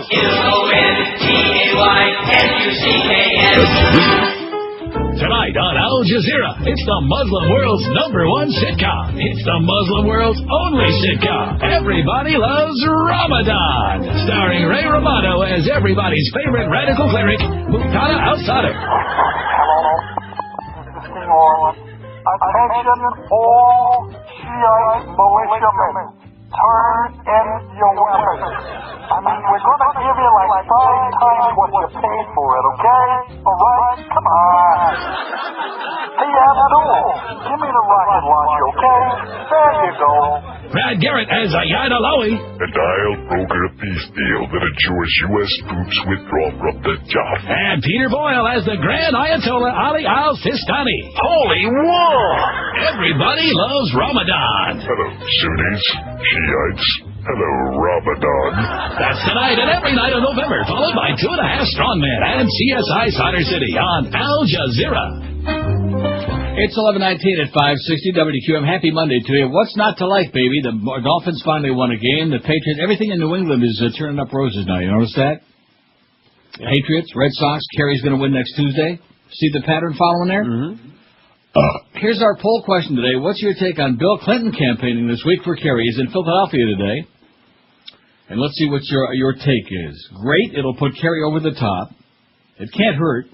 L-O-N-T-A-Y-F-U-C-K-S. Tonight on Al Jazeera, it's the Muslim world's #1 sitcom. It's the Muslim world's only sitcom. Everybody Loves Ramadan. Starring Ray Romano as everybody's favorite radical cleric, Muqtada al-Sadr. Attention all Shiite militiamen. Turn in your weapons. I mean, we're going to give you like 5 times what you paid for it, okay? All right? Come on. Hey, Abdul, give me the rocket launcher, okay? There you go. Brad Garrett as Ayad Alawi. And I'll broker a peace deal that ensures U.S. troops withdraw from the job. And Peter Boyle as the Grand Ayatollah Ali al-Sistani. Holy war! Everybody loves Ramadan. Hello, Sunnis, Shiites. Hello, Ramadan. That's tonight and every night of November, followed by 2.5 Strongmen and CSI Solder City on Al Jazeera. It's 11:19 at 560 WQAM. Happy Monday to you. What's not to like, baby? The Dolphins finally won a game. The Patriots, everything in New England is turning up roses now. You notice that? Yeah. Patriots, Red Sox, Kerry's going to win next Tuesday. See the pattern following there? Mm-hmm. Here's our poll question today. What's your take on Bill Clinton campaigning this week for Kerry? He's in Philadelphia today. And let's see what your take is. Great. It'll put Kerry over the top. It can't hurt.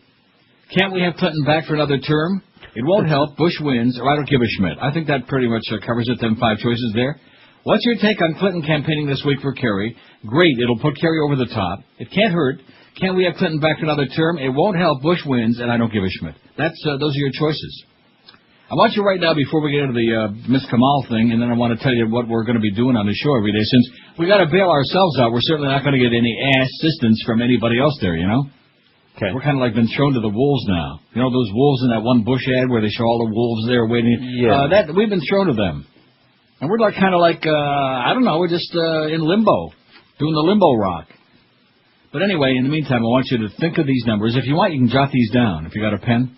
Can't we have Clinton back for another term? It won't help. Bush wins, or I don't give a Schmidt. I think that pretty much covers it, them 5 choices there. What's your take on Clinton campaigning this week for Kerry? Great. It'll put Kerry over the top. It can't hurt. Can't we have Clinton back for another term? It won't help. Bush wins, and I don't give a Schmidt. Those are your choices. I want you right now, before we get into the Miss Kamal thing, and then I want to tell you what we're going to be doing on the show every day. Since we got to bail ourselves out, we're certainly not going to get any assistance from anybody else there, you know? Okay. We're kind of like been thrown to the wolves now. You know those wolves in that one Bush ad where they show all the wolves there waiting? Yeah. We've been thrown to them. And we're like kind of like, I don't know, we're just in limbo, doing the limbo rock. But anyway, in the meantime, I want you to think of these numbers. If you want, you can jot these down if you got a pen.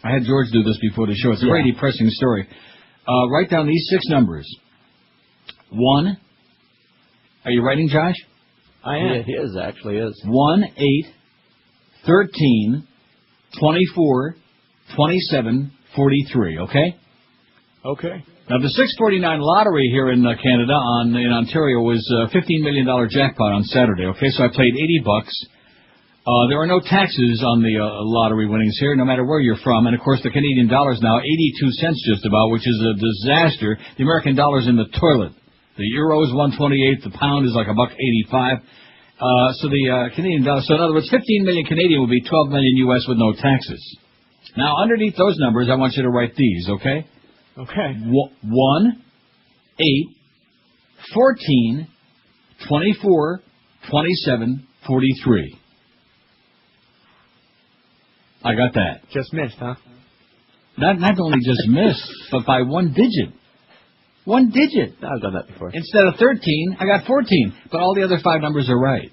I had George do this before the show. It's a very depressing story. Write down these 6 numbers. 1. Are you writing, Josh? I am. Yeah, he is, actually is. 1, 8, 13, 24, 27, 43, okay? Okay. Now, the 649 lottery here in Canada, in Ontario, was a $15 million jackpot on Saturday, okay? So I played $80. There are no taxes on the lottery winnings here, no matter where you're from. And, of course, the Canadian dollar's now 82 cents just about, which is a disaster. The American dollar's in the toilet. The euro is 128. The pound is like $1.85. So the Canadian dollar, so in other words, 15 million Canadian would be 12 million U.S. with no taxes. Now, underneath those numbers, I want you to write these, okay? Okay. 1, 8, 14, 24, 27, 43. I got that. Just missed, huh? Not only just missed, but by 1 digit. 1 digit. I've done that before. Instead of 13, I got 14. But all the other 5 numbers are right.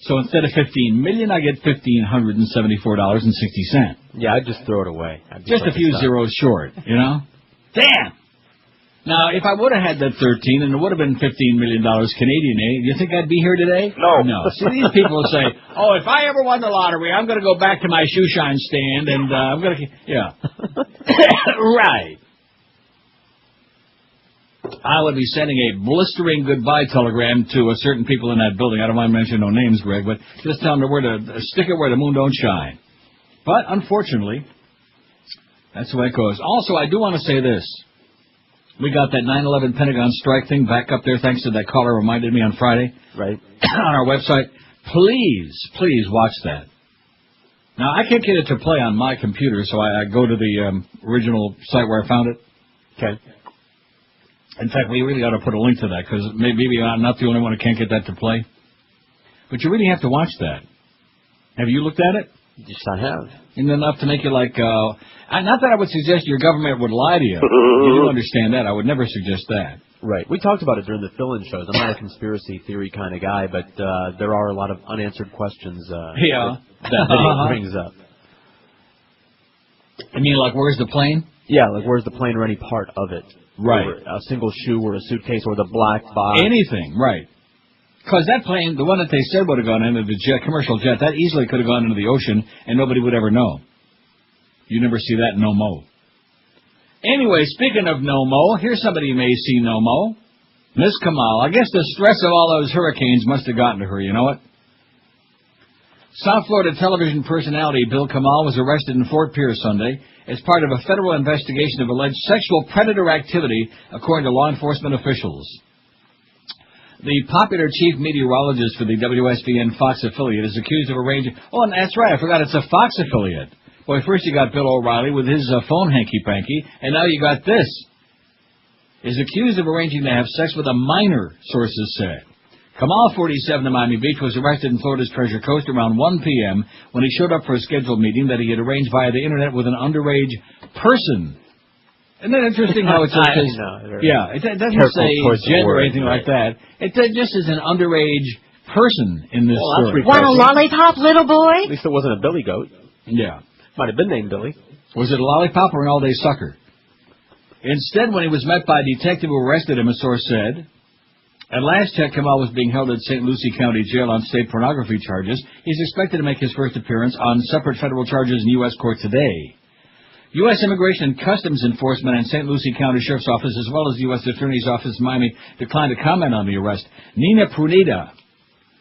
So instead of 15 million, I get $1,574.60. Yeah, I'd just throw it away. Just a few zeros short, you know? Damn! Now, if I would have had that 13, and it would have been $15 million Canadian, do you think I'd be here today? No. See, these people will say, oh, if I ever won the lottery, I'm going to go back to my shoe shine stand, and I'm going to... Yeah. Right. I would be sending a blistering goodbye telegram to a certain people in that building. I don't want to mention no names, Greg, but just tell them where to stick it where the moon don't shine. But, unfortunately, that's the way it goes. Also, I do want to say this. We got that 9/11 Pentagon strike thing back up there, thanks to that caller reminded me on Friday. Right. On our website. Please watch that. Now, I can't get it to play on my computer, so I go to the original site where I found it. Okay. In fact, we really ought to put a link to that, because maybe I'm not the only one who can't get that to play. But you really have to watch that. Have you looked at it? Yes, I have. Isn't enough to make you like, not that I would suggest your government would lie to you. You do understand that. I would never suggest that. Right. We talked about it during the fill-in shows. I'm not a conspiracy theory kind of guy, but there are a lot of unanswered questions that he brings up. I mean, like, where's the plane? Yeah, like, where's the plane or any part of it? Right. Or a single shoe or a suitcase or the black box. Anything, right. Because that plane, the one that they said would have gone into the jet, commercial jet, that easily could have gone into the ocean, and nobody would ever know. You never see that no mo. Anyway, speaking of no mo, here's somebody you may see no mo. Miss Kamal. I guess the stress of all those hurricanes must have gotten to her, you know what? South Florida television personality Bill Kamal was arrested in Fort Pierce Sunday as part of a federal investigation of alleged sexual predator activity, according to law enforcement officials. The popular chief meteorologist for the WSVN Fox affiliate is accused of arranging... Oh, and that's right, I forgot it's a Fox affiliate. Boy, first you got Bill O'Reilly with his phone hanky-panky, and now you got this. Is accused of arranging to have sex with a minor, sources said. Kamal, 47, of Miami Beach, was arrested in Florida's Treasure Coast around 1 p.m. when he showed up for a scheduled meeting that he had arranged via the Internet with an underage person. Isn't that interesting how it says... Yeah, it doesn't say gender or anything like that. It just is an underage person in this story. Want a lollipop, little boy? At least it wasn't a billy goat. Yeah. Might have been named Billy. Was it a lollipop or an all-day sucker? Instead, when he was met by a detective who arrested him, a source said... At last check, Kamal was being held at St. Lucie County Jail on state pornography charges. He's expected to make his first appearance on separate federal charges in U.S. court today. U.S. Immigration and Customs Enforcement and St. Lucie County Sheriff's Office, as well as the U.S. Attorney's Office in Miami, declined to comment on the arrest. Nina Pruneda,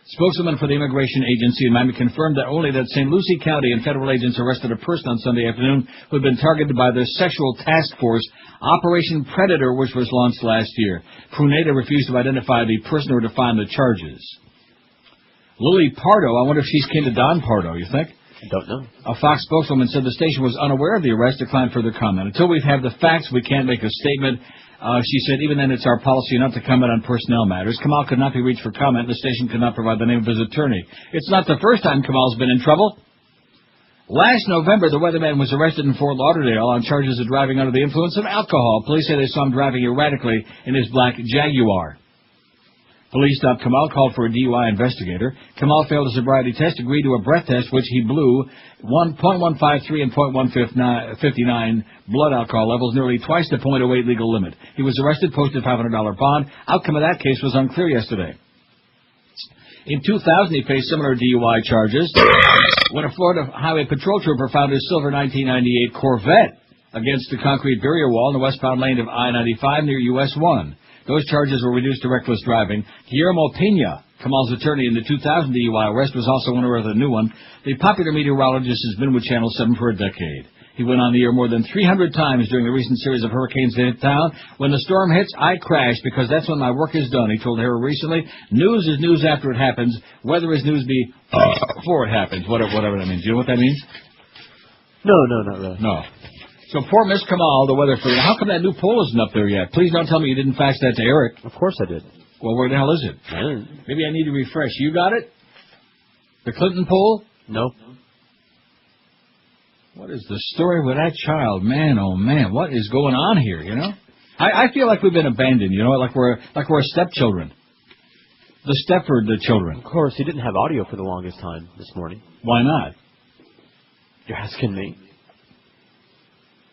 spokeswoman for the Immigration Agency in Miami, confirmed that only that St. Lucie County and federal agents arrested a person on Sunday afternoon who had been targeted by their sexual task force, Operation Predator, which was launched last year. Pruneda refused to identify the person or define the charges. Lily Pardo, I wonder if she's kin to Don Pardo, you think? I don't know. A Fox spokeswoman said the station was unaware of the arrest, declined further comment. Until we have the facts, we can't make a statement. She said, even then it's our policy not to comment on personnel matters. Kamal could not be reached for comment. The station could not provide the name of his attorney. It's not the first time Kamal's been in trouble. Last November, the weatherman was arrested in Fort Lauderdale on charges of driving under the influence of alcohol. Police say they saw him driving erratically in his black Jaguar. Police stopped Kamal, called for a DUI investigator. Kamal failed a sobriety test, agreed to a breath test, which he blew 1.153 and 0.159 blood alcohol levels, nearly twice the .08 legal limit. He was arrested, posted a $500 bond. Outcome of that case was unclear yesterday. In 2000, he faced similar DUI charges when a Florida Highway Patrol trooper found his silver 1998 Corvette against the concrete barrier wall in the westbound lane of I-95 near US 1. Those charges were reduced to reckless driving. Guillermo Pena, Kamal's attorney in the 2000 DUI arrest, was also owner of the new one. The popular meteorologist has been with Channel 7 for a decade. He went on the air more than 300 times during the recent series of hurricanes that hit town. When the storm hits, I crash because that's when my work is done, he told her recently. News is news after it happens. Weather is news before it happens, whatever that means. You know what that means? No, not really. No. So poor Miss Kamal, the weather freak. How come that new poll isn't up there yet? Please don't tell me you didn't fax that to Eric. Of course I did. Well, where the hell is it? I didn't. Maybe I need to refresh. You got it? The Clinton poll? No. What is the story with that child? Man, oh man, what is going on here, you know? I feel like we've been abandoned, you know, like we're stepchildren. The Stepford children. Of course, he didn't have audio for the longest time this morning. Why not? You're asking me.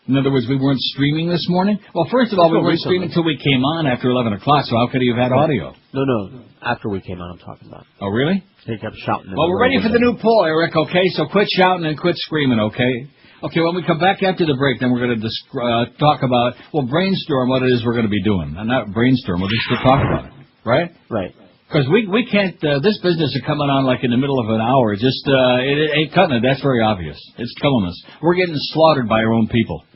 In other words, we weren't streaming this morning? Well, first of all, we weren't streaming until we came on after 11 o'clock, so how could he have had audio? No. After we came on, I'm talking about. Oh, really? He kept shouting. Well, we're ready for the new poll, Eric, okay? So quit shouting and quit screaming, okay? Okay, when we come back after the break, then we're going to talk about, brainstorm what it is we're going to be doing. Not brainstorm, we'll just talk about it, right? Right. Because we can't, this business of coming on like in the middle of an hour, it ain't cutting it, that's very obvious. It's killing us. We're getting slaughtered by our own people.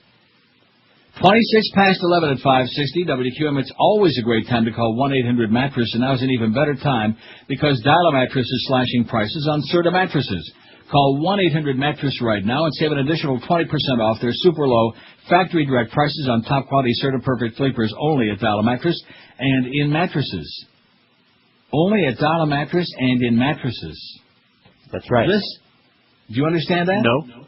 26 past 11 at 560 WQAM. It's always a great time to call 1-800-MATTRESS, and now's an even better time because Dial-A-Mattress is slashing prices on Serta mattresses. Call 1-800-MATTRESS right now and save an additional 20% off their super low factory direct prices on top quality Serta Perfect sleepers only at Dial-A-Mattress and in mattresses. Only at Dial-A-Mattress and in mattresses. That's right. Do you understand that? No.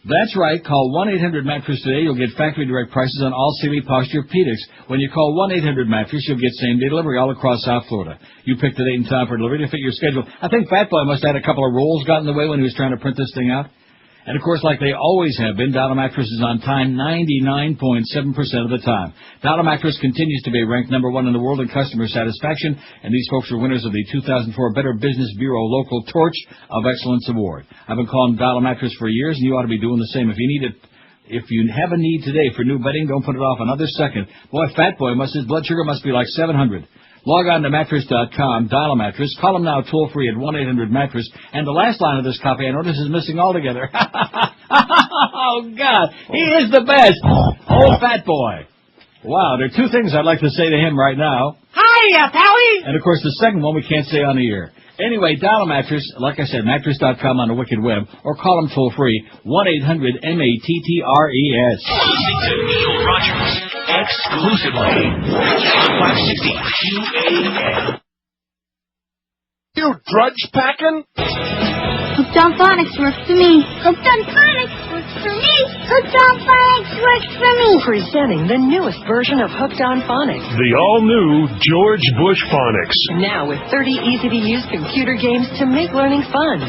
That's right. Call 1-800-MATTRESS today. You'll get factory direct prices on all Sealy Posturepedics. When you call 1-800-MATTRESS, you'll get same-day delivery all across South Florida. You pick the date and time for delivery to fit your schedule. I think Fat Boy must have had a couple of rolls got in the way when he was trying to print this thing out. And, of course, like they always have been, Dial Mattress is on time 99.7% of the time. Dial Mattress continues to be ranked number 1 in the world in customer satisfaction, and these folks are winners of the 2004 Better Business Bureau Local Torch of Excellence Award. I've been calling Dial Mattress for years, and you ought to be doing the same. If you have a need today for new bedding, don't put it off another second. Boy, Fat Boy his blood sugar must be like 700. Log on to mattress.com, dial a mattress, call them now toll-free at 1-800-MATTRESS, and the last line of this copy I notice is missing altogether. Oh, God, he is the best. Oh, Fat Boy. Wow, there are two things I'd like to say to him right now. Hiya, Pally! And, of course, the second one we can't say on the air. Anyway, dial a mattress, like I said, mattress.com on the Wicked Web, or call them toll-free, 1-800-MATTRES. Listening to Neil Rogers exclusively. 560 QAM. You drudge packing? Hooked on Phonics works for me. Hooked on Phonics works for me. Hooked on Phonics works for me. Presenting the newest version of Hooked on Phonics. The all-new George Bush Phonics. Now with 30 easy-to-use computer games to make learning fun.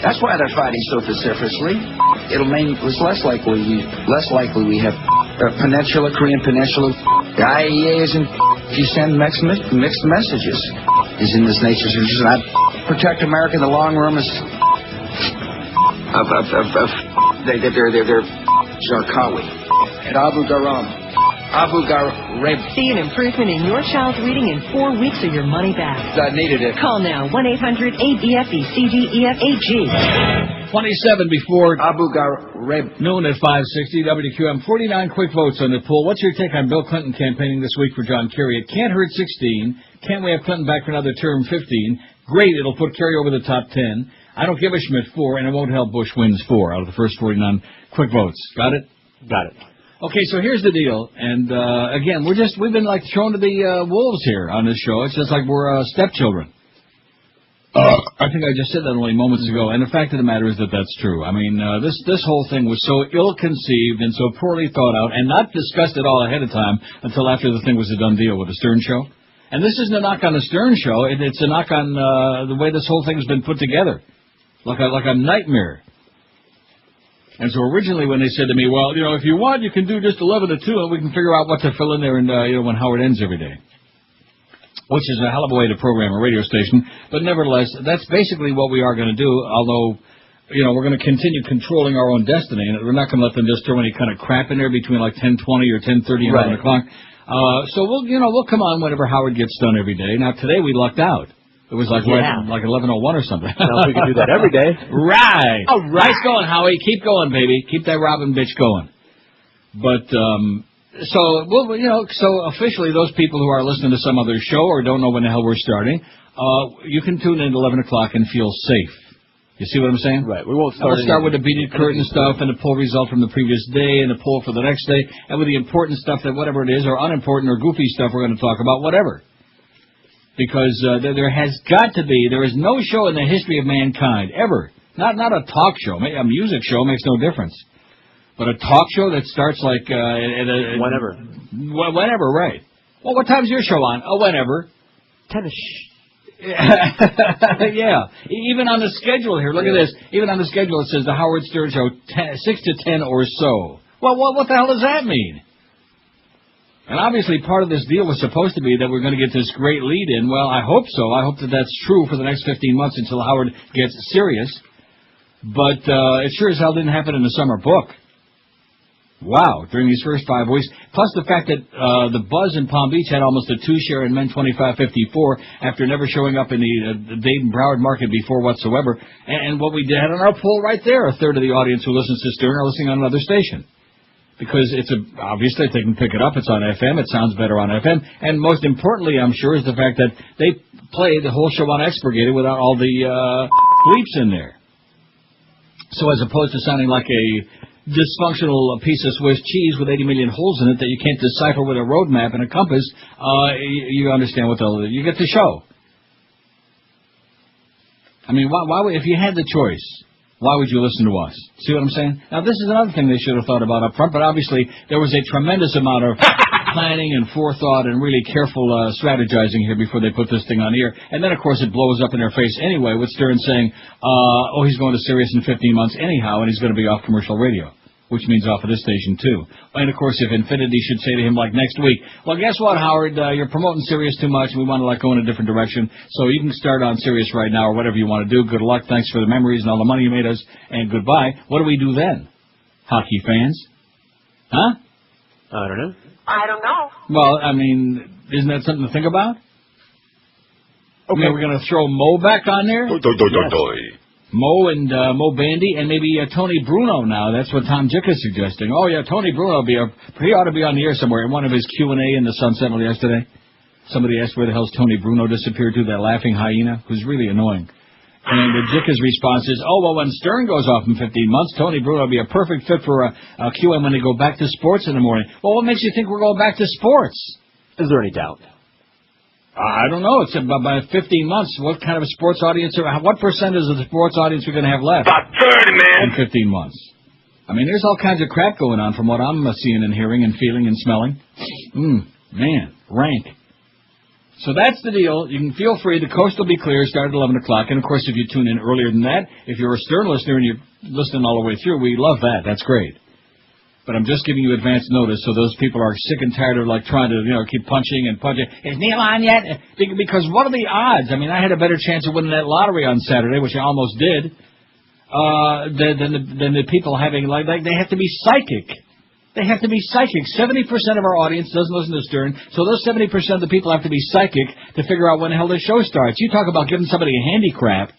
That's why they're fighting so vociferously. It's less likely we have Peninsula, Korean Peninsula. The IAEA isn't. If you send mixed messages, is in this nature. I protect America in the long run. They're Zarqawi at Abu Ghraib. See an improvement in your child's reading in 4 weeks or your money back. I needed it. Call now 1-800-8EFECDEFAG. 27 before Abu Ghraib. noon at 560 WQM. 49 quick votes on the poll. What's your take on Bill Clinton campaigning this week for John Kerry? It can't hurt 16. Can't we have Clinton back for another term? 15. Great, it'll put Kerry over the top 10. I don't give a Schmidt 4, and it won't help Bush wins 4 out of the first 49 quick votes. Got it? Got it. Okay, so here's the deal, and again, we've been like thrown to the wolves here on this show. It's just like we're stepchildren. I think I just said that only moments ago, and the fact of the matter is that that's true. I mean, this whole thing was so ill-conceived and so poorly thought out, and not discussed at all ahead of time until after the thing was a done deal with the Stern Show. And this isn't a knock on the Stern Show; it's a knock on the way this whole thing has been put together, like a nightmare. And so originally when they said to me, well, if you want, you can do just 11 to 2, and we can figure out what to fill in there, and when Howard ends every day. Which is a hell of a way to program a radio station. But nevertheless, that's basically what we are going to do, although, we're going to continue controlling our own destiny, and we're not going to let them just throw any kind of crap in there between like 10:20 or 10:30 and 11 o'clock. So we'll come on whenever Howard gets done every day. Now, today we lucked out. It was like 11:01 or something. Now we can do that every day. Right. All right. Nice going, Howie. Keep going, baby. Keep that Robin bitch going. But, so officially those people who are listening to some other show or don't know when the hell we're starting, you can tune in at 11 o'clock and feel safe. You see what I'm saying? Right. We won't start. We'll start with the beaded curtain stuff and the poll result from the previous day and the poll for the next day, and with the important stuff that whatever it is, or unimportant or goofy stuff we're going to talk about, whatever. Because there is no show in the history of mankind, ever, not a talk show, a music show makes no difference, but a talk show that starts like whenever. Whenever, right. Well, what time's your show on? Oh, whenever. 10-ish. Yeah. Even on the schedule here, look at this. Even on the schedule it says the Howard Stern Show, 6 to 10 or so. Well, what the hell does that mean? And obviously part of this deal was supposed to be that we're going to get this great lead in. Well, I hope so. I hope that that's true for the next 15 months until Howard gets serious. But it sure as hell didn't happen in the summer book. Wow, during these first 5 weeks. Plus the fact that the Buzz in Palm Beach had almost a 2 share in men 25-54 after never showing up in the Dayton-Broward market before whatsoever. And what we did on our poll right there, a third of the audience who listens to Stern are listening on another station. Because obviously they can pick it up, it's on FM, it sounds better on FM, and most importantly, I'm sure, is the fact that they play the whole show on Expurgated without all the bleeps in there. So as opposed to sounding like a dysfunctional piece of Swiss cheese with 80 million holes in it that you can't decipher with a road map and a compass, you understand what you get the show. I mean, why if you had the choice, why would you listen to us? See what I'm saying? Now, this is another thing they should have thought about up front, but obviously there was a tremendous amount of planning and forethought and really careful strategizing here before they put this thing on the air. And then, of course, it blows up in their face anyway with Stern saying, he's going to Sirius in 15 months anyhow, and he's going to be off commercial radio, which means off of this station, too. And, of course, if Infinity should say to him, like, next week, well, guess what, Howard, you're promoting Sirius too much, and we want to go in a different direction, so you can start on Sirius right now or whatever you want to do. Good luck, thanks for the memories and all the money you made us, and goodbye. What do we do then, hockey fans? Huh? I don't know. I don't know. Well, I mean, isn't that something to think about? Okay. I mean, we're going to throw Mo back on there? Yes. Mo and Mo Bandy and maybe Tony Bruno now. That's what Tom Jick is suggesting. Oh, yeah, Tony Bruno he ought to be on the air somewhere. In one of his Q&A in the Sun Sentinel yesterday, somebody asked where the hell's Tony Bruno disappeared to, that laughing hyena, who's really annoying. And Jick's response is, well, when Stern goes off in 15 months, Tony Bruno will be a perfect fit for a QM when they go back to sports in the morning. Well, what makes you think we're going back to sports? Is there any doubt? I don't know. It's about 15 months. What kind of a sports audience, what percentage of the sports audience we're going to have left? About 30, man. In 15 months. I mean, there's all kinds of crap going on from what I'm seeing and hearing and feeling and smelling. Man, rank. So that's the deal. You can feel free. The coast will be clear. Start at 11 o'clock. And, of course, if you tune in earlier than that, if you're a Stern listener and you're listening all the way through, we love that. That's great. But I'm just giving you advance notice so those people are sick and tired of, like, trying to, keep punching and punching. Is Neil on yet? Because what are the odds? I mean, I had a better chance of winning that lottery on Saturday, which I almost did, than the people having, like, they have to be psychic. They have to be psychic. 70% of our audience doesn't listen to Stern, so those 70% of the people have to be psychic to figure out when the hell the show starts. You talk about giving somebody a handicap.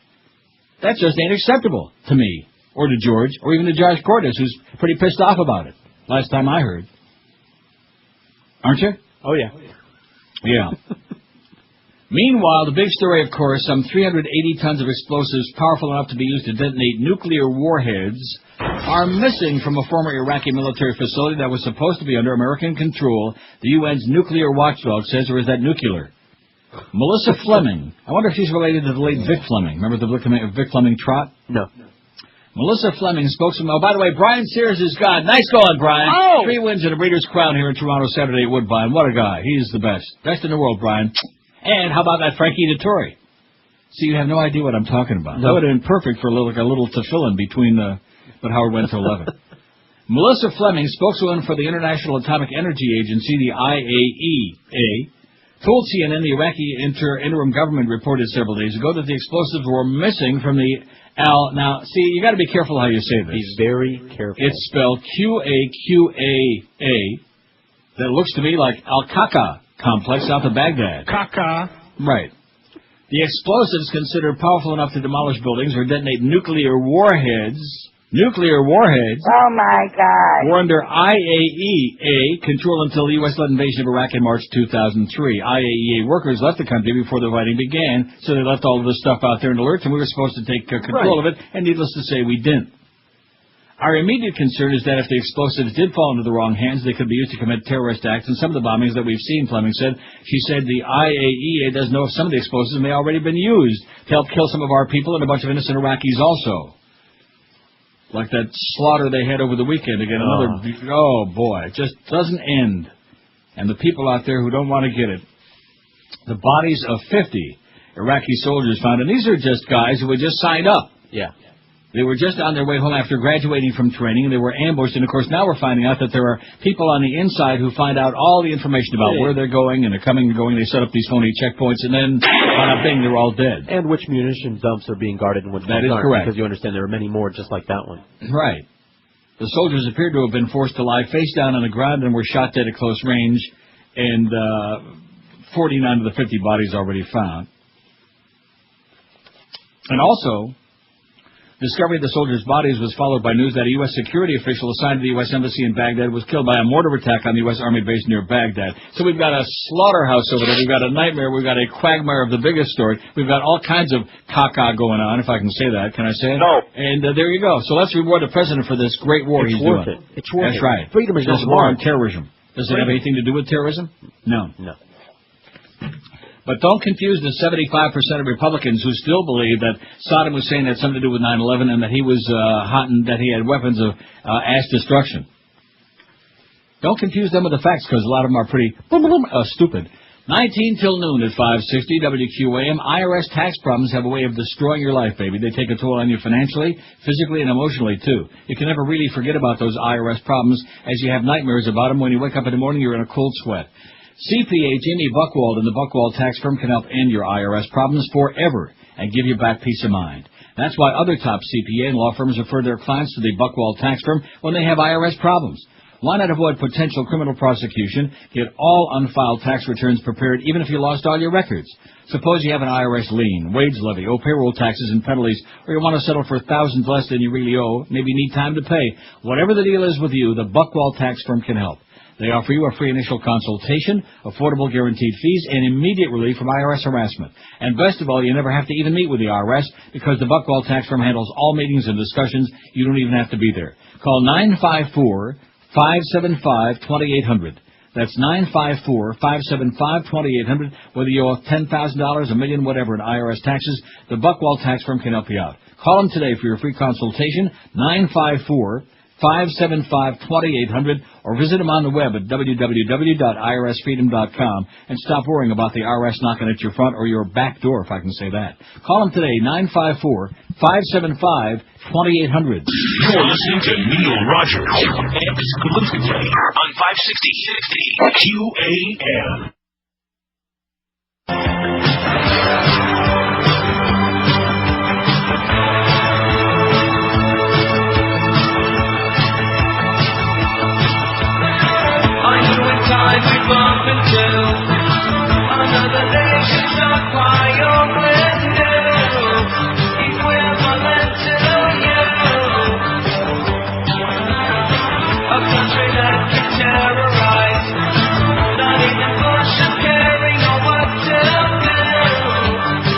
That just ain't acceptable to me, or to George, or even to Josh Cordes, who's pretty pissed off about it, last time I heard. Aren't you? Oh, yeah. Yeah. Meanwhile, the big story, of course, some 380 tons of explosives powerful enough to be used to detonate nuclear warheads are missing from a former Iraqi military facility that was supposed to be under American control. The UN's nuclear watchdog says, or is that nuclear? Melissa Fleming. I wonder if she's related to the late Vic Fleming. Remember the Vic Fleming trot? No. Melissa Fleming, spokesman. Oh, by the way, Brian Sears is gone. Nice going, Brian. Oh! 3 wins and a Breeders' Crown here in Toronto Saturday at Woodbine. What a guy. He's the best. Best in the world, Brian. And how about that Frankie Dettori? See, you have no idea what I'm talking about. No. That would have been perfect for a little tefillin between but Howard went to 11. Melissa Fleming, spokeswoman for the International Atomic Energy Agency, the IAEA, told CNN the Iraqi interim government reported several days ago that the explosives were missing from the Now, see, you got to be careful how you say this. Be very careful. It's spelled Qaqaa. That looks to me like Al-Qaeda complex south of Baghdad. Caca. Right. The explosives considered powerful enough to demolish buildings or detonate nuclear warheads. Nuclear warheads. Oh, my God. Were under IAEA control until the U.S. led invasion of Iraq in March 2003. IAEA workers left the country before the fighting began, so they left all of this stuff out there in alerts, and we were supposed to take control of it, and needless to say, we didn't. Our immediate concern is that if the explosives did fall into the wrong hands, they could be used to commit terrorist acts, and some of the bombings that we've seen, Fleming said. She said the IAEA doesn't know if some of the explosives may already been used to help kill some of our people and a bunch of innocent Iraqis also. Like that slaughter they had over the weekend again. Oh, boy. It just doesn't end. And the people out there who don't want to get it. The bodies of 50 Iraqi soldiers found. And these are just guys who had just signed up. Yeah. They were just on their way home after graduating from training, and they were ambushed. And, of course, now we're finding out that there are people on the inside who find out all the information about where they're going, and they're coming and going. They set up these phony checkpoints, and then, bing, they're all dead. And which munition dumps are being guarded and which ones aren't. Correct. Because you understand there are many more just like that one. Right. The soldiers appeared to have been forced to lie face down on the ground and were shot dead at close range, and 49 of the 50 bodies already found. And also, discovery of the soldiers' bodies was followed by news that a U.S. security official assigned to the U.S. Embassy in Baghdad was killed by a mortar attack on the U.S. Army base near Baghdad. So we've got a slaughterhouse over there. We've got a nightmare. We've got a quagmire of the biggest story. We've got all kinds of caca going on, if I can say that. Can I say it? No. And there you go. So let's reward the president for this great war he's doing. It's worth it. That's right. Freedom is this not war on war. terrorism. Does it have anything to do with terrorism? No. No. But don't confuse the 75% of Republicans who still believe that Saddam Hussein had something to do with 9/11 and that he was hot and that he had weapons of mass destruction. Don't confuse them with the facts, because a lot of them are pretty stupid. 19 till noon at 560 WQAM. IRS tax problems have a way of destroying your life, baby. They take a toll on you financially, physically, and emotionally, too. You can never really forget about those IRS problems, as you have nightmares about them. When you wake up in the morning, you're in a cold sweat. CPA Jamie Buchwald and the Buchwald Tax Firm can help end your IRS problems forever and give you back peace of mind. That's why other top CPA and law firms refer their clients to the Buchwald Tax Firm when they have IRS problems. Why not avoid potential criminal prosecution? Get all unfiled tax returns prepared, even if you lost all your records. Suppose you have an IRS lien, wage levy, owe payroll taxes and penalties, or you want to settle for thousands less than you really owe, maybe need time to pay. Whatever the deal is with you, the Buchwald Tax Firm can help. They offer you a free initial consultation, affordable guaranteed fees, and immediate relief from IRS harassment. And best of all, you never have to even meet with the IRS because the Buchwald Tax Firm handles all meetings and discussions. You don't even have to be there. Call 954-575-2800. That's 954-575-2800. Whether you owe $10,000, $1 million, whatever in IRS taxes, the Buchwald Tax Firm can help you out. Call them today for your free consultation, 954-575-2800, or visit them on the web at www.irsfreedom.com and stop worrying about the IRS knocking at your front or your back door, if I can say that. Call them today, 954-575-2800. You're listening to Neil Rogers exclusively on 560 QAM. Another nation shot by your window, equivalent to you. A country that can terrorize, not even Bush or Kerry know what to do.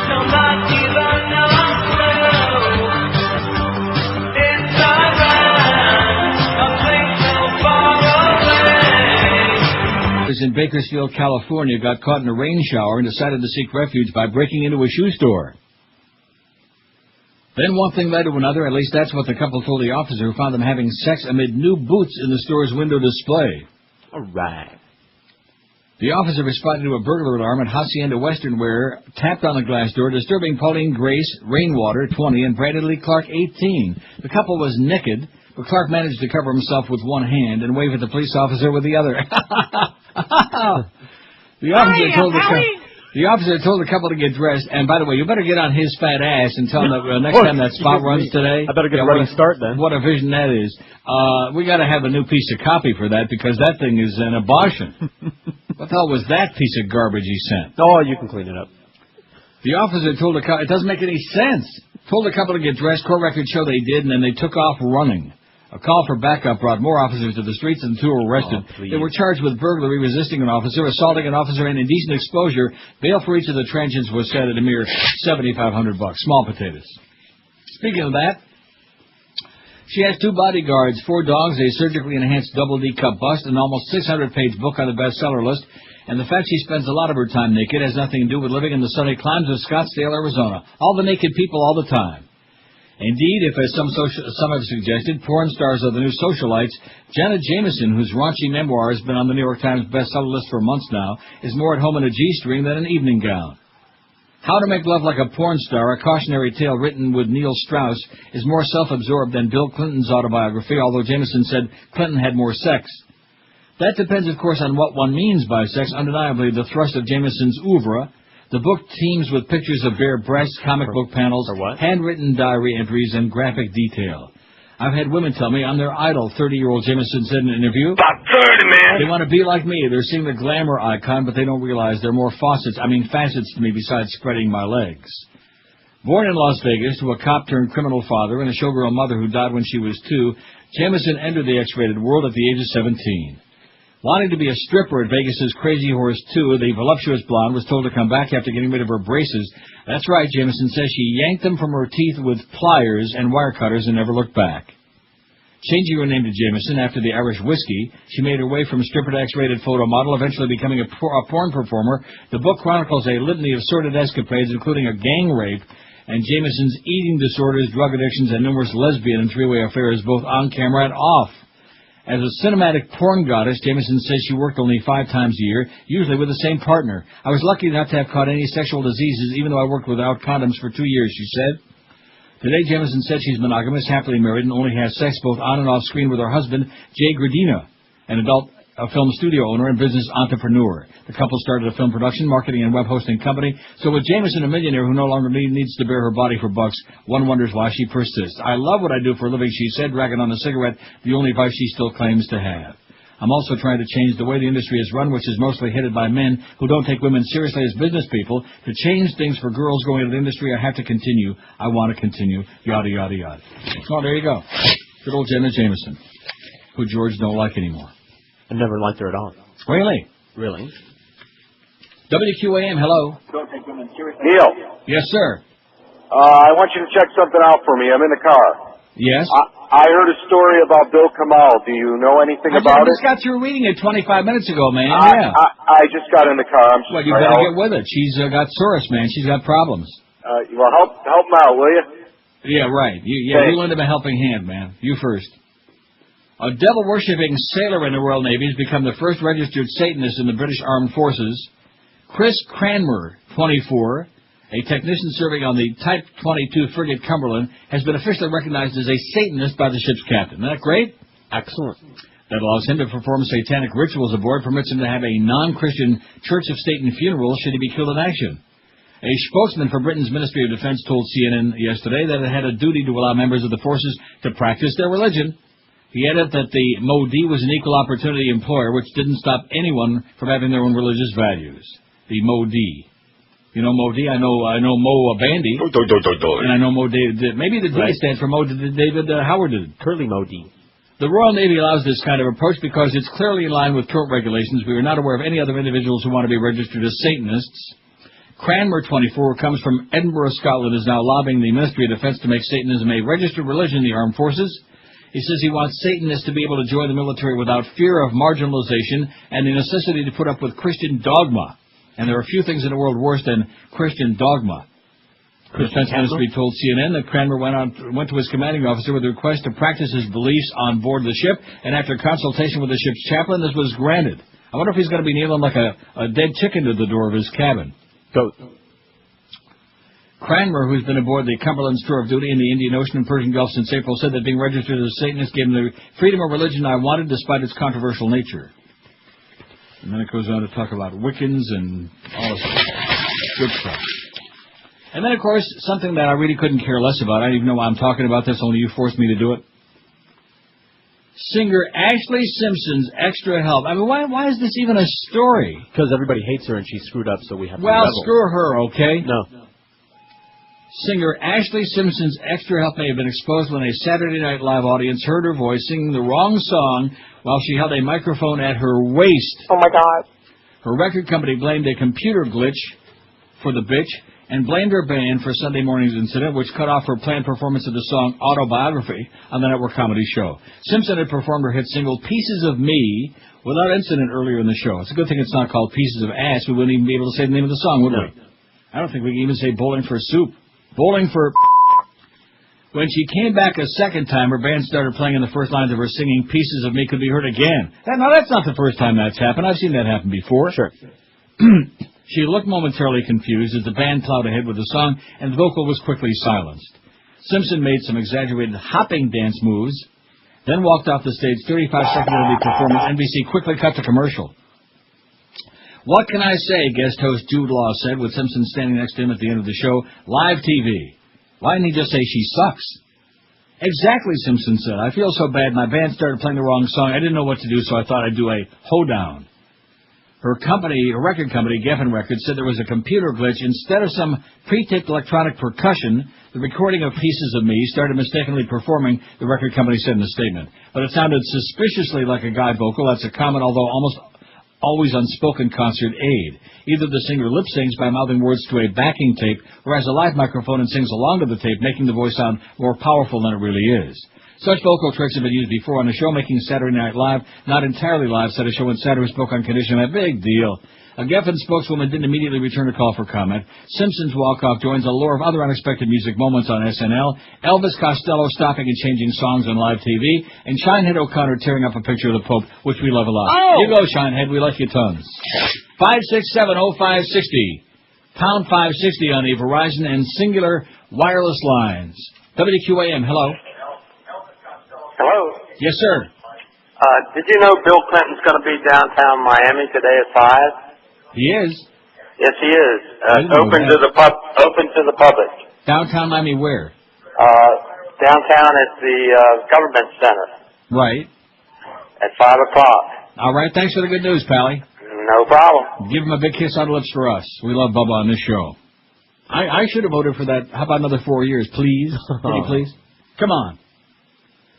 No, not even no clue. It's Iran, a place so far away. In Bakersfield, California, got caught in a rain shower and decided to seek refuge by breaking into a shoe store. Then one thing led to another, at least that's what the couple told the officer, who found them having sex amid new boots in the store's window display. All right. The officer responded to a burglar alarm at Hacienda Western Wear, tapped on the glass door, disturbing Pauline Grace Rainwater, 20, and Brandon Lee Clark, 18. The couple was naked, but Clark managed to cover himself with one hand and wave at the police officer with the other. The officer told the couple to get dressed, and by the way, you better get on his fat ass and tell him that next time that spot runs today. I better get a running start then. What a vision that is. We got to have a new piece of copy for that because that thing is an abortion. What the hell was that piece of garbage he sent? Oh, you can clean it up. The officer told the couple, it doesn't make any sense. Told the couple to get dressed, court records show they did, and then they took off running. A call for backup brought more officers to the streets, and the two were arrested. They were charged with burglary, resisting an officer, assaulting an officer, and indecent exposure. Bail for each of the transients was set at a mere $7,500. Small potatoes. Speaking of that, she has 2 bodyguards, 4 dogs, a surgically enhanced double D cup bust, and an almost 600-page book on the bestseller list. And the fact she spends a lot of her time naked has nothing to do with living in the sunny climes of Scottsdale, Arizona. All the naked people all the time. Indeed, if, as some have suggested, porn stars are the new socialites, Janet Jameson, whose raunchy memoir has been on the New York Times bestseller list for months now, is more at home in a G-string than an evening gown. How to Make Love Like a Porn Star, a cautionary tale written with Neil Strauss, is more self-absorbed than Bill Clinton's autobiography, although Jameson said Clinton had more sex. That depends, of course, on what one means by sex. Undeniably, the thrust of Jameson's oeuvre. The book teems with pictures of bare breasts, comic book panels, handwritten diary entries, and graphic detail. I've had women tell me I'm their idol, 30-year-old Jameson said in an interview. About 30, man. They want to be like me. They're seeing the glamour icon, but they don't realize there are more facets to me besides spreading my legs. Born in Las Vegas to a cop-turned-criminal father and a showgirl mother who died when she was 2, Jameson entered the X-rated world at the age of 17. Wanting to be a stripper at Vegas's Crazy Horse 2, the voluptuous blonde was told to come back after getting rid of her braces. That's right, Jameson says she yanked them from her teeth with pliers and wire cutters and never looked back. Changing her name to Jameson after the Irish whiskey, she made her way from stripper to X-rated photo model, eventually becoming a porn performer. The book chronicles a litany of sordid escapades, including a gang rape, and Jameson's eating disorders, drug addictions, and numerous lesbian and three-way affairs, both on camera and off. As a cinematic porn goddess, Jameson says she worked only 5 times a year, usually with the same partner. I was lucky not to have caught any sexual diseases, even though I worked without condoms for 2 years, she said. Today, Jameson said she's monogamous, happily married, and only has sex both on and off screen with her husband, Jay Gradina, an adult film studio owner and business entrepreneur. The couple started a film production, marketing, and web hosting company. So with Jameson, a millionaire who no longer needs to bear her body for bucks, one wonders why she persists. I love what I do for a living, she said, dragging on a cigarette, the only vice she still claims to have. I'm also trying to change the way the industry is run, which is mostly headed by men who don't take women seriously as business people. To change things for girls going into the industry, I have to continue. I want to continue. Yada, yada, yada. Oh, there you go. Good old Jenna Jameson, who George don't like anymore. I never liked her at all. Really? Really? WQAM, hello. Neil. Yes, sir. I want you to check something out for me. I'm in the car. Yes? I heard a story about Bill Kamal. Do you know anything about it? I just got through reading it 25 minutes ago, man. I just got in the car. I'm sorry. Well, you better get with it. She's got Soros, man. She's got problems. Well, help me out, will you? Yeah, right. You lend him a helping hand, man. You first. A devil-worshipping sailor in the Royal Navy has become the first registered Satanist in the British Armed Forces. Chris Cranmer, 24, a technician serving on the Type 22 frigate Cumberland, has been officially recognized as a Satanist by the ship's captain. Isn't that great? Excellent. That allows him to perform satanic rituals aboard, permits him to have a non-Christian Church of Satan funeral should he be killed in action. A spokesman for Britain's Ministry of Defense told CNN yesterday that it had a duty to allow members of the forces to practice their religion. He added that the MOD was an equal opportunity employer, which didn't stop anyone from having their own religious values. The MOD. You know MOD? I know Mo Bandy. And I know Mo David. Maybe the D stands for Mo David Howard did. Curly Mo D. The Royal Navy allows this kind of approach because it's clearly in line with current regulations. We are not aware of any other individuals who want to be registered as Satanists. Cranmer, 24, comes from Edinburgh, Scotland, is now lobbying the Ministry of Defense to make Satanism a registered religion in the armed forces. He says he wants Satanists to be able to join the military without fear of marginalization and the necessity to put up with Christian dogma. And there are few things in the world worse than Christian dogma. The Defense Ministry told CNN that Cranmer went to his commanding officer with a request to practice his beliefs on board the ship, and after consultation with the ship's chaplain, this was granted. I wonder if he's going to be kneeling like a dead chicken to the door of his cabin. Cranmer, who's been aboard the Cumberland's tour of duty in the Indian Ocean and Persian Gulf since April, said that being registered as a Satanist gave him the freedom of religion I wanted, despite its controversial nature. And then it goes on to talk about Wiccans and all this good stuff. And then, of course, something that I really couldn't care less about. I don't even know why I'm talking about this, only you forced me to do it. Singer Ashley Simpson's extra help. I mean, why is this even a story? Because everybody hates her and she screwed up, so we have to Well, rebel. screw her, okay? No. Singer Ashley Simpson's extra help may have been exposed when a Saturday Night Live audience heard her voice singing the wrong song while she held a microphone at her waist. Oh, my God. Her record company blamed a computer glitch for the bitch and blamed her band for Sunday morning's incident, which cut off her planned performance of the song Autobiography on the network comedy show. Simpson had performed her hit single Pieces of Me without incident earlier in the show. It's a good thing it's not called Pieces of Ass. We wouldn't even be able to say the name of the song, would we? I don't think we can even say Bowling for Soup. Bowling for... When she came back a second time, her band started playing in the first lines of her singing Pieces of Me Could Be Heard Again. Now, that's not the first time that's happened. I've seen that happen before. Sure. She looked momentarily confused as the band plowed ahead with the song, and the vocal was quickly silenced. Simpson made some exaggerated hopping dance moves, then walked off the stage 35 seconds into the performance. NBC quickly cut to commercial. What can I say, guest host Jude Law said, with Simpson standing next to him at the end of the show. Live TV. Why didn't he just say she sucks? Exactly, Simpson said. I feel so bad. My band started playing the wrong song. I didn't know what to do, so I thought I'd do a hoedown. Her record company, Geffen Records, said there was a computer glitch. Instead of some pre-taped electronic percussion, the recording of Pieces of Me started mistakenly performing, the record company said in a statement. But it sounded suspiciously like a guy vocal. That's a common, although almost always unspoken concert aid. Either the singer lip-syncs by mouthing words to a backing tape, or has a live microphone and sings along to the tape, making the voice sound more powerful than it really is. Such vocal tricks have been used before on the show, making Saturday Night Live not entirely live, said a show when Saturday spoke on condition. A big deal. A Geffen spokeswoman didn't immediately return the call for comment. Simpsons walk-off joins a lure of other unexpected music moments on SNL. Elvis Costello stopping and changing songs on live TV. And Shinehead O'Connor tearing up a picture of the Pope, which we love a lot. Oh! You go, Shinehead. We like you tons. 5670560. Pound 560 on the Verizon and Singular wireless lines. WQAM, hello. Hello. Yes, sir. Did you know Bill Clinton's going to be downtown Miami today at 5? He is. Yes, he is. Open to the public. Downtown Miami where? Downtown at the government center. Right. At 5 o'clock. All right. Thanks for the good news, Pally. No problem. Give him a big kiss on the lips for us. We love Bubba on this show. I should have voted for that. How about another 4 years, please? Can you please? Come on.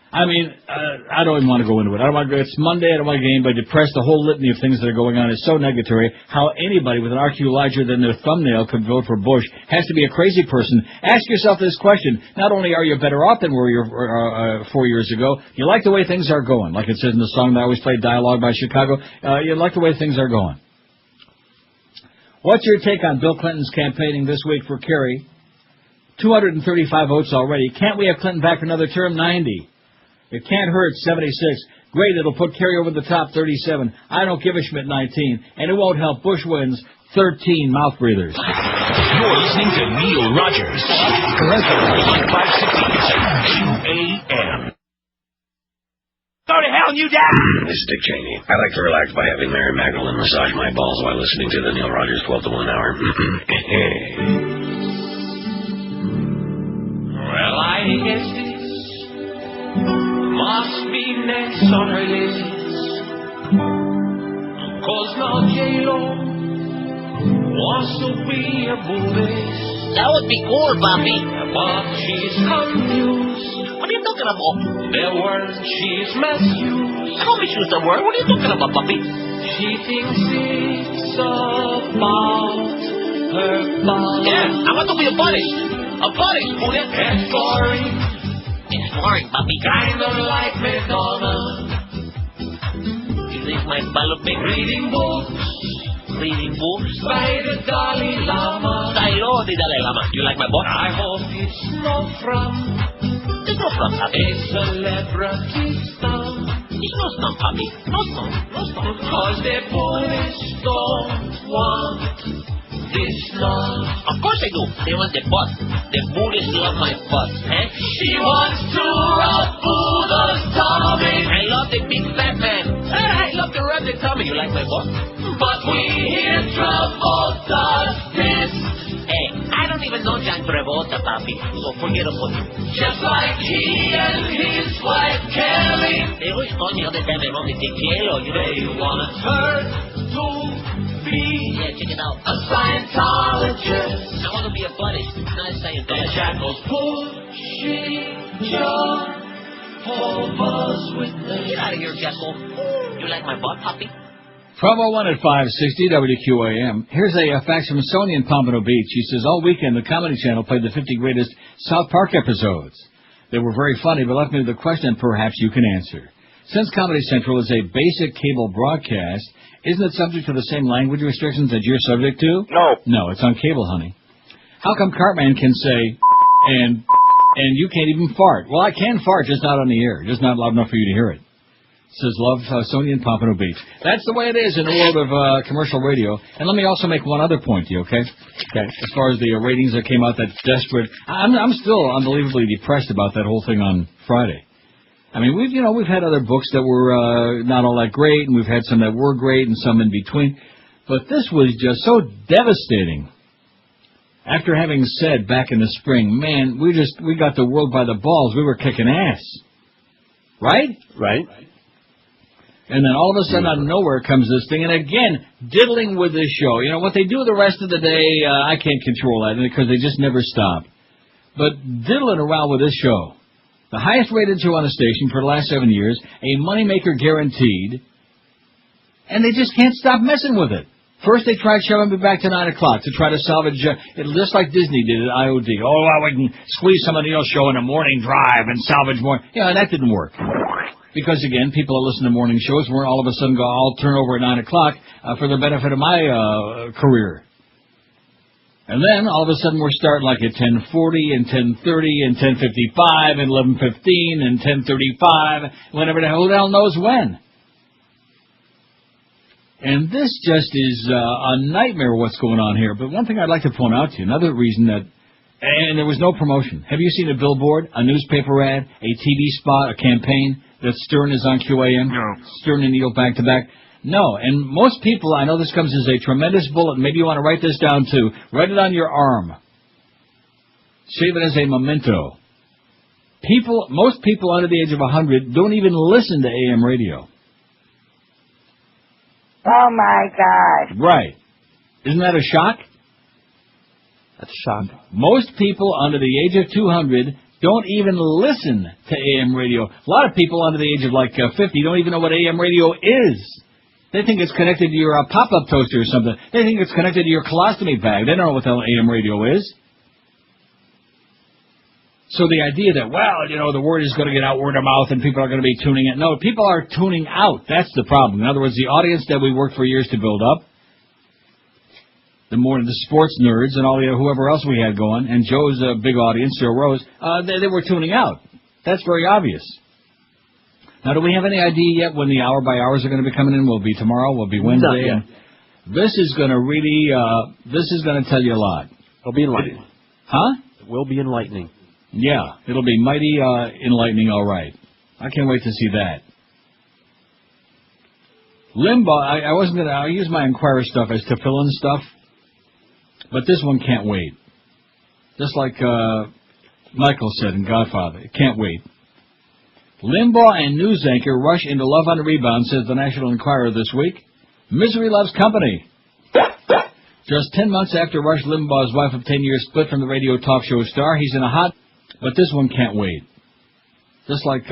I mean, I don't even want to go into it. I don't want to go. It's Monday. I don't want to get anybody depressed. The whole litany of things that are going on is so negatory. How anybody with an RQ larger than their thumbnail could vote for Bush has to be a crazy person. Ask yourself this question. Not only are you better off than were you 4 years ago, you like the way things are going. Like it says in the song that I always play, Dialogue by Chicago. You like the way things are going. What's your take on Bill Clinton's campaigning this week for Kerry? 235 votes already. Can't we have Clinton back for another term? 90. It can't hurt, 76. Great, it'll put Kerry over the top, 37. I don't give a Schmidt, 19. And it won't help. Bush wins, 13 mouth breathers. You're listening to Neil Rogers. On 560 WQAM. Go to hell, you dad! This is Dick Cheney. I like to relax by having Mary Magdalene massage my balls while listening to the Neil Rogers 12 to 1 hour. Well, I guess this must be next on her list, 'cause now J-Lo wants to be a Buddhist. That would be cool, Bobby. But she's confused. What are you talking about? The word she's misused. I don't misuse the word. What are you talking about, Bobby? She thinks it's about her body. Yeah, I want to be a Buddhist. A Buddhist, Buddha. Exploring. Exploring, Bobby. Kind of like Madonna. You think my developing? Reading books. Reading books? By the Dalai Lama. Style the Dalai Lama. You like my book? I hope it's not from. There's no from, Bobby. A celebrity star. There's no stump, Bobby. No stump. No stump. 'Cause the Buddhists don't want this love. Of course they do. They want the butt. The Buddhists love my butt. Eh? She wants to rub Buddha's tummy. I love the big fat man. I love to rub the tummy. You like my butt? But we hear Travolta's this. Hey, I don't even know John Travolta, Bobby. So forget about it. Just like he and his wife Kelly. They always call me all the time. They want me to jail. You know. They want her to be. Yeah, check it out. A Scientologist. I want to be a Buddhist, not a The Scientologist. jackals pushing your hovers with the. Get out of here, Jackal. You like my butt, Poppy? Promo 1 at 560 WQAM. Here's a fax from Sonia in Pompano Beach. She says, all weekend the Comedy Channel played the 50 greatest South Park episodes. They were very funny, but left me with a question perhaps you can answer. Since Comedy Central is a basic cable broadcast, isn't it subject to the same language restrictions that you're subject to? No. No, it's on cable, honey. How come Cartman can say, and you can't even fart? Well, I can fart, just not on the air. Just not loud enough for you to hear it. Says love, Sonia in Pompano Beach. That's the way it is in the world of commercial radio. And let me also make one other point to you, okay? Okay. As far as the ratings that came out, that desperate. I'm still unbelievably depressed about that whole thing on Friday. I mean, we've had other books that were not all that great, and we've had some that were great and some in between. But this was just so devastating. After having said back in the spring, man, we got the world by the balls. We were kicking ass. Right? Right. And then all of a sudden out of nowhere comes this thing, and again, diddling with this show. You know, what they do the rest of the day, I can't control that, because they just never stop. But diddling around with this show, the highest rated show on the station for the last 7 years, a moneymaker guaranteed, and they just can't stop messing with it. First, they tried shoving me back to 9 o'clock to try to salvage it, just like Disney did at IOD. Oh, well, we can squeeze some of Neil's show in a morning drive and salvage more. Yeah, that didn't work. Because, again, people that listen to morning shows weren't all of a sudden going to all turn over at 9 o'clock for the benefit of my career. And then, all of a sudden, we're starting like at 10:40 and 10:30 and 10:55 and 11:15 and 10:35, who the hell knows when. And this just is a nightmare what's going on here. But one thing I'd like to point out to you, another reason that, and there was no promotion. Have you seen a billboard, a newspaper ad, a TV spot, a campaign that Stern is on QAM? No. Stern and Neil back to back? No. And most people, I know this comes as a tremendous bullet. Maybe you want to write this down too. Write it on your arm. Save it as a memento. Most people under the age of 100 don't even listen to AM radio. Oh, my God. Right. Isn't that a shock? That's a shock. Most people under the age of 200 don't even listen to AM radio. A lot of people under the age of like 50 don't even know what AM radio is. They think it's connected to your pop-up toaster or something. They think it's connected to your colostomy bag. They don't know what the hell AM radio is. So the idea that, well, the word is going to get out word of mouth and people are going to be tuning in. No, people are tuning out. That's the problem. In other words, the audience that we worked for years to build up, the sports nerds and all the whoever else we had going, and Joe's big audience, Joe Rose, they were tuning out. That's very obvious. Now, do we have any idea yet when the hour-by-hours are going to be coming in? Will it be tomorrow? Will it be Wednesday? This is going to really, this is going to tell you a lot. It'll be enlightening. Huh? It will be enlightening. Yeah, it'll be mighty enlightening, all right. I can't wait to see that. Limbaugh, I wasn't going to, I'll use my Inquirer stuff as to fill in stuff, but this one can't wait. Just like Michael said in Godfather, it can't wait. Limbaugh and news anchor rush into love on the rebound, says the National Enquirer this week. Misery loves company. Just 10 months after Rush Limbaugh's wife of 10 years split from the radio talk show star, he's in a hot... But this one can't wait. Just like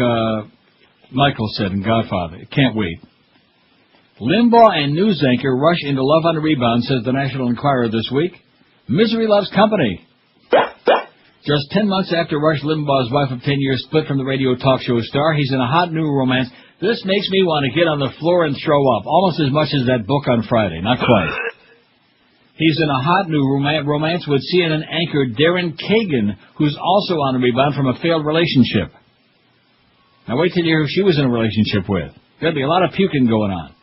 Michael said in Godfather, it can't wait. Limbaugh and news anchor rush into love on the rebound, says the National Enquirer this week. Misery loves company. Just 10 months after Rush Limbaugh's wife of 10 years split from the radio talk show star, he's in a hot new romance. This makes me want to get on the floor and throw up, almost as much as that book on Friday. Not quite. He's in a hot new romance with CNN anchor Darren Kagan, who's also on a rebound from a failed relationship. Now wait till you hear who she was in a relationship with. There'll be a lot of puking going on.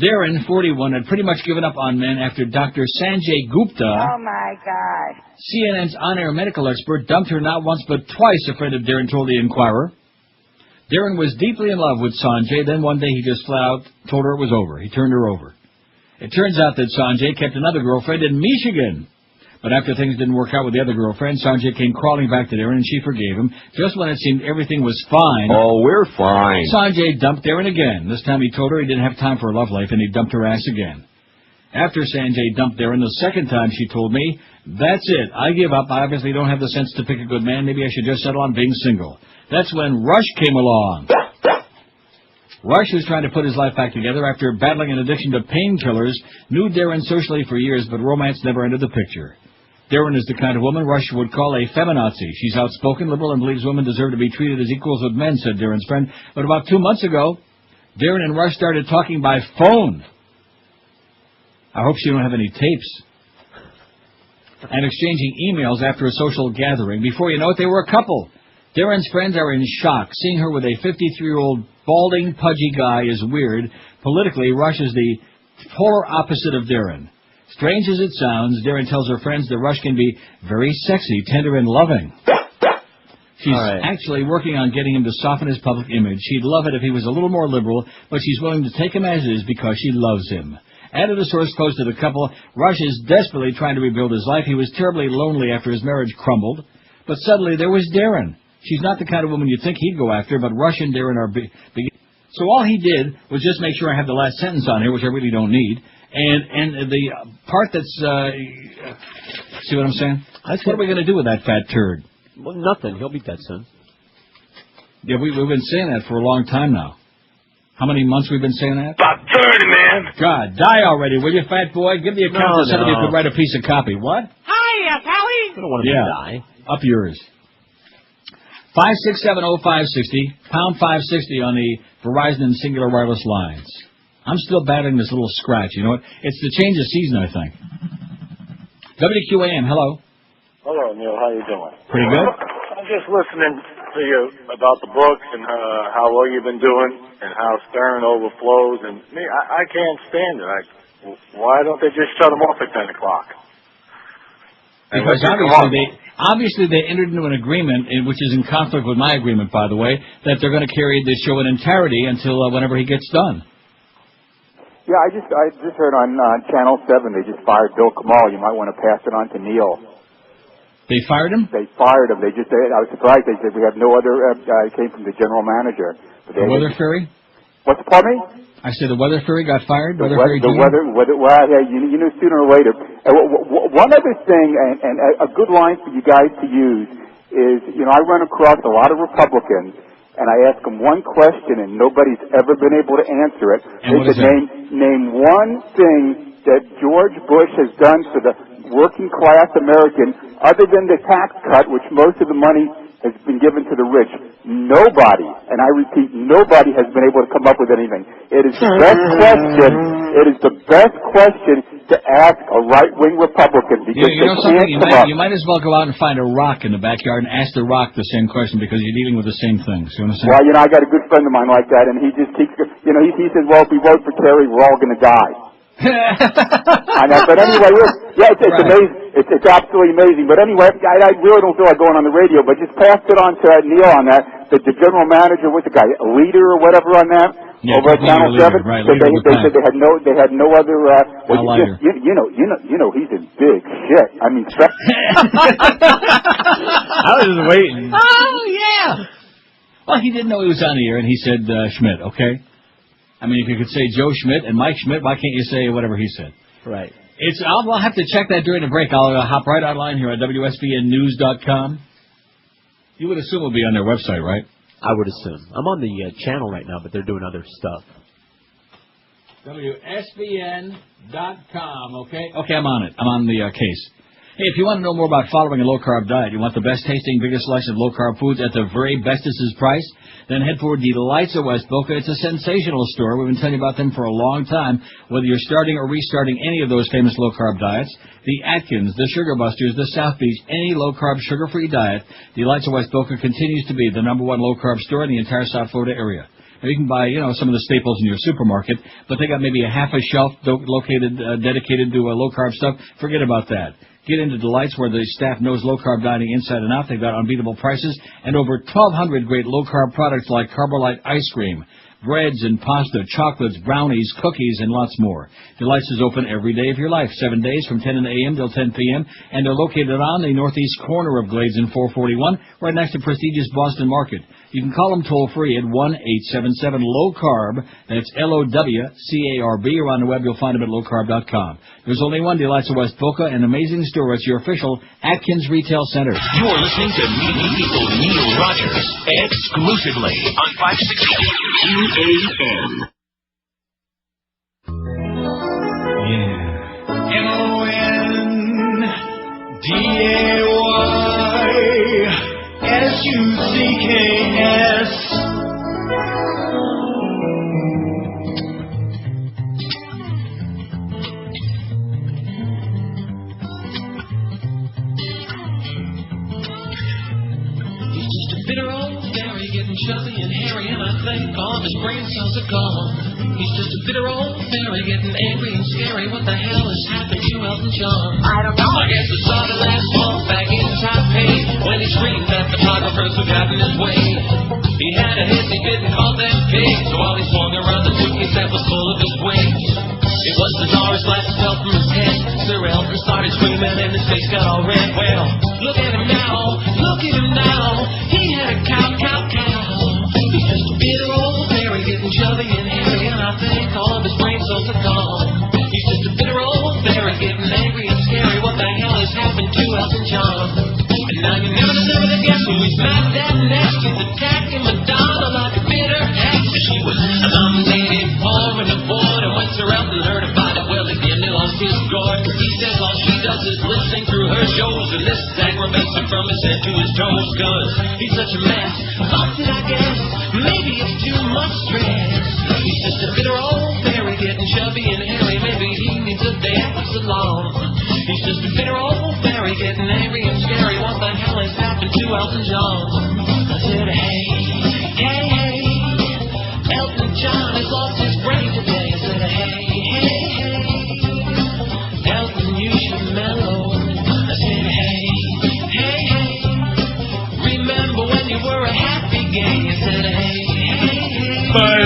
Darren, 41, had pretty much given up on men after Dr. Sanjay Gupta, oh my God, CNN's on-air medical expert, dumped her not once but twice, a friend of Darren told the Enquirer. Darren was deeply in love with Sanjay, then one day he just flat out told her it was over. He turned her over. It turns out that Sanjay kept another girlfriend in Michigan. But after things didn't work out with the other girlfriend, Sanjay came crawling back to Darren and she forgave him. Just when it seemed everything was fine. Oh, we're fine. Sanjay dumped Darren again. This time he told her he didn't have time for a love life and he dumped her ass again. After Sanjay dumped Darren the second time, she told me, that's it. I give up. I obviously don't have the sense to pick a good man. Maybe I should just settle on being single. That's when Rush came along. Rush, who's trying to put his life back together after battling an addiction to painkillers, knew Darren socially for years, but romance never entered the picture. Darren is the kind of woman Rush would call a feminazi. She's outspoken, liberal, and believes women deserve to be treated as equals with men, said Darren's friend. But about 2 months ago, Darren and Rush started talking by phone. I hope she don't have any tapes. And exchanging emails after a social gathering. Before you know it, they were a couple. Darren's friends are in shock. Seeing her with a 53-year-old balding, pudgy guy is weird. Politically, Rush is the polar opposite of Darren. Strange as it sounds, Darren tells her friends that Rush can be very sexy, tender, and loving. She's actually working on getting him to soften his public image. She'd love it if he was a little more liberal, but she's willing to take him as is because she loves him. Added a source close to the couple, Rush is desperately trying to rebuild his life. He was terribly lonely after his marriage crumbled. But suddenly there was Darren. She's not the kind of woman you'd think he'd go after, but Rush and Darren are big. So all he did was just make sure I have the last sentence on here, which I really don't need. And the part that's, see what I'm saying? What are we going to do with that fat turd? Well, nothing. He'll be dead soon. Yeah, we've been saying that for a long time now. How many months we've been saying that? About 30, man. God, die already, will you, fat boy? Give me a count so somebody could write a piece of copy. What? Hi, Pally. I don't want him to die. Up yours. 5670560, pound 560 on the Verizon and Singular Wireless lines. I'm still battling this little scratch. You know what? It's the change of season, I think. WQAM, hello. Hello, Neil. How you doing? Pretty good. I'm just listening to you about the books and how well you've been doing and how Stern overflows. And me, I can't stand it. Why don't they just shut them off at 10 o'clock? Because obviously they entered into an agreement, which is in conflict with my agreement, by the way, that they're going to carry the show in entirety until whenever he gets done. Yeah, I just heard on Channel 7 they just fired Bill Kamal. You might want to pass it on to Neil. They fired him? They fired him. I was surprised. They said we have no other. It came from the general manager. The Weather Fairy? What's the pardon me? I said the Weather Fairy got fired. Well, yeah, you know, sooner or later. One other thing, and a good line for you guys to use is, you know, I run across a lot of Republicans, and I ask them one question, and nobody's ever been able to answer it. And they said, name one thing that George Bush has done for the working class American, other than the tax cut, which most of the money has been given to the rich. Nobody, and I repeat, nobody has been able to come up with anything. It is the best question. It is the best question to ask a right-wing Republican because you know something. You might as well go out and find a rock in the backyard and ask the rock the same question because you're dealing with the same things. You understand? Well, you know, I got a good friend of mine like that, and he just keeps, you know, he says, well, if we vote for Kerry, we're all going to die. I know, but anyway, it's amazing. It's absolutely amazing. But anyway, I really don't feel like going on the radio, but just pass it on to Neil on that. The general manager, what's the guy, a leader or whatever on that? Yeah, over at Channel 7. Right, they said they had no other. You know, he's in big shit. I mean, I was just waiting. Oh yeah. Well, he didn't know he was on the air, and he said Schmidt. Okay. I mean, if you could say Joe Schmidt and Mike Schmidt, why can't you say whatever he said? Right. I'll have to check that during the break. I'll hop right online here at WSVNnews.com. You would assume it'll be on their website, right? I would assume. I'm on the channel right now, but they're doing other stuff. WSVN.com, okay? Okay, I'm on it. I'm on the case. Hey, if you want to know more about following a low-carb diet, you want the best-tasting, biggest selection of low-carb foods at the very bestest price, then head for Delights of West Boca. It's a sensational store. We've been telling you about them for a long time. Whether you're starting or restarting any of those famous low-carb diets, the Atkins, the Sugar Busters, the South Beach, any low-carb, sugar-free diet, Delights of West Boca continues to be the #1 low-carb store in the entire South Florida area. Now, you can buy, you know, some of the staples in your supermarket, but they got maybe a half a shelf dedicated to low-carb stuff. Forget about that. Get into Delights where the staff knows low-carb dining inside and out. They've got unbeatable prices and over 1,200 great low-carb products like Carbolite ice cream, breads and pasta, chocolates, brownies, cookies, and lots more. Delights is open every day of your life, 7 days from 10 a.m. till 10 p.m., and they're located on the northeast corner of Glades and 441, right next to prestigious Boston Market. You can call them toll-free at 1-877-LOW-CARB. That's LOWCARB, or on the web you'll find them at lowcarb.com. There's only one Delights of West Boca, an amazing store. It's your official Atkins Retail Center. You're listening to Neil Rogers exclusively on 560 WQAM. Yeah. MONDAYSUCKS. He's just a bitter old fairy getting chubby and hairy, and I think all his brain cells are gone. He's just a bitter old fairy getting angry and scary. What the hell has happened to Elton John? I don't know. I guess I saw the last month back in Taipei when he screamed at photographers who got in his way. He had a hissy fit and called them pigs while he swung around the suitcase that was full of his wigs. It was bizarre, his glasses fell from his head. Sir Elton started screaming and his face got all red. Well, look at him now, look at him now. He had a cow. He's just a bitter old fairy getting chubby and hairy, and I think all of his brain cells are gone. He's just a bitter old fairy getting angry and scary. What the hell has happened to Elton John? And now you never to guess who he's mad at next. He's attacking Madonna like a bitter ex. She was nominated for an award, and when Sir Elton heard said to his toes, cause he's such a mess. Thought that I guess maybe it's too much stress. He's just a bitter old fairy getting chubby and hairy. Maybe he needs a day at the salon. He's just a bitter old fairy getting angry and scary. What the hell has happened to Elton John? I said, hey, hey, hey, Elton John has lost his brain today. I said, hey, hey, hey, Elton, you should mellow. I said, hey, hey, hey, remember when you were a happy gay? I said, hey, hey,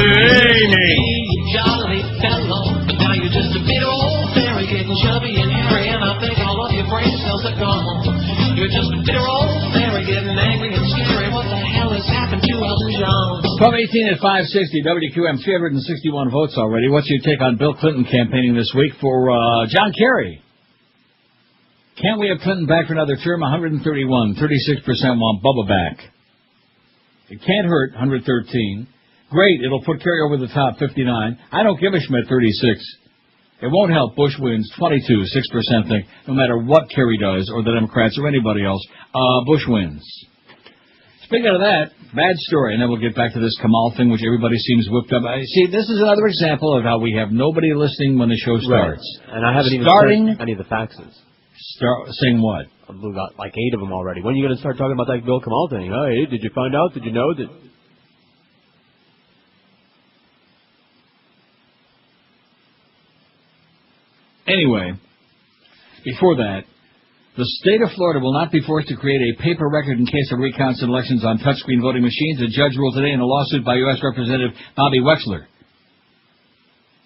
hey, you jolly fellow, but now you're just a bit old fairy getting chubby and hairy, and I think all of your brain cells are gone. You're just a bitter old fairy getting angry and scary. What the hell has happened to Elton John? 12:18 at 560 WQAM, 361 votes already. What's your take on Bill Clinton campaigning this week for John Kerry? Can't we have Clinton back for another term? 131, 36% want Bubba back. It can't hurt, 113. Great, it'll put Kerry over the top, 59. I don't give a Schmidt, 36. It won't help. Bush wins, 22, 6% think. No matter what Kerry does, or the Democrats, or anybody else, Bush wins. Speaking of that, bad story, and then we'll get back to this Kamal thing, which everybody seems whipped up. See, this is another example of how we have nobody listening when the show starts. Right. And I haven't even sent any of the faxes. Saying what? We've got like 8 of them already. When are you going to start talking about that Bill Kamal thing? Hey, did you find out? Did you know that? Anyway, before that, the state of Florida will not be forced to create a paper record in case of recounts and elections on touchscreen voting machines. The judge ruled today in a lawsuit by U.S. Representative Bobby Wexler.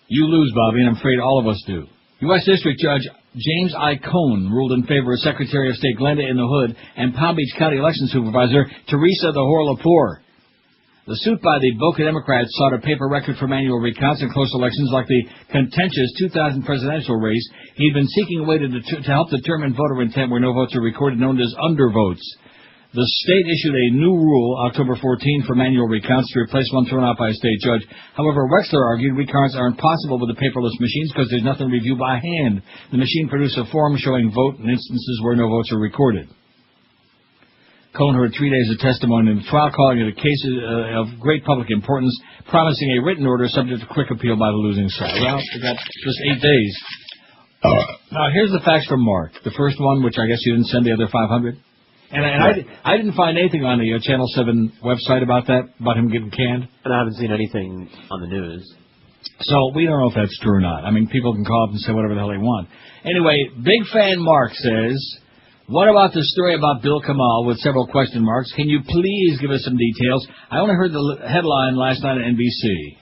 You lose, Bobby, and I'm afraid all of us do. U.S. District Judge James I. Cohn ruled in favor of Secretary of State Glenda in the Hood and Palm Beach County Election Supervisor Teresa the Horlapour. The suit by the Boca Democrats sought a paper record for manual recounts in close elections like the contentious 2000 presidential race. He'd been seeking a way to help determine voter intent where no votes are recorded, known as undervotes. The state issued a new rule October 14 for manual recounts to replace one thrown out by a state judge. However, Wexler argued recounts are impossible with the paperless machines because there's nothing to review by hand. The machine produced a form showing vote in instances where no votes are recorded. Cohn heard 3 days of testimony in the trial, calling it a case of great public importance, promising a written order subject to quick appeal by the losing side. Well, we got just 8 days. Now, here's the facts from Mark. The first one, which I guess you didn't send the other 500. And I didn't find anything on the Channel 7 website about that, about him getting canned. And I haven't seen anything on the news. So we don't know if that's true or not. I mean, people can call up and say whatever the hell they want. Anyway, Big Fan Mark says, what about the story about Bill Kamal with several question marks? Can you please give us some details? I only heard the headline last night on NBC.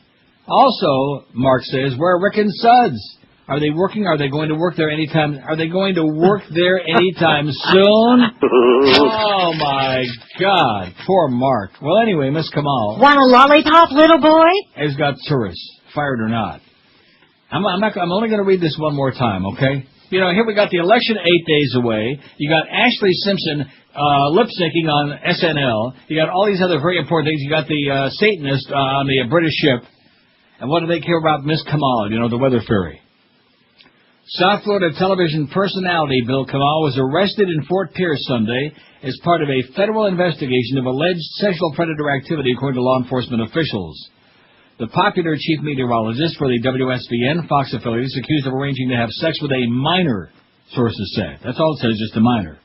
Also, Mark says, where are Rick and Suds? Are they working? Are they going to work there anytime? Are they going to work there anytime soon? Oh, my God. Poor Mark. Well, anyway, Miss Kamal. Want a lollipop, little boy? Has got tourists, fired or not. I'm only going to read this one more time, okay? You know, here we got the election 8 days away. You got Ashley Simpson lip-syncing on SNL. You got all these other very important things. You got the Satanist on the British ship. And what do they care about Miss Kamal, you know, the weather fairy? South Florida television personality Bill Kamal was arrested in Fort Pierce Sunday as part of a federal investigation of alleged sexual predator activity, according to law enforcement officials. The popular chief meteorologist for the WSVN Fox affiliate is accused of arranging to have sex with a minor, sources said. That's all it says, just a minor.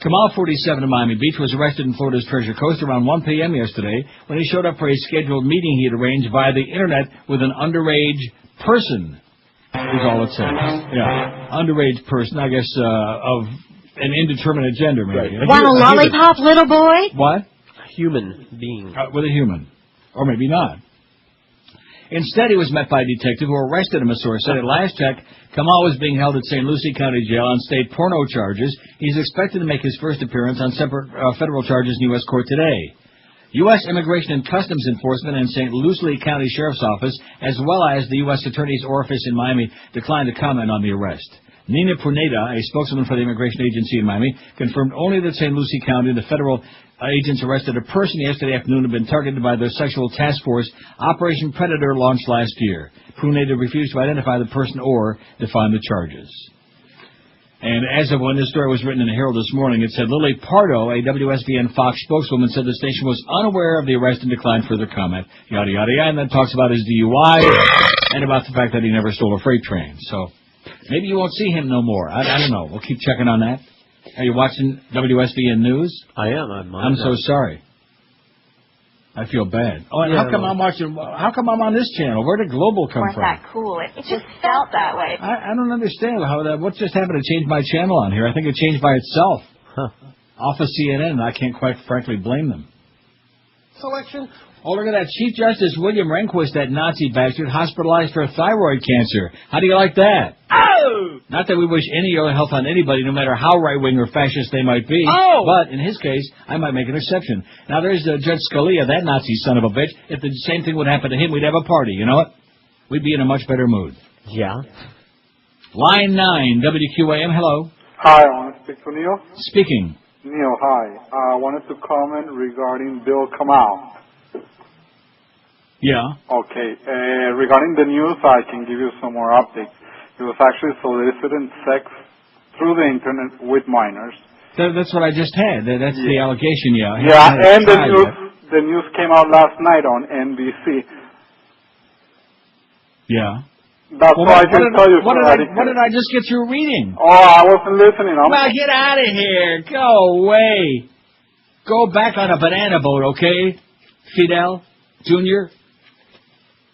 Kamal, 47 of Miami Beach, was arrested in Florida's Treasure Coast around 1 p.m. yesterday when he showed up for a scheduled meeting he had arranged via the Internet with an underage person, is all it says. Yeah, underage person, I guess, of an indeterminate gender, maybe. Right. Want a lollipop, little boy? What? Human being. With a human. Or maybe not. Instead, he was met by a detective who arrested him, a source said. At last check, Kamal was being held at St. Lucie County Jail on state porno charges. He's expected to make his first appearance on separate federal charges in U.S. court today. U.S. Immigration and Customs Enforcement and St. Lucie County Sheriff's Office, as well as the U.S. Attorney's Office in Miami, declined to comment on the arrest. Nina Pruneda, a spokeswoman for the Immigration Agency in Miami, confirmed only that St. Lucie County, the federal agents arrested a person yesterday afternoon who had been targeted by their sexual task force, Operation Predator, launched last year. Pruneda refused to identify the person or define the charges. And as of when this story was written in the Herald this morning, it said Lily Pardo, a WSVN Fox spokeswoman, said the station was unaware of the arrest and declined further comment. Yada, yada, yada. And then talks about his DUI and about the fact that he never stole a freight train. So maybe you won't see him no more. I don't know. We'll keep checking on that. Are you watching WSVN News? I am. I'm so sorry. I feel bad. Oh, and how come I'm on this channel? Where did Global come from? That cool. It just felt that way. I don't understand what just happened to change my channel on here. I think it changed by itself. Off of CNN, and I can't quite frankly blame them. Selection. Oh, look at that. Chief Justice William Rehnquist, that Nazi bastard, hospitalized for thyroid cancer. How do you like that? Oh! Not that we wish any ill health on anybody, no matter how right-wing or fascist they might be. Oh! But in his case, I might make an exception. Now, there's Judge Scalia, that Nazi son of a bitch. If the same thing would happen to him, we'd have a party. You know what? We'd be in a much better mood. Yeah. Line 9, WQAM, hello. Hi, I want to speak to Neil. Speaking. Neil, hi. I wanted to comment regarding Bill Kamal. Yeah. Okay. Regarding the news, I can give you some more updates. He was actually soliciting sex through the internet with minors. That's what I just had. That's the allegation, yeah. Yeah, and the news came out last night on NBC. Yeah. That's why I can tell you. What did I just get through reading? Oh, I wasn't listening. Well, get out of here. Go away. Go back on a banana boat, okay? Fidel Jr.?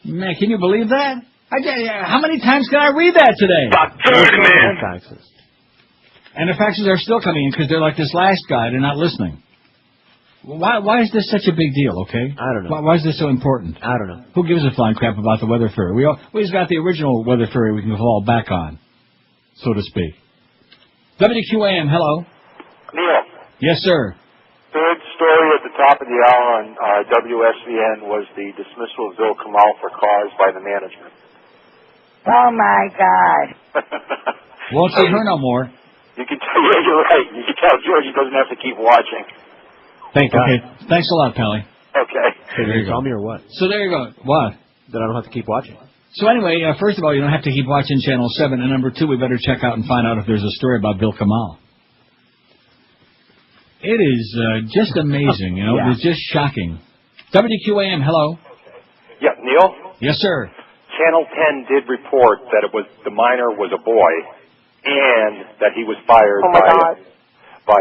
Man, can you believe that? How many times can I read that today? About 30, man. And the faxes are still coming in because they're like this last guy. They're not listening. Why is this such a big deal, okay? I don't know. Why is this so important? I don't know. Who gives a flying crap about the weather fairy? We've got the original weather fairy we can fall back on, so to speak. WQAM, hello. Neil. Yes, sir. Third story at the top of the hour on WSVN was the dismissal of Bill Kamal for cause by the management. Oh, my God. Won't see her no more. You can tell, yeah, you're right. You can tell George he doesn't have to keep watching. Thank God. Okay. Thanks a lot, Pally. Okay. So there you go. Tell me or what? So there you go. What? That I don't have to keep watching. So anyway, first of all, you don't have to keep watching Channel 7. And number 2, we better check out and find out if there's a story about Bill Kamal. It is just amazing, you know. Yeah. It's just shocking. WQAM, hello. Yeah, Neil? Yes, sir. Channel 10 did report that it was the minor was a boy and that he was fired by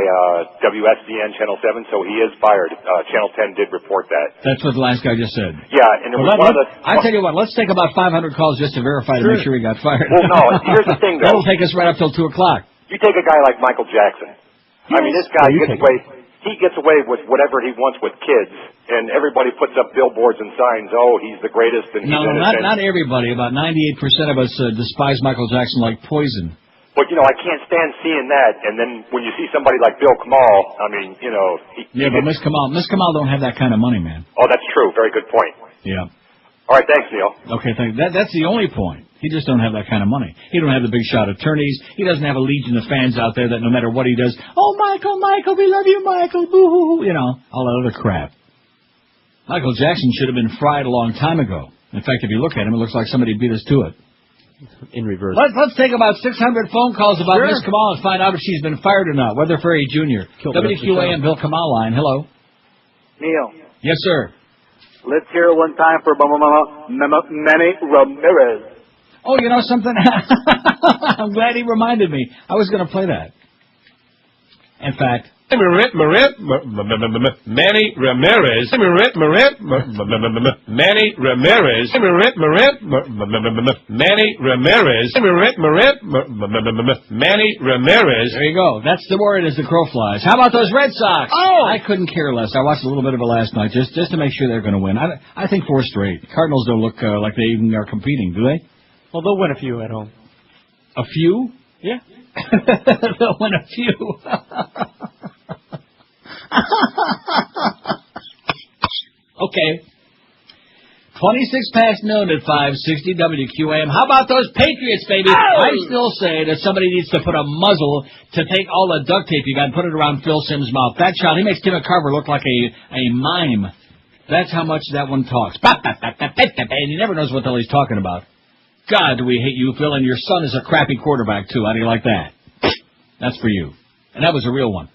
WSVN Channel 7, so he is fired. Channel 10 did report that. That's what the last guy just said. Yeah, and it was one of the... I tell you what, let's take about 500 calls just to verify to make sure he got fired. Well, no, here's the thing, though. That'll take us right up till 2 o'clock. You take a guy like Michael Jackson. I mean, this guy gets away with whatever he wants with kids, and everybody puts up billboards and signs, oh, he's the greatest, and he's innocent. Not everybody. About 98% of us despise Michael Jackson like poison. But, you know, I can't stand seeing that, and then when you see somebody like Bill Kamal, I mean, you know... but Miss Kamal don't have that kind of money, man. Oh, that's true. Very good point. Yeah. All right, thanks, Neil. Okay, thanks. That's the only point. He just don't have that kind of money. He don't have the big shot attorneys. He doesn't have a legion of fans out there that no matter what he does, oh, Michael, we love you, Michael, boo-hoo-hoo, you know, all that other crap. Michael Jackson should have been fried a long time ago. In fact, if you look at him, it looks like somebody beat us to it. In reverse. Let's take about 600 phone calls about Miss Kamal and find out if she's been fired or not. Weather Fairy Jr. WQAM Bill Kamal line. Hello. Neil. Yes, sir. Let's hear it one time for Manny Ramirez. Oh, you know something? I'm glad he reminded me. I was going to play that. In fact... Manny Ramirez. Manny Ramirez. Manny Ramirez. Manny Ramirez. There you go. That's the word as the crow flies. How about those Red Sox? Oh! I couldn't care less. I watched a little bit of it last night just to make sure they're going to win. I think 4 straight. Cardinals don't look like they even are competing, do they? Well, they'll win a few at home. A few? Yeah. They'll win a few. Okay. 26 past noon at 560 WQAM. How about those Patriots, baby? Oh! I still say that somebody needs to put a muzzle to take all the duct tape you got and put it around Phil Simms' mouth. That shot, he makes Tim McCarver look like a mime. That's how much that one talks. And he never knows what the hell he's talking about. God, do we hate you, Phil, and your son is a crappy quarterback, too. How do you like that? That's for you. And that was a real one.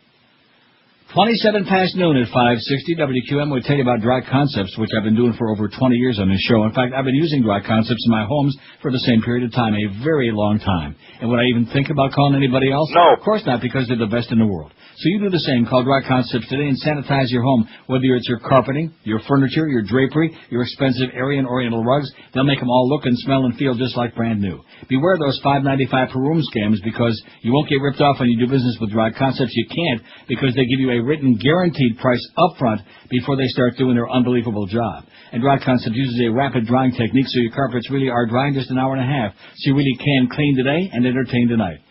27 past noon at 560 WQM. We'll tell you about Dry Concepts, which I've been doing for over 20 years on this show. In fact, I've been using Dry Concepts in my homes for the same period of time, a very long time. And would I even think about calling anybody else? No. Of course not, because they're the best in the world. So you do the same. Call Dry Concepts today and sanitize your home, whether it's your carpeting, your furniture, your drapery, your expensive Aryan Oriental rugs. They'll make them all look and smell and feel just like brand new. Beware those $5.95 per room scams, because you won't get ripped off when you do business with Dry Concepts. You can't, because they give you a written guaranteed price up front before they start doing their unbelievable job. And Dry Concepts uses a rapid drying technique, so your carpets really are dry in just an hour and a half. So you really can clean today and entertain tonight.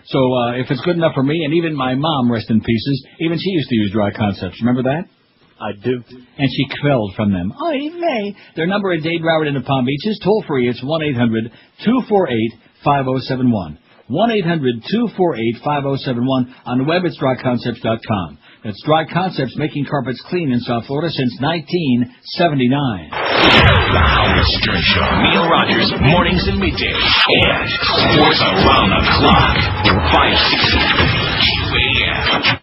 So if it's good enough for me, and even my mom, rest in pieces, even she used to use Dry Concepts. Remember that? I do. And she quelled from them. Oy vey. Their number in Dade, Broward, and the Palm Beach is toll-free. It's 1-800-248-5071. 1-800-248-5071. On the web, it's dryconcepts.com. That's Dry Concepts, making carpets clean in South Florida since 1979. The Howard Stern Show. Neil Rogers, mornings and middays. And sports around the clock. 560 WQAM.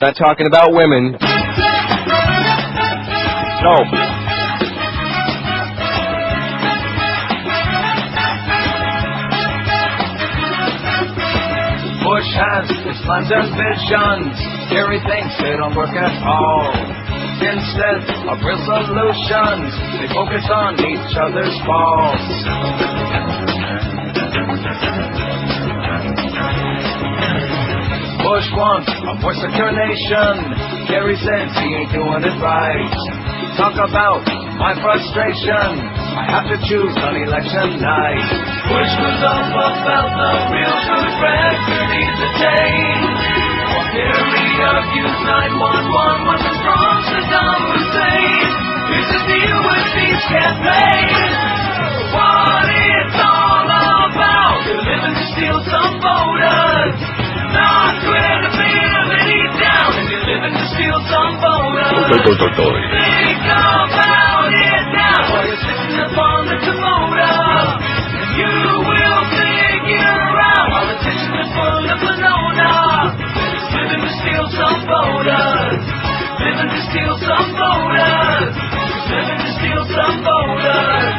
Not talking about women. No. Bush has its plans and visions. Kerry thinks they don't work at all. Instead of real solutions, they focus on each other's faults. Bush wants a more secure nation. Kerry says he ain't doing it right. Talk about my frustration. I have to choose on election night. Bush was up about the real good record he's attained. Or Kerry abused 911 when the strong Saddam Hussein. Here's the deal with these campaigns. What it's all about. You're living to steal some voters. Not credibility down. If you're living to steal some voters. Think about it now while you're sitting upon the Komodo. You will figure out politicians are full of banana. Living to steal some voters. Living to steal some voters. Living to steal some voters.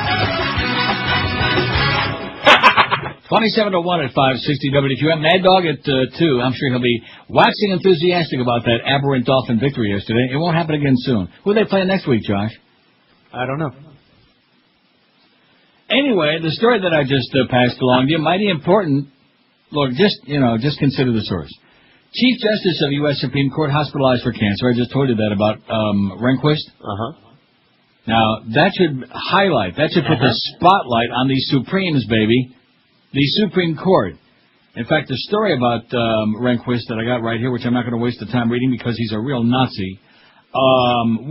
27 to 1 at 560 WQM. Mad Dog at 2. I'm sure he'll be waxing enthusiastic about that aberrant Dolphin victory yesterday. It won't happen again soon. Who are they playing next week, Josh? I don't know. Anyway, the story that I just passed along to you, mighty important. Look, just consider the source. Chief Justice of U.S. Supreme Court hospitalized for cancer. I just told you that about Rehnquist. Uh-huh. Now, that should put the spotlight on these Supremes, baby. The Supreme Court. In fact, the story about Rehnquist that I got right here, which I'm not going to waste the time reading because he's a real Nazi.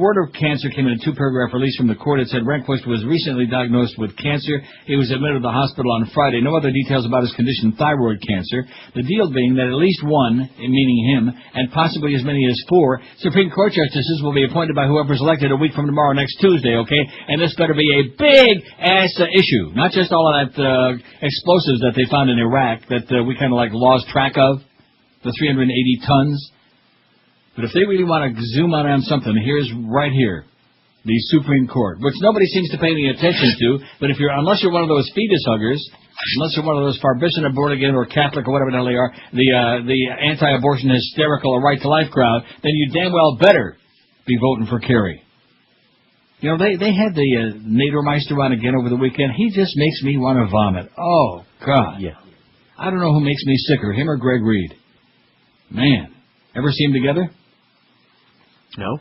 Word of cancer came in a 2-paragraph release from the court. It said Rehnquist was recently diagnosed with cancer. He was admitted to the hospital on Friday. No other details about his condition, thyroid cancer. The deal being that at least one, meaning him, and possibly as many as 4 Supreme Court justices will be appointed by whoever's elected a week from tomorrow, next Tuesday, okay? And this better be a big-ass issue. Not just all of that explosives that they found in Iraq that we kind of like lost track of, the 380 tons. But if they really want to zoom out on something, here's right here, the Supreme Court, which nobody seems to pay any attention to. But unless you're one of those fetus huggers, unless you're one of those Farbison or born again or Catholic or whatever the hell they are, the anti-abortion hysterical or right to life crowd, then you damn well better be voting for Kerry. You know, they had the Nadermeister on again over the weekend. He just makes me want to vomit. Oh God, yeah. I don't know who makes me sicker, him or Greg Reed. Man, ever see them together? No.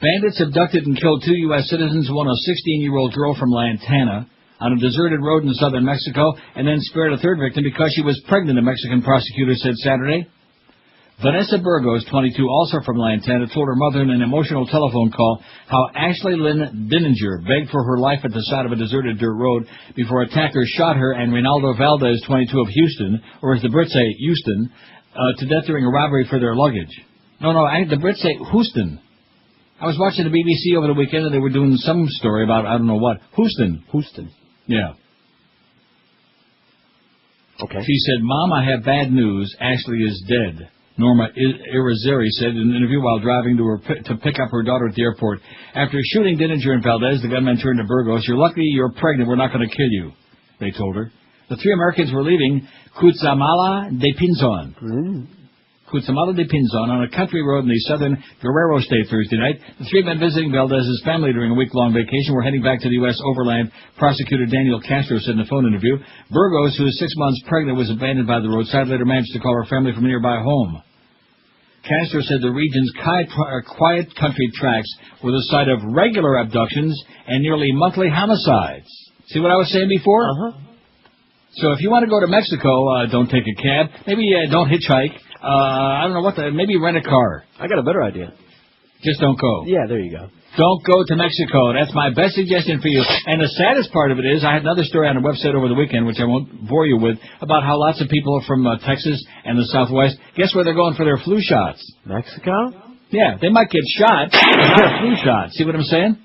Bandits abducted and killed 2 U.S. citizens, one a 16-year-old girl from Lantana, on a deserted road in southern Mexico, and then spared a 3rd victim because she was pregnant, a Mexican prosecutor said Saturday. Vanessa Burgos, 22, also from Lantana, told her mother in an emotional telephone call how Ashley Lynn Dinninger begged for her life at the side of a deserted dirt road before attackers shot her and Reynaldo Valdez, 22, of Houston, or as the Brits say, Houston, to death during a robbery for their luggage. No, the Brits say Houston. I was watching the BBC over the weekend, and they were doing some story about, I don't know what. Houston. Houston. Yeah. Okay. She said, Mom, I have bad news. Ashley is dead. Norma Irizarry said in an interview while driving to pick up her daughter at the airport. After shooting Dininger and Valdez, the gunman turned to Burgos. You're lucky you're pregnant. We're not going to kill you, they told her. The three Americans were leaving Cutzamala de Pinzon. Cutzamala de Pinzon on a country road in the southern Guerrero state Thursday night. The three men visiting Valdez's family during a week-long vacation were heading back to the U.S. overland, prosecutor Daniel Castro said in a phone interview. Burgos, who is 6 months pregnant, was abandoned by the roadside, later managed to call her family from a nearby home. Castro said the region's quiet country tracts were the site of regular abductions and nearly monthly homicides. See what I was saying before? So if you want to go to Mexico, don't take a cab. Maybe don't hitchhike. I don't know maybe rent a car. I got a better idea. Just don't go. Yeah, there you go. Don't go to Mexico. That's my best suggestion for you. And the saddest part of it is, I had another story on a website over the weekend, which I won't bore you with, about how lots of people from Texas and the Southwest, guess where they're going for their flu shots? Mexico? Yeah, they might get shot, but not a flu shot. See what I'm saying?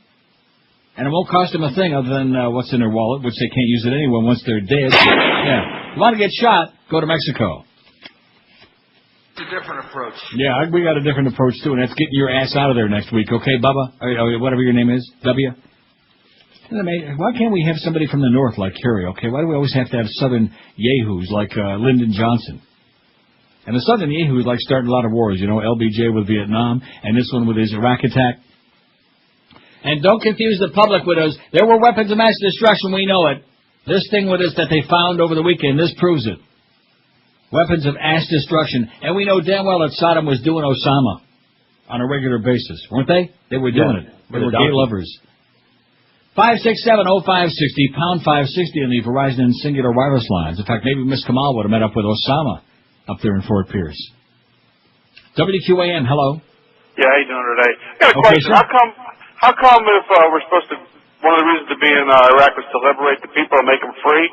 And it won't cost them a thing other than what's in their wallet, which they can't use it anyway once they're dead. Yeah. You want to get shot, go to Mexico. It's a different approach. Yeah, we got a different approach, too, and that's getting your ass out of there next week, okay, Bubba? Or whatever your name is, W? Why can't we have somebody from the north like Kerry, okay? Why do we always have to have southern yahoos like Lyndon Johnson? And the southern yahoos like starting a lot of wars, you know, LBJ with Vietnam, and this one with his Iraq attack. And don't confuse the public with those. There were weapons of mass destruction, we know it. This thing with us that they found over the weekend, this proves it. Weapons of mass destruction. And we know damn well that Saddam was doing Osama on a regular basis, weren't they? They were doing it. They were gay lovers. 567-0560, pound 560 on the Verizon and Singular wireless lines. In fact, maybe Miss Kamal would have met up with Osama up there in Fort Pierce. WQAM, hello. Yeah, how you doing today? I got a question. Sir. How come if we're supposed to, one of the reasons to be in Iraq was to liberate the people and make them free,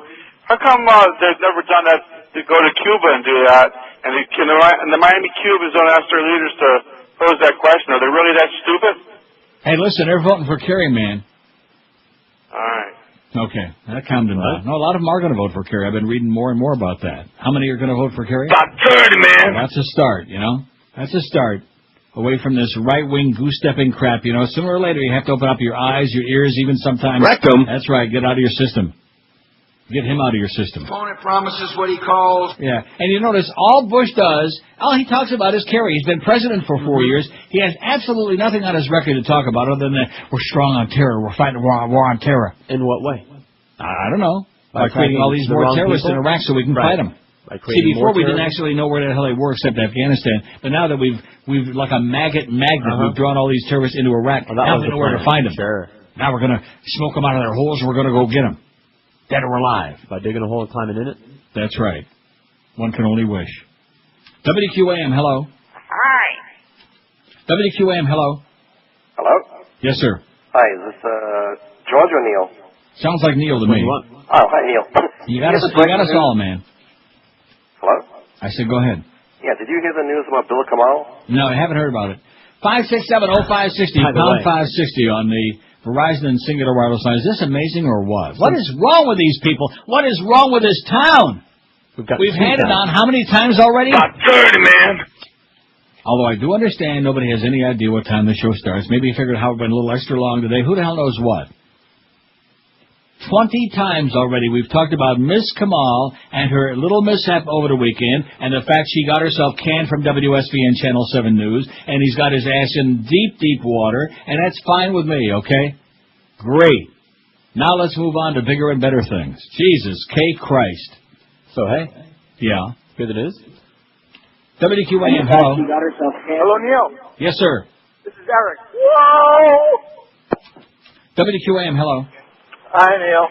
how come they've never done that, to go to Cuba and do that, and the Miami Cubans don't ask their leaders to pose that question? Are they really that stupid? Hey, listen, they're voting for Kerry, man. All right. Okay, that calmed him down. No, a lot of them are going to vote for Kerry. I've been reading more and more about that. How many are going to vote for Kerry? About 30, man. That's a start, you know. That's a start. Away from this right-wing goose-stepping crap, you know. Sooner or later, you have to open up your eyes, your ears, even sometimes. Rectum. That's right. Get out of your system. Get him out of your system. Opponent promises what he calls. Yeah, and you notice all Bush does, all he talks about is Kerry. He's been president for 4 years. He has absolutely nothing on his record to talk about other than we're strong on terror. We're fighting a war on terror. In what way? I don't know. By creating all these more terrorists in Iraq so we can fight them. See, before we didn't actually know where the hell they were except Afghanistan, but now that we've like a magnet magnet, we've drawn all these terrorists into Iraq. Now we know where to find them. Sure. Now we're going to smoke them out of their holes and we're going to go get them. Dead or alive. By digging a hole and climbing in it? That's right. One can only wish. WQAM, hello. Hi. WQAM, hello. Hello? Yes, sir. Hi, is this George or Neil? Sounds like Neil to me. Oh, hi, Neil. You got us all, man. Hello? I said, go ahead. Yeah, did you hear the news about Bill Kamal? No, I haven't heard about it. 567-0560, pound 560 on the Verizon and Singular wireless line. Is this amazing or what? What is wrong with these people? What is wrong with this town? We've had it on how many times already? About 30, man. Although I do understand nobody has any idea what time the show starts. Maybe you figured how it went a little extra long today. Who the hell knows what? 20 times already we've talked about Miss Kamal and her little mishap over the weekend and the fact she got herself canned from WSVN Channel 7 News and he's got his ass in deep, deep water, and that's fine with me, okay? Great. Now let's move on to bigger and better things. Jesus K. Christ. So, hey? Yeah. Hear the news? WQAM, hello. Hello, Neil. Yes, sir. This is Eric. Whoa! WQAM, hello. Hi, Neil.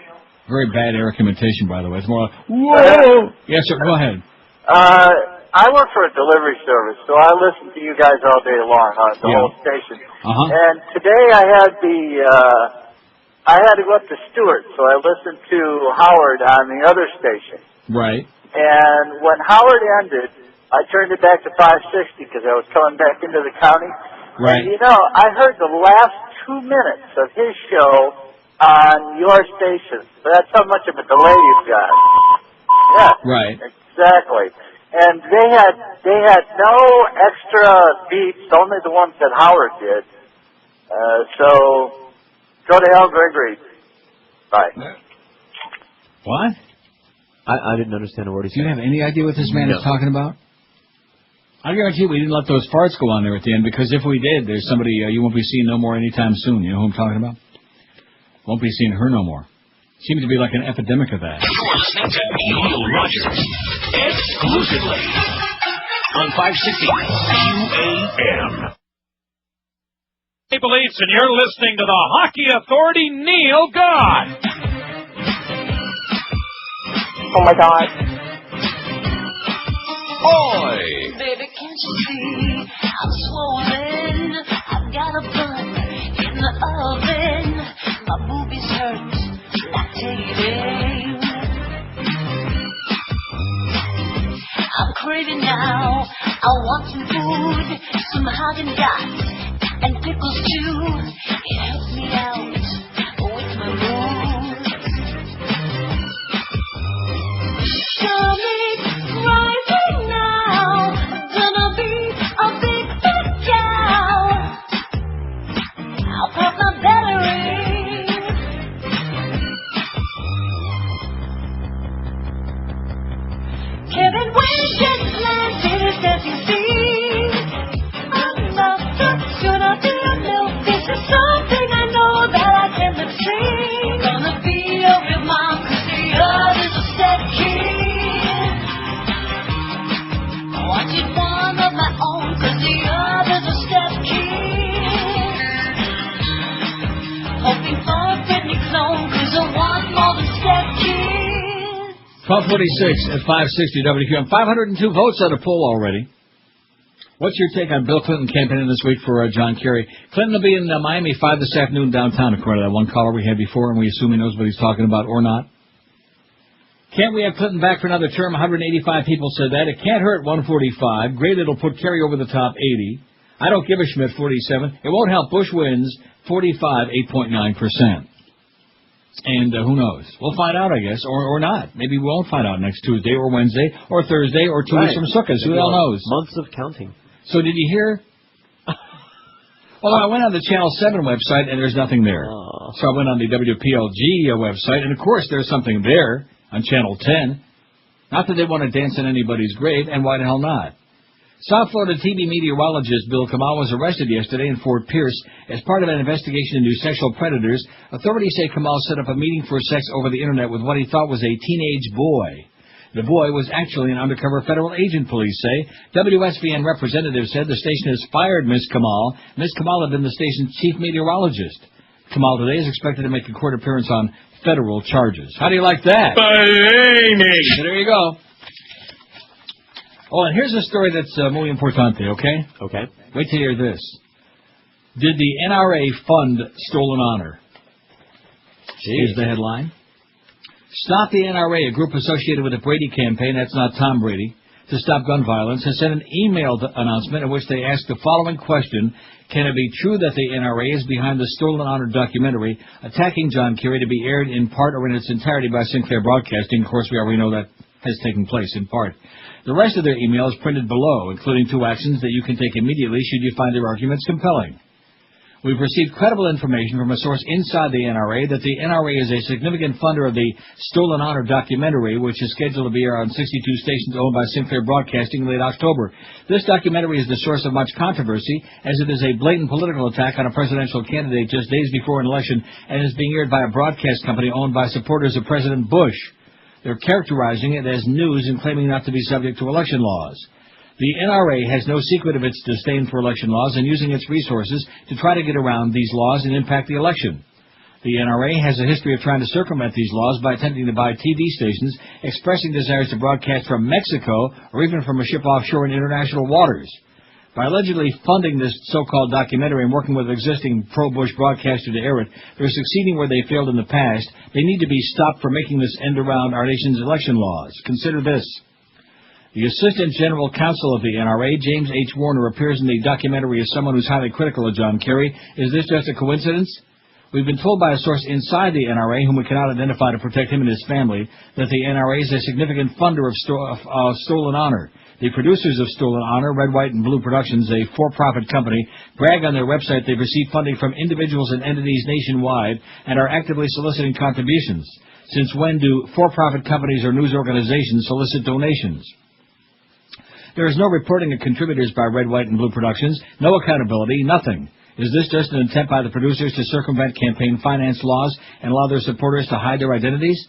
Very bad Eric imitation, by the way. It's more like, whoa! Yes, sir, go ahead. I work for a delivery service, so I listen to you guys all day long on the whole station. And today I had to go up to Stewart, so I listened to Howard on the other station. Right. And when Howard ended, I turned it back to 560 because I was coming back into the county. Right. And, you know, I heard the last 2 minutes of his show on your station. So that's how much of a delay you've got. Yes. Right. Exactly. And they had no extra beeps, only the ones that Howard did. So go to hell, Gregory. Bye. What? I didn't understand a word he said. Do you have any idea what this man is talking about? I guarantee you we didn't let those farts go on there at the end, because if we did, there's somebody you won't be seeing no more anytime soon. You know who I'm talking about? Won't be seeing her no more. Seems to be like an epidemic of that. You're listening to Neil Rogers exclusively on 560 QAM. Maple Leafs, and you're listening to the Hockey Authority, Neil God. Oh my God. Oi! Baby, can't you see I'm swollen? I've got a bun in the oven. My boobies hurt, lactating. I'm craving now. I want some food, some Haagen-Dazs and pickles too. It helps me out with my mood. Stomach rising now. Gonna be a big fat cow. I'll pop my battery. Kevin Winston's planted his dancing feet. I'm not gonna be a milk. This is something I know that I can live see. Gonna be a real mom, 'cause the others are step kids. I wanted one of my own, 'cause the others are step kids. Hoping for a Britney clone, 'cause I want more than step kids. 1246 at 560 WQAM. 502 votes on a poll already. What's your take on Bill Clinton campaigning this week for John Kerry? Clinton will be in Miami 5 this afternoon downtown, according to that one caller we had before, and we assume he knows what he's talking about or not. Can't we have Clinton back for another term? 185 people said that. It can't hurt 145. Great, it'll put Kerry over the top 80. I don't give a Schmidt 47. It won't help. Bush wins 45, 8.9%. And who knows? We'll find out, I guess, or not. Maybe we won't find out next Tuesday or Wednesday or Thursday or 2 weeks from Sukkot. Who the hell knows? Months of counting. So did you hear? Well, I went on the Channel 7 website, and there's nothing there. Oh. So I went on the WPLG website, and of course there's something there on Channel 10. Not that they want to dance in anybody's grave, and why the hell not? South Florida TV meteorologist Bill Kamal was arrested yesterday in Fort Pierce as part of an investigation into sexual predators. Authorities say Kamal set up a meeting for sex over the internet with what he thought was a teenage boy. The boy was actually an undercover federal agent, police say. WSVN representatives said the station has fired Ms. Kamal. Ms. Kamal had been the station's chief meteorologist. Kamal today is expected to make a court appearance on federal charges. How do you like that? So there you go. Oh, and here's a story that's muy importante, okay? Okay. Wait till you hear this. Did the NRA fund stolen honor? Here's the headline. Stop the NRA, a group associated with the Brady campaign, that's not Tom Brady, to stop gun violence, has sent an emailed announcement in which they ask the following question: can it be true that the NRA is behind the Stolen Honor documentary attacking John Kerry to be aired in part or in its entirety by Sinclair Broadcasting? Of course, we already know that has taken place in part. The rest of their email is printed below, including 2 actions that you can take immediately should you find their arguments compelling. We've received credible information from a source inside the NRA that the NRA is a significant funder of the Stolen Honor documentary, which is scheduled to be aired on 62 stations owned by Sinclair Broadcasting in late October. This documentary is the source of much controversy, as it is a blatant political attack on a presidential candidate just days before an election and is being aired by a broadcast company owned by supporters of President Bush. They're characterizing it as news and claiming not to be subject to election laws. The NRA has no secret of its disdain for election laws and using its resources to try to get around these laws and impact the election. The NRA has a history of trying to circumvent these laws by attempting to buy TV stations, expressing desires to broadcast from Mexico or even from a ship offshore in international waters. By allegedly funding this so-called documentary and working with existing pro-Bush broadcaster to air it, they're succeeding where they failed in the past. They need to be stopped for making this end around our nation's election laws. Consider this. The Assistant General Counsel of the NRA, James H. Warner, appears in the documentary as someone who's highly critical of John Kerry. Is this just a coincidence? We've been told by a source inside the NRA, whom we cannot identify to protect him and his family, that the NRA is a significant funder of Stolen Honor. The producers of Stolen Honor, Red, White, and Blue Productions, a for-profit company, brag on their website they've received funding from individuals and entities nationwide and are actively soliciting contributions. Since when do for-profit companies or news organizations solicit donations? There is no reporting of contributors by Red, White, and Blue Productions, no accountability, nothing. Is this just an attempt by the producers to circumvent campaign finance laws and allow their supporters to hide their identities?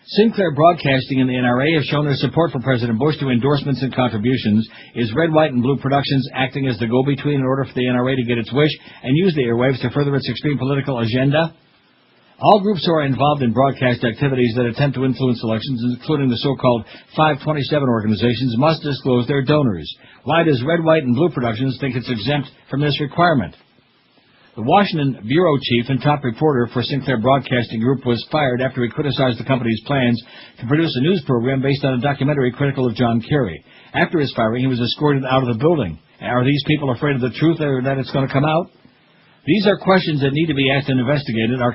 Sinclair Broadcasting and the NRA have shown their support for President Bush through endorsements and contributions. Is Red, White, and Blue Productions acting as the go-between in order for the NRA to get its wish and use the airwaves to further its extreme political agenda? All groups who are involved in broadcast activities that attempt to influence elections, including the so-called 527 organizations, must disclose their donors. Why does Red, White, and Blue Productions think it's exempt from this requirement? The Washington bureau chief and top reporter for Sinclair Broadcasting Group was fired after he criticized the company's plans to produce a news program based on a documentary critical of John Kerry. After his firing, he was escorted out of the building. Are these people afraid of the truth or that it's going to come out? These are questions that need to be asked and investigated. Our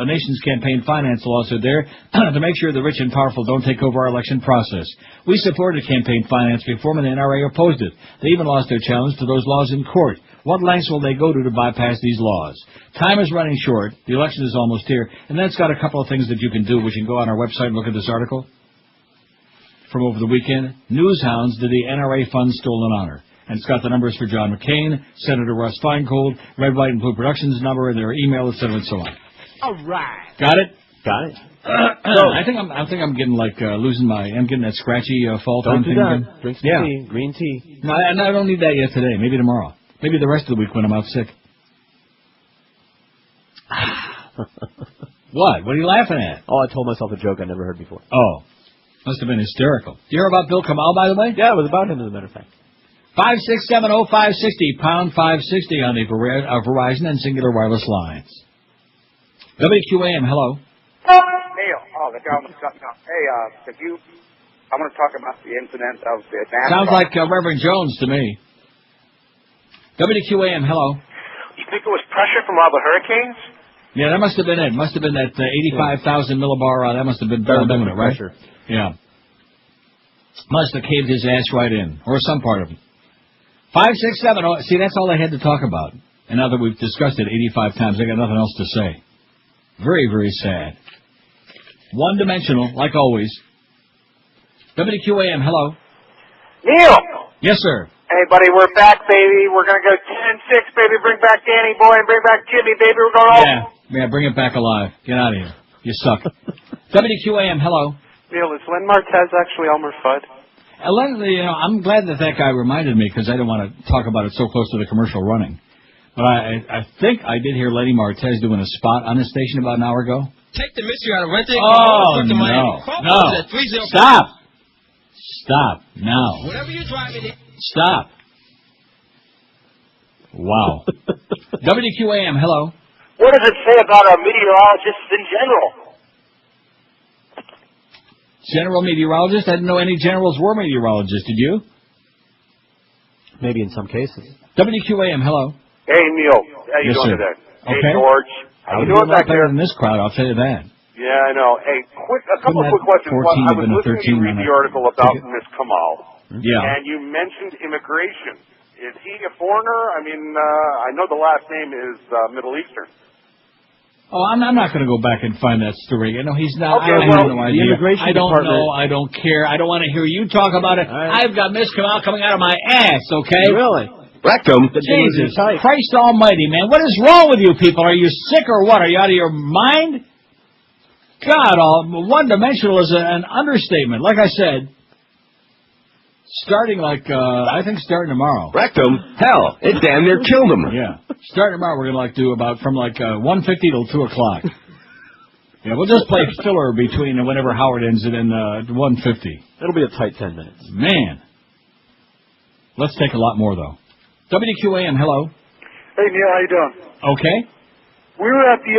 nation's campaign finance laws are there to make sure the rich and powerful don't take over our election process. We supported campaign finance reform and the NRA opposed it. They even lost their challenge to those laws in court. What lengths will they go to bypass these laws? Time is running short. The election is almost here. And then it's got a couple of things that you can do, which you can go on our website and look at this article from over the weekend. News hounds, did the NRA fund Stolen Honor? And it's got the numbers for John McCain, Senator Russ Feingold, Red, White, and Blue Productions number, and their email, etc., and so on. All right. Got it? Got it. I think I'm getting like I'm getting that scratchy fall time thing again. Drink some tea, green tea. No, I don't need that yet today. Maybe tomorrow. Maybe the rest of the week when I'm out sick. What? What are you laughing at? Oh, I told myself a joke I never heard before. Oh. Must have been hysterical. Do you hear about Bill Kamal, by the way? Yeah, it was about him, as a matter of fact. 5670560, pound 560 on the Verizon and Singular Wireless lines. WQAM, hello. Neil, the guy was cutting up. Hey, I want to talk about the incident of the NASCAR. Sounds like Reverend Jones to me. WQAM, hello. You think it was pressure from all the hurricanes? Yeah, that must have been it. Must have been that 85,000 millibar. That must have been Bill doing it, right? Pressure. Yeah. Must have caved his ass right in, or some part of it. 567. See, that's all I had to talk about. And now that we've discussed it 85 times, I got nothing else to say. Very, very sad. One-dimensional, like always. WQAM, hello. Neil! Yes, sir. Hey, buddy, we're back, baby. We're going to go 10-6, baby. Bring back Danny Boy and bring back Jimmy, baby. We're going all... Yeah, bring it back alive. Get out of here. You suck. WQAM, hello. Neil, is Len Martez actually Elmer Fudd? I'm glad that guy reminded me because I didn't want to talk about it so close to the commercial running. But I think I did hear Lenny Martez doing a spot on this station about an hour ago. Take the mystery out of renting. Oh, no. Stop. Now. Whatever you're driving in. Stop. Wow. WQAM, hello. What does it say about our meteorologists in general? General meteorologist? I didn't know any generals were meteorologists. Did you? Maybe in some cases. WQAM, hello. Hey, Neil. How you doing today? Okay. Hey, George. How you doing back there? In this crowd, I'll tell you that. Yeah, I know. Hey, a couple of quick questions. One, I was listening to you read the article about Miss Kamal. Yeah. And you mentioned immigration. Is he a foreigner? I mean, I know the last name is Middle Eastern. Oh, I'm not going to go back and find that story. You know, he's not. Okay, I have no idea. I don't department. know. I don't care. I don't want to hear you talk about it. Right. I've got Miss Kamal coming out of my ass, okay? Really? Rectum. Jesus Christ almighty, man. What is wrong with you people? Are you sick or what? Are you out of your mind? God, one-dimensional is an understatement. Like I said, starting starting tomorrow. Rectum? Hell, it damn near killed him. Yeah. Starting tomorrow, we're going to do about from 1:50 till 2 o'clock. Yeah, we'll just play filler between whenever Howard ends it and 1:50. It'll be a tight 10 minutes. Man. Let's take a lot more, though. WQAM, hello. Hey, Neil, how you doing? Okay. We were at the,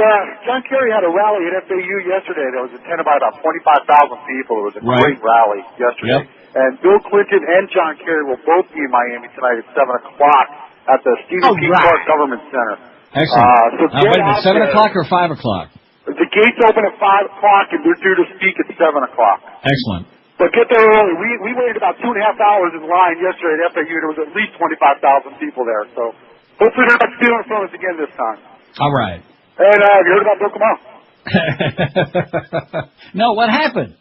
John Kerry had a rally at FAU yesterday that was attended by about 25,000 people. It was a great rally yesterday. Yep. And Bill Clinton and John Kerry will both be in Miami tonight at 7 o'clock at the Stephen P. Clark Government Center. Excellent. So get wait a minute, out 7 there. o'clock or 5 o'clock? The gates open at 5 o'clock, and they're due to speak at 7 o'clock. Excellent. But get there early. We waited about 2.5 hours in line yesterday at FAU. There was at least 25,000 people there. So hopefully they're not stealing from us again this time. All right. And have you heard about Bill Kamal? No, what happened?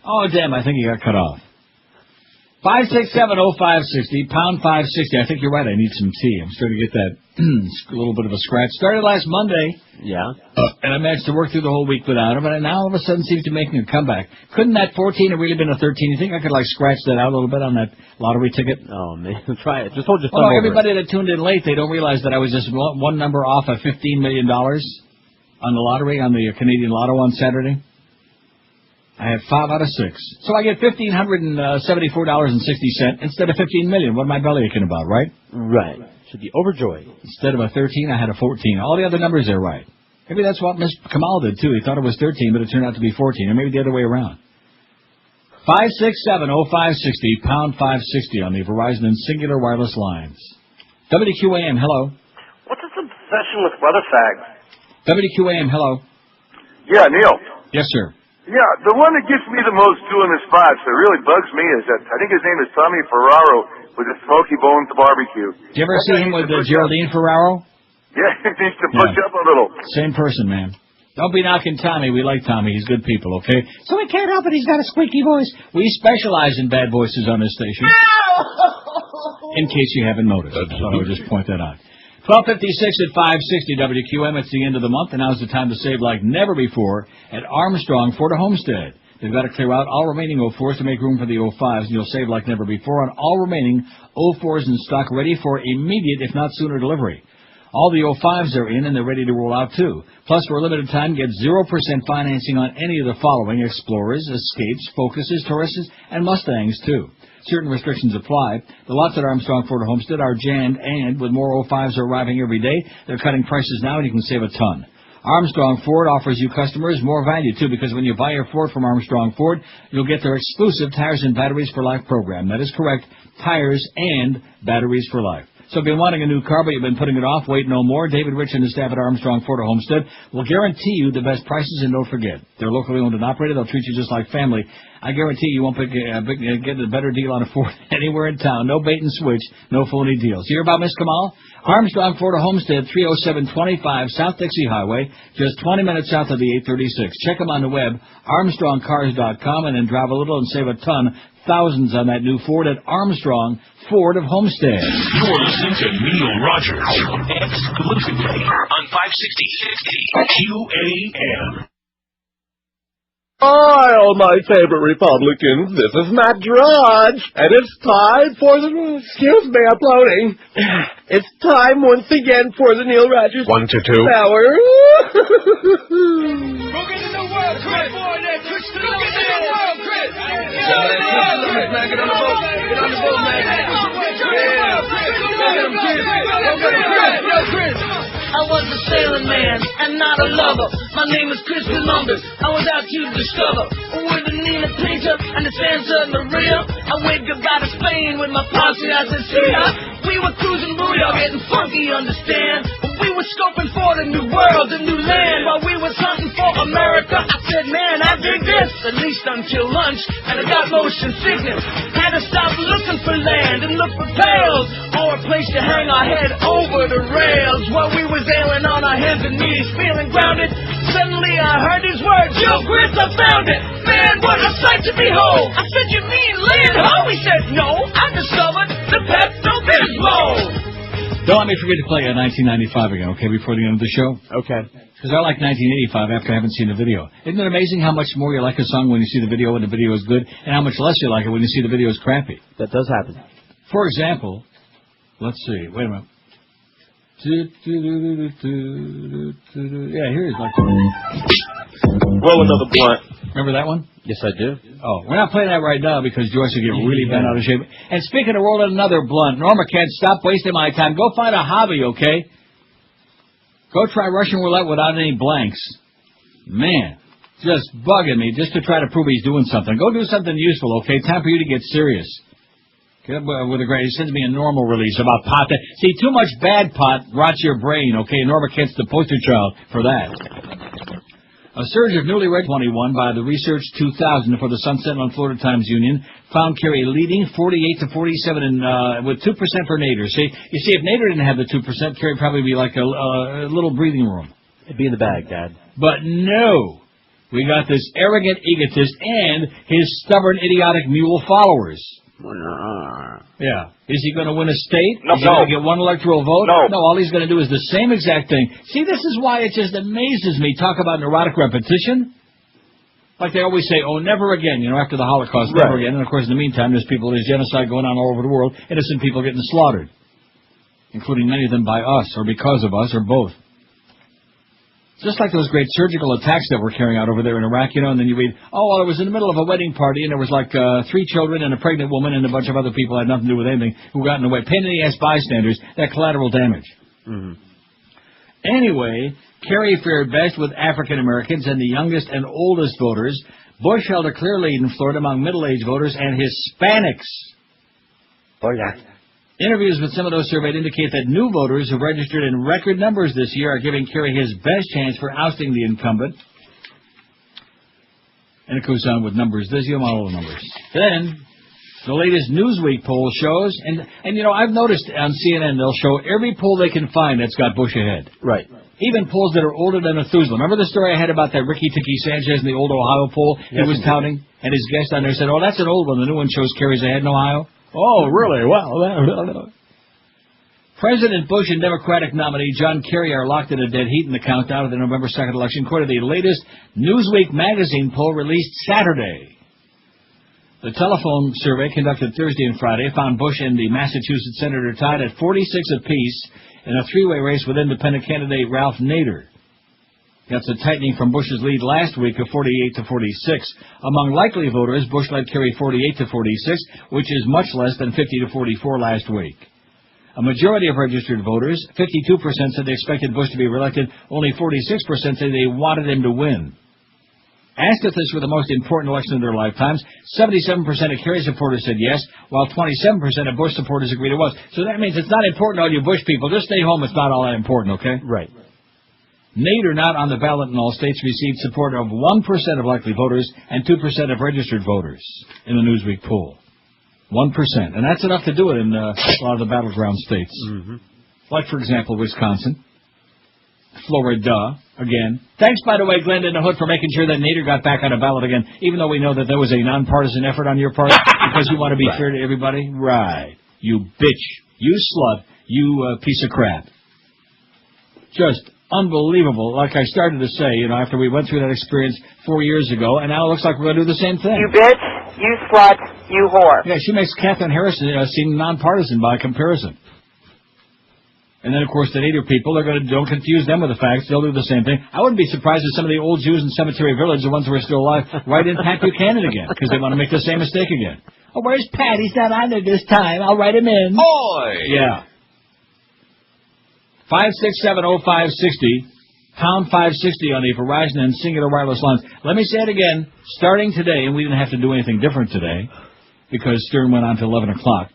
Oh, damn, I think he got cut off. 5670560, pound 560. I think you're right. I need some tea. I'm starting to get that little bit of a scratch. Started last Monday. Yeah. And I managed to work through the whole week without it, but now all of a sudden seems to be making a comeback. Couldn't that 14 have really been a 13? You think I could, scratch that out a little bit on that lottery ticket? Oh, man. Try it. Just hold your thumb Well, over everybody that tuned in late, they don't realize that I was just one number off of $15 million on the lottery, on the Canadian Lotto on Saturday. I had 5 out of 6. So I get $1,574.60 instead of $15 million. What am I belly aching about, right? Right. Should be overjoyed. Instead of a 13, I had a 14. All the other numbers are right. Maybe that's what Mr. Kamal did, too. He thought it was 13, but it turned out to be 14. Or maybe the other way around. 5670560, pound 560 on the Verizon and Singular Wireless lines. WQAM, hello. What's this obsession with weather fags? WQAM, hello. Yeah, Neil. Yes, sir. Yeah, the one that gets me the most doing this spot, that really bugs me, is that I think his name is Tommy Ferraro with the Smoky Bones barbecue. Did you ever see him with Geraldine Ferraro? Yeah, he needs to push up a little. Same person, man. Don't be knocking Tommy. We like Tommy. He's good people, okay? So we can't help it. He's got a squeaky voice. We specialize in bad voices on this station. In case you haven't noticed. I thought I would just point that out. 12:56 at 560 WQM. It's the end of the month, and now's the time to save like never before at Armstrong Ford Homestead. They've got to clear out all remaining 04s to make room for the 05s, and you'll save like never before on all remaining 04s in stock, ready for immediate, if not sooner, delivery. All the 05s are in, and they're ready to roll out, too. Plus, for a limited time, get 0% financing on any of the following: Explorers, Escapes, Focuses, Tauruses, and Mustangs, too. Certain restrictions apply. The lots at Armstrong Ford Homestead are jammed, and with more 05s arriving every day, they're cutting prices now, and you can save a ton. Armstrong Ford offers you customers more value, too, because when you buy your Ford from Armstrong Ford, you'll get their exclusive Tires and Batteries for Life program. That is correct, tires and batteries for life. So if you've been wanting a new car, but you've been putting it off, wait no more. David Rich and his staff at Armstrong Ford Homestead will guarantee you the best prices, and don't forget, they're locally owned and operated. They'll treat you just like family. I guarantee you won't get a better deal on a Ford anywhere in town. No bait and switch, no phony deals. You hear about Miss Kamal? Armstrong Ford Homestead, 30725 South Dixie Highway, just 20 minutes south of the 836. Check them on the web, armstrongcars.com, and then drive a little and save a ton. Thousands on that new Ford at Armstrong Ford of Homestead. You're listening to Neil Rogers exclusively on 560 QAM. Hi, all my favorite Republicans. This is Matt Drudge, and it's time for the... Excuse me, I'm loading. It's time once again for the Neil Rogers... 1 to 2. Hour. I was a sailor man and not a lover. My name is Chris Columbus. I was out to discover with the Nina Pinta and the Santa Maria. I waved goodbye to Spain with my posse. I said, see ya. We were cruising Booyah, getting funky, understand? We were scoping for the new world, the new land. While we was hunting for America, I said, man, I dig this. At least until lunch, and I got motion sickness. Had to stop looking for land and look for pails, or a place to hang our head over the rails. While we was ailing on our hands and knees, feeling grounded, suddenly I heard these words, yo, Chris, I found it. Man, what a sight to behold. I said, you mean land ho? He said, no, I discovered the Pepto-Bismol. Don't let me forget to play 1995 again, okay, before the end of the show? Okay. Because I like 1985 after I haven't seen the video. Isn't it amazing how much more you like a song when you see the video and the video is good, and how much less you like it when you see the video is crappy? That does happen. For example, let's see, wait a minute. Yeah, here's like... Roll another blunt. Remember that one? Yes, I do. Oh, we're not playing that right now because Joyce will get really bent out of shape. And speaking of rolling another blunt, Norma can't stop wasting my time. Go find a hobby, okay? Go try Russian roulette without any blanks. Man, just bugging me just to try to prove he's doing something. Go do something useful, okay? Time for you to get serious. With a grade, he sends me a normal release about pot. See, too much bad pot rots your brain, okay? Norma Kent's the poster child for that. A surge of newlywed 21 by the Research 2000 for the Sun Sentinel and Florida Times Union found Kerry leading 48 to 47 with 2% for Nader. See, you see, if Nader didn't have the 2%, Kerry would probably be like a little breathing room. It'd be in the bag, Dad. But no. We got this arrogant egotist and his stubborn, idiotic mule followers. Yeah. Is he going to win a state? No. Is he going to get one electoral vote? No. All he's going to do is the same exact thing. See, this is why it just amazes me. Talk about neurotic repetition. Like they always say, oh, never again, after the Holocaust, never again. And, of course, in the meantime, there's genocide going on all over the world, innocent people getting slaughtered, including many of them by us or because of us or both. Just like those great surgical attacks that were carrying out over there in Iraq, and then you read, it was in the middle of a wedding party, and there was like 3 children and a pregnant woman and a bunch of other people had nothing to do with anything who got in the way. Pain in the ass bystanders, that collateral damage. Mm-hmm. Anyway, Kerry fared best with African Americans and the youngest and oldest voters. Bush held a clear lead in Florida among middle-aged voters and Hispanics. Oh, yeah. Interviews with some of those surveyed indicate that new voters who registered in record numbers this year are giving Kerry his best chance for ousting the incumbent. And it goes on with numbers. There's all the numbers. Then, the latest Newsweek poll shows, and I've noticed on CNN they'll show every poll they can find that's got Bush ahead. Right. Even polls that are older than Methuselah. Remember the story I had about that Ricky Tikki Sanchez in the old Ohio poll he was touting? And his guest on there said, that's an old one. The new one shows Kerry's ahead in Ohio. Oh, really? Well, President Bush and Democratic nominee John Kerry are locked in a dead heat in the countdown of the November 2nd election, according to the latest Newsweek magazine poll released Saturday. The telephone survey conducted Thursday and Friday found Bush and the Massachusetts senator tied at 46 apiece in a three-way race with independent candidate Ralph Nader. That's a tightening from Bush's lead last week of 48 to 46. Among likely voters, Bush led Kerry 48 to 46, which is much less than 50 to 44 last week. A majority of registered voters, 52% said they expected Bush to be reelected. Only 46% said they wanted him to win. Asked if this were the most important election of their lifetimes, 77% of Kerry supporters said yes, while 27% of Bush supporters agreed it was. So that means it's not important to all you Bush people. Just stay home. It's not all that important, okay? Right. Nader, not on the ballot in all states, received support of 1% of likely voters and 2% of registered voters in the Newsweek poll. 1%. And that's enough to do it in a lot of the battleground states. Mm-hmm. Like, for example, Wisconsin. Florida, again. Thanks, by the way, Glenda in the Hood, for making sure that Nader got back on a ballot again, even though we know that there was a nonpartisan effort on your part, because you want to be fair to everybody. Right. You bitch. You slut. You piece of crap. Just unbelievable. Like I started to say, after we went through that experience 4 years ago, and now it looks like we're going to do the same thing. You bitch, you slut, you whore. Yeah, she makes Catherine Harris seem nonpartisan by comparison. And then, of course, the Nader people, don't confuse them with the facts. They'll do the same thing. I wouldn't be surprised if some of the old Jews in Cemetery Village, the ones who are still alive, write in Pat Buchanan again, because they want to make the same mistake again. Oh, where's Pat? He's not on there this time. I'll write him in. Boy! Yeah. 5670560, pound 560 on the Verizon and Singular Wireless lines. Let me say it again. Starting today, and we didn't have to do anything different today, because Stern went on to 11 o'clock.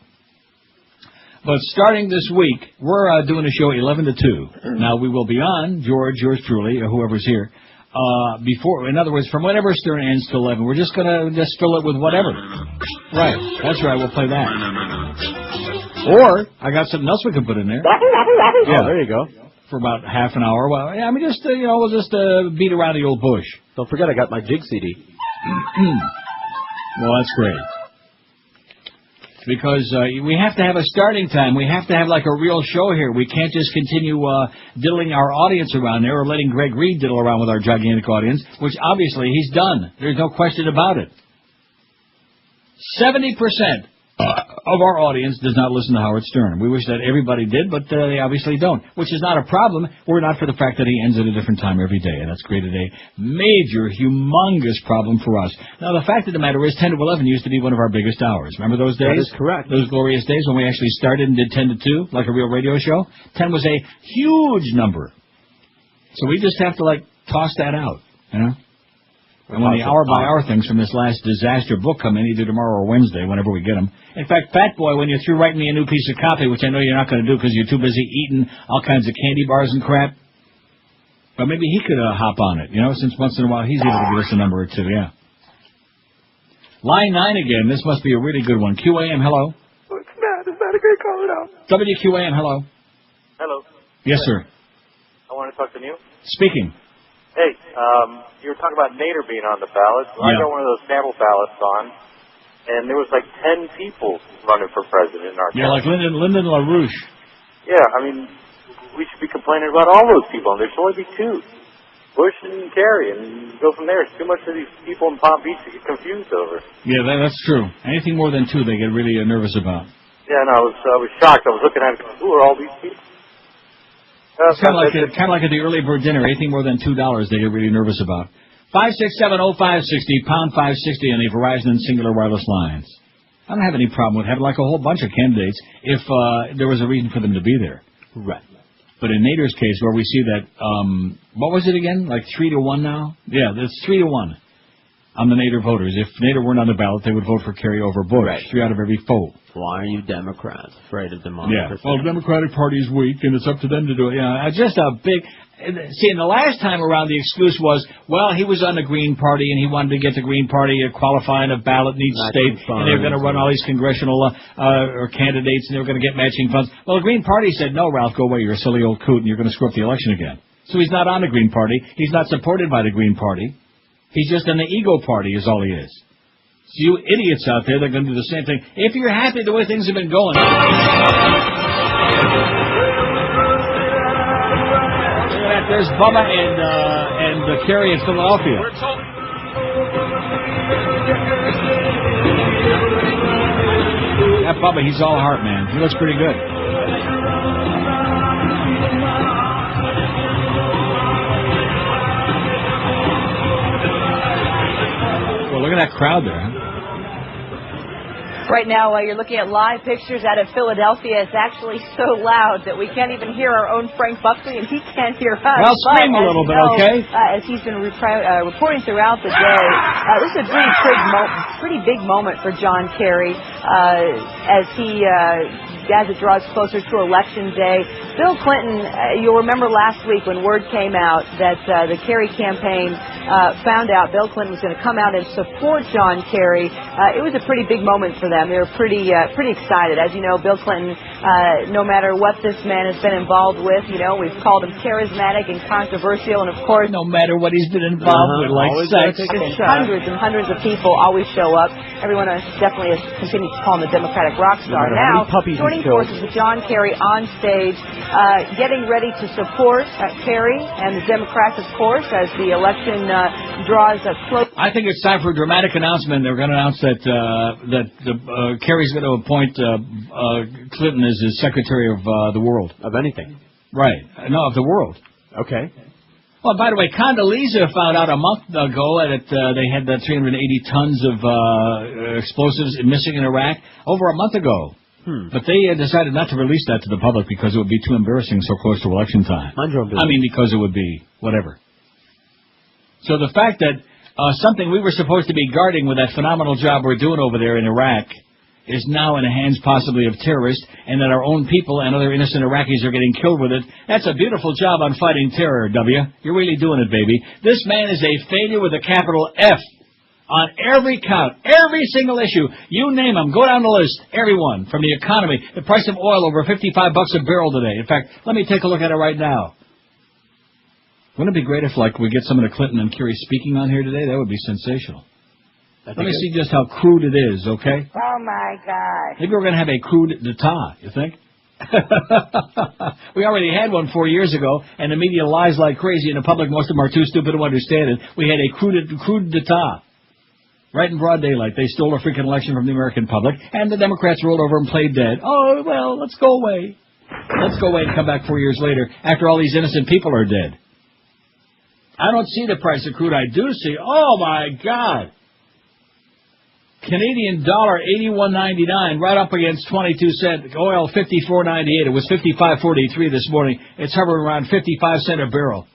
But starting this week, we're doing a show 11 to 2. Now, we will be on, yours truly, or whoever's here, before, in other words, from whenever Stern ends to 11. We're just going to fill it with whatever. Right. That's right. We'll play that. Or, I got something else we can put in there. Yeah, there you go. For about half an hour. Well, yeah, I mean, just, we'll just beat around the old bush. Don't forget I got my jig CD. Well, that's great. Because we have to have a starting time. We have to have like a real show here. We can't just continue diddling our audience around there or letting Greg Reed diddle around with our gigantic audience, which obviously he's done. There's no question about it. 70% of our audience does not listen to Howard Stern. We wish that everybody did, but they obviously don't, which is not a problem. We're not for the fact that he ends at a different time every day, and that's created a major, humongous problem for us. Now, the fact of the matter is 10 to 11 used to be one of our biggest hours. Remember those days? That is correct. Those glorious days when we actually started and did 10 to 2, like a real radio show? 10 was a huge number. So we just have to, toss that out, And when the hour-by-hour things from this last disaster book come in, either tomorrow or Wednesday, whenever we get them. In fact, Fat Boy, when you're through writing me a new piece of copy, which I know you're not going to do because you're too busy eating all kinds of candy bars and crap, but maybe he could hop on it, since once in a while he's able to give us a number or two, yeah. Line 9 again. This must be a really good one. QAM, hello. It's Matt. Is that a great caller now? WQAM, hello. Hello. Yes, sir. I want to talk to you. Speaking. Hey, you were talking about Nader being on the ballot. I got one of those sample ballots on, and there was like 10 people running for president in our Yeah, like Lyndon LaRouche. Yeah, I mean, we should be complaining about all those people, and there should only be 2. Bush and Kerry, and go from there. It's too much of these people in Palm Beach to get confused over. Yeah, that's true. Anything more than 2 they get really nervous about. Yeah, no, I was shocked. I was looking at it, who are all these people? It's kind of like at the early bird dinner. Anything more than $2 they get really nervous about. 5670560, pound 560 on the Verizon and Singular wireless lines. I don't have any problem with having like a whole bunch of candidates if there was a reason for them to be there. Right. But in Nader's case, where we see that, what was it again? Like 3-1 now? Yeah, that's 3-1 on the Nader voters. If Nader weren't on the ballot, they would vote for Kerry over Bush. Right. 3 out of every 4. Why are you Democrats afraid of democracy? Yeah. Well, the Democratic Party is weak, and it's up to them to do it. Yeah, just a big... See, and the last time around, the excuse was, well, he was on the Green Party, and he wanted to get the Green Party qualifying a ballot in each state, and they were going to run all these congressional or candidates, and they were going to get matching funds. Well, the Green Party said, no, Ralph, go away. You're a silly old coot, and you're going to screw up the election again. So he's not on the Green Party. He's not supported by the Green Party. He's just in the ego party is all he is. So you idiots out there, they're going to do the same thing. If you're happy the way things have been going... There's Bubba and Kerry in Philadelphia. That Bubba, he's all heart, man. He looks pretty good. Well, look at that crowd there, huh? Right now, you're looking at live pictures out of Philadelphia. It's actually so loud that we can't even hear our own Frank Buckley, and he can't hear us. Well, scream a little bit, okay? As he's been reporting throughout the day, this is a pretty big moment for John Kerry as it draws closer to Election Day. Bill Clinton, you'll remember last week when word came out that the Kerry campaign found out Bill Clinton was going to come out and support John Kerry. It was a pretty big moment for them. They were pretty excited. As you know, Bill Clinton, no matter what this man has been involved with, we've called him charismatic and controversial, and of course, no matter what he's been involved with, like sex, hundreds and hundreds of people always show up. Everyone definitely has continued to call him the Democratic rock star. Now, joining forces with John Kerry on stage, getting ready to support Kerry and the Democrats, of course, as the election draws close. I think it's time for a dramatic announcement. They're going to announce that Kerry's going to appoint Clinton as his Secretary of the World. Of anything. Right. No, of the world. Okay. Well, by the way, Condoleezza found out a month ago that they had 380 tons of explosives missing in Iraq over a month ago. But they decided not to release that to the public because it would be too embarrassing so close to election time. Because it would be whatever. So the fact that something we were supposed to be guarding with that phenomenal job we're doing over there in Iraq is now in the hands possibly of terrorists, and that our own people and other innocent Iraqis are getting killed with it, that's a beautiful job on fighting terror, W. You're really doing it, baby. This man is a failure with a capital F. On every count, every single issue, you name them, go down the list, everyone, from the economy, the price of oil over $55 a barrel today. In fact, let me take a look at it right now. Wouldn't it be great if, we get some of the Clinton and Kerry speaking on here today? That would be sensational. Let me see just how crude it is, okay? Oh, my God. Maybe we're going to have a crude d'etat, you think? We already had one 4 years ago, and the media lies like crazy, and the public, most of them are too stupid to understand it. We had a crude d'etat. Right in broad daylight, they stole a freaking election from the American public, and the Democrats rolled over and played dead. Oh, well, let's go away. Let's go away and come back 4 years later after all these innocent people are dead. I don't see the price of crude. I do see. Oh, my God. Canadian dollar, 81.99, right up against 22 cents. Oil, 54.98. It was 55.43 this morning. It's hovering around 55 cents a barrel.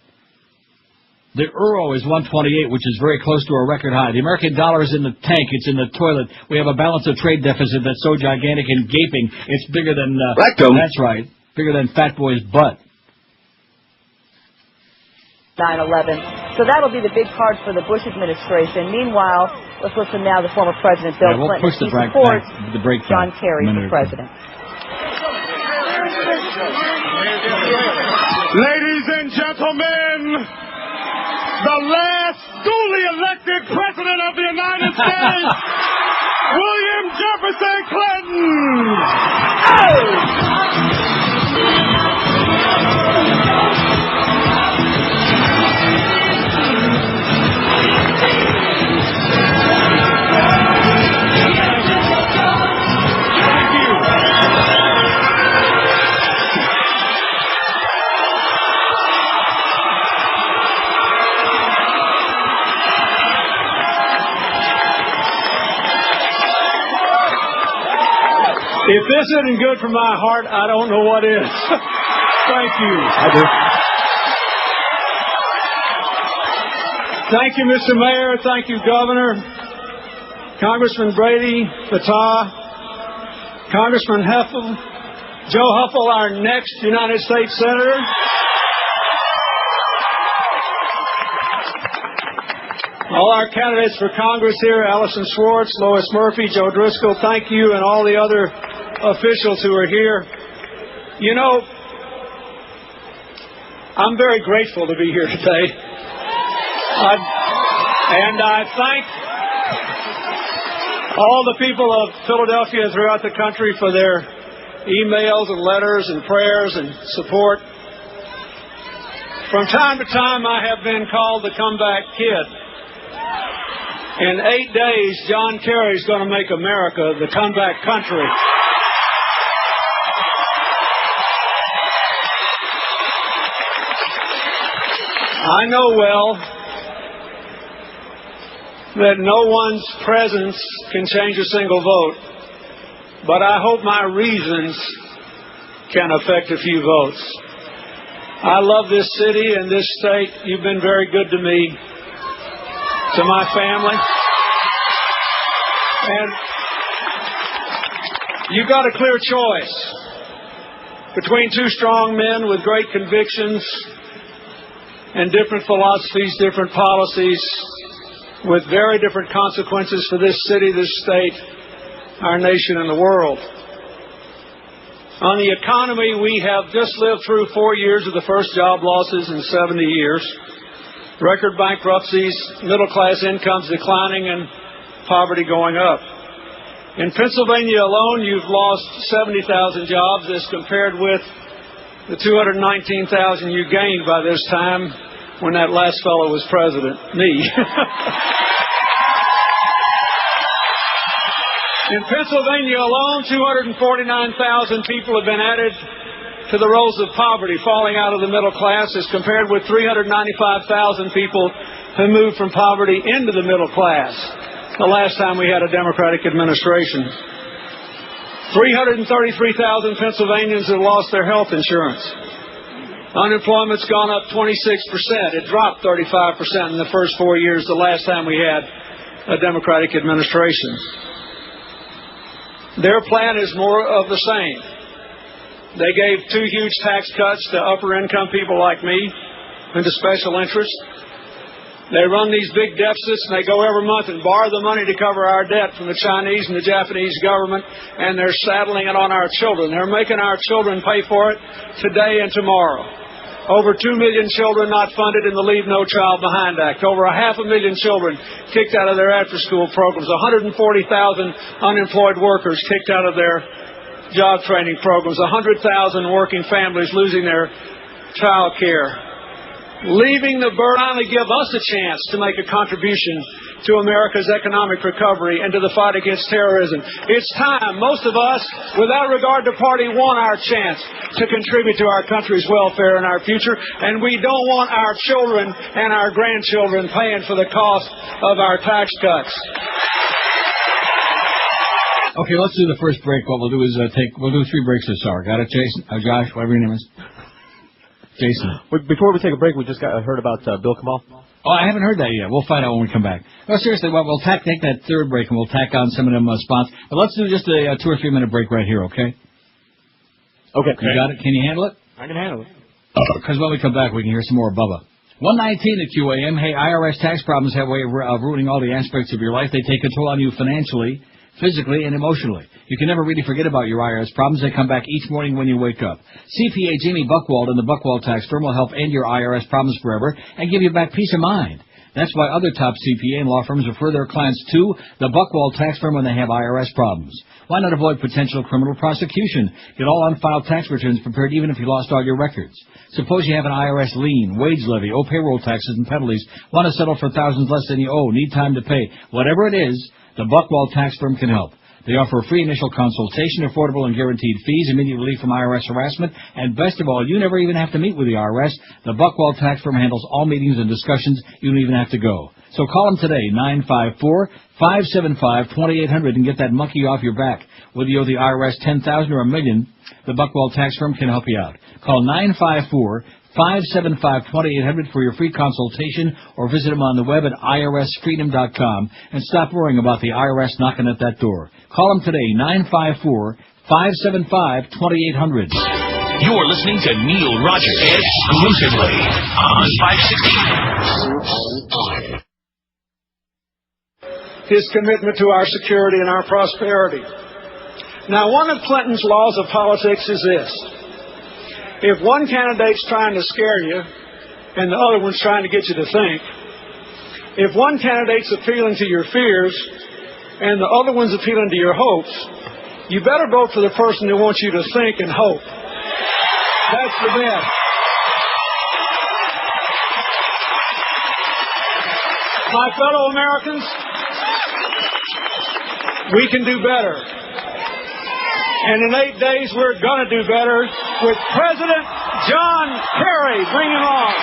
The euro is 128, which is very close to a record high. The American dollar is in the tank. It's in the toilet. We have a balance of trade deficit that's so gigantic and gaping, it's bigger than... Rectum. That's right. Bigger than Fat Boy's butt. 9/11. So that'll be the big card for the Bush administration. Meanwhile, let's listen now to former President Bill we'll Clinton. Push the break John Kerry for president. Ladies and gentlemen, the last duly elected president of the United States, William Jefferson Clinton. If this isn't good for my heart, I don't know what is. Thank you. I do. Thank you, Mr. Mayor. Thank you, Governor. Congressman Brady, Fatah, Congressman Heffel, Joe Huffle, our next United States Senator. All our candidates for Congress here, Allison Schwartz, Lois Murphy, Joe Driscoll, thank you, and all the other officials who are here. You know, I'm very grateful to be here today. And I thank all the people of Philadelphia throughout the country for their emails and letters and prayers and support. From time to time, I have been called the comeback kid. In 8 days, John Kerry is going to make America the comeback country. I know well that no one's presence can change a single vote, but I hope my reasons can affect a few votes. I love this city and this state. You've been very good to me, to my family. And you've got a clear choice between two strong men with great convictions and different philosophies, different policies, with very different consequences for this city, this state, our nation, and the world. On the economy, we have just lived through 4 years of the first job losses in 70 years, record bankruptcies, middle-class incomes declining, and poverty going up. In Pennsylvania alone, you've lost 70,000 jobs as compared with the 219,000 you gained by this time when that last fellow was president, me. In Pennsylvania alone, 249,000 people have been added to the rolls of poverty, falling out of the middle class, as compared with 395,000 people who moved from poverty into the middle class the last time we had a Democratic administration. 333,000 Pennsylvanians have lost their health insurance. Unemployment's gone up 26%. It dropped 35% in the first 4 years the last time we had a Democratic administration. Their plan is more of the same. They gave 2 huge tax cuts to upper-income people like me and to special interests. They run these big deficits, and they go every month and borrow the money to cover our debt from the Chinese and the Japanese government, and they're saddling it on our children. They're making our children pay for it today and tomorrow. Over 2 million children not funded in the Leave No Child Behind Act. Over 500,000 children kicked out of their after-school programs. 140,000 unemployed workers kicked out of their job training programs. 100,000 working families losing their child care. Leaving the burden finally give us a chance to make a contribution to America's economic recovery and to the fight against terrorism. It's time. Most of us, without regard to party, want our chance to contribute to our country's welfare and our future, and we don't want our children and our grandchildren paying for the cost of our tax cuts. Okay, let's do the first break. What we'll do is we'll do 3 breaks this hour. Got it, Jason? Josh, whatever your name is. Jason. Before we take a break, we just heard about Bill Kamal. Oh, I haven't heard that yet. We'll find out when we come back. No, seriously, we'll take that third break and we'll tack on some of them spots. But let's do just a 2 or 3 minute break right here, okay? Okay. You got it? Can you handle it? I can handle it. Because when we come back, we can hear some more Bubba. 119 at QAM. Hey, IRS tax problems have a way of ruining all the aspects of your life. They take control on you financially, physically, and emotionally. You can never really forget about your IRS problems. They come back each morning when you wake up. CPA Jamie Buchwald and the Buchwald Tax Firm will help end your IRS problems forever and give you back peace of mind. That's why other top CPA and law firms refer their clients to the Buchwald Tax Firm when they have IRS problems. Why not avoid potential criminal prosecution? Get all unfiled tax returns prepared even if you lost all your records. Suppose you have an IRS lien, wage levy, owe payroll taxes and penalties, want to settle for thousands less than you owe, need time to pay. Whatever it is, the Buchwald Tax Firm can help. They offer a free initial consultation, affordable and guaranteed fees, immediate relief from IRS harassment, and best of all, you never even have to meet with the IRS. The Buchwald Tax Firm handles all meetings and discussions. You don't even have to go. So call them today, 954-575-2800, and get that monkey off your back. Whether you owe the IRS $10,000 or $1 million, the Buchwald Tax Firm can help you out. Call 954-575-2800 for your free consultation, or visit them on the web at irsfreedom.com and stop worrying about the IRS knocking at that door. Call them today, 954-575-2800. You're listening to Neil Rogers exclusively on 560. His commitment to our security and our prosperity. Now, one of Clinton's laws of politics is this. If one candidate's trying to scare you and the other one's trying to get you to think, if one candidate's appealing to your fears and the other one's appealing to your hopes, you better vote for the person who wants you to think and hope. That's the best. My fellow Americans, we can do better. And in 8 days, we're going to do better with President John Kerry. Bring him on.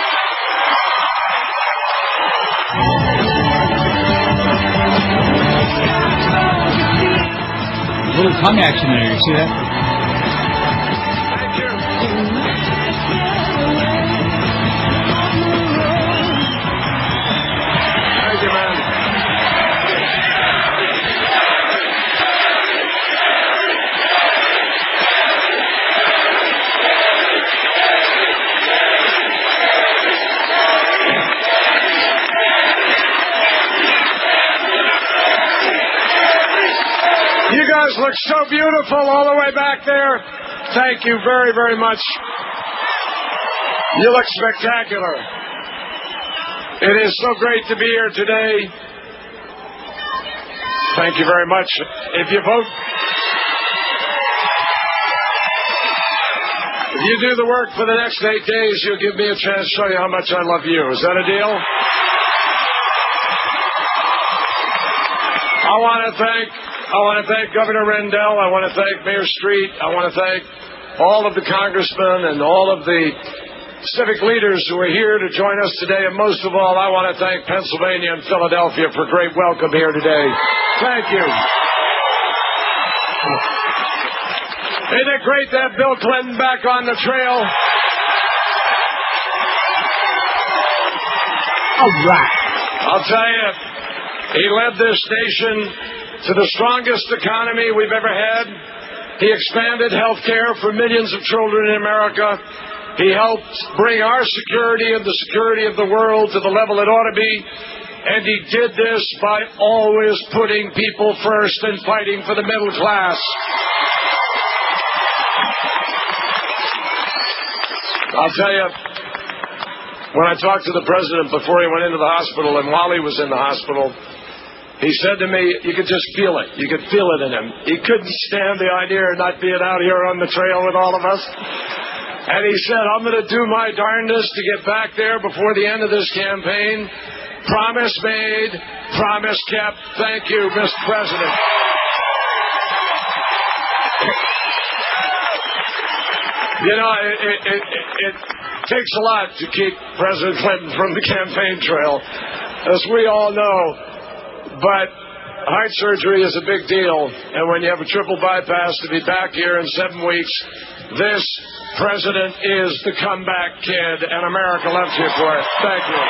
A little tongue action there. You see that? Thank you, man. You guys look so beautiful all the way back there. Thank you very, very much. You look spectacular. It is so great to be here today. Thank you very much. If you vote, if you do the work for the next 8 days, you'll give me a chance to show you how much I love you. Is that a deal? I want to thank Governor Rendell. I want to thank Mayor Street. I want to thank all of the congressmen and all of the civic leaders who are here to join us today. And most of all, I want to thank Pennsylvania and Philadelphia for a great welcome here today. Thank you. Isn't it great to have Bill Clinton back on the trail? All right. I'll tell you, he led this nation to the strongest economy we've ever had. He expanded health care for millions of children in America. He helped bring our security and the security of the world to the level it ought to be. And he did this by always putting people first and fighting for the middle class. I'll tell you, when I talked to the president before he went into the hospital and while he was in the hospital, he said to me, you could just feel it. You could feel it in him. He couldn't stand the idea of not being out here on the trail with all of us. And he said, I'm going to do my darndest to get back there before the end of this campaign. Promise made, promise kept. Thank you, Mr. President. You know, it takes a lot to keep President Clinton from the campaign trail, as we all know. But heart surgery is a big deal. And when you have a triple bypass, to be back here in 7 weeks This president is the comeback kid, and America loves you for it. Thank you.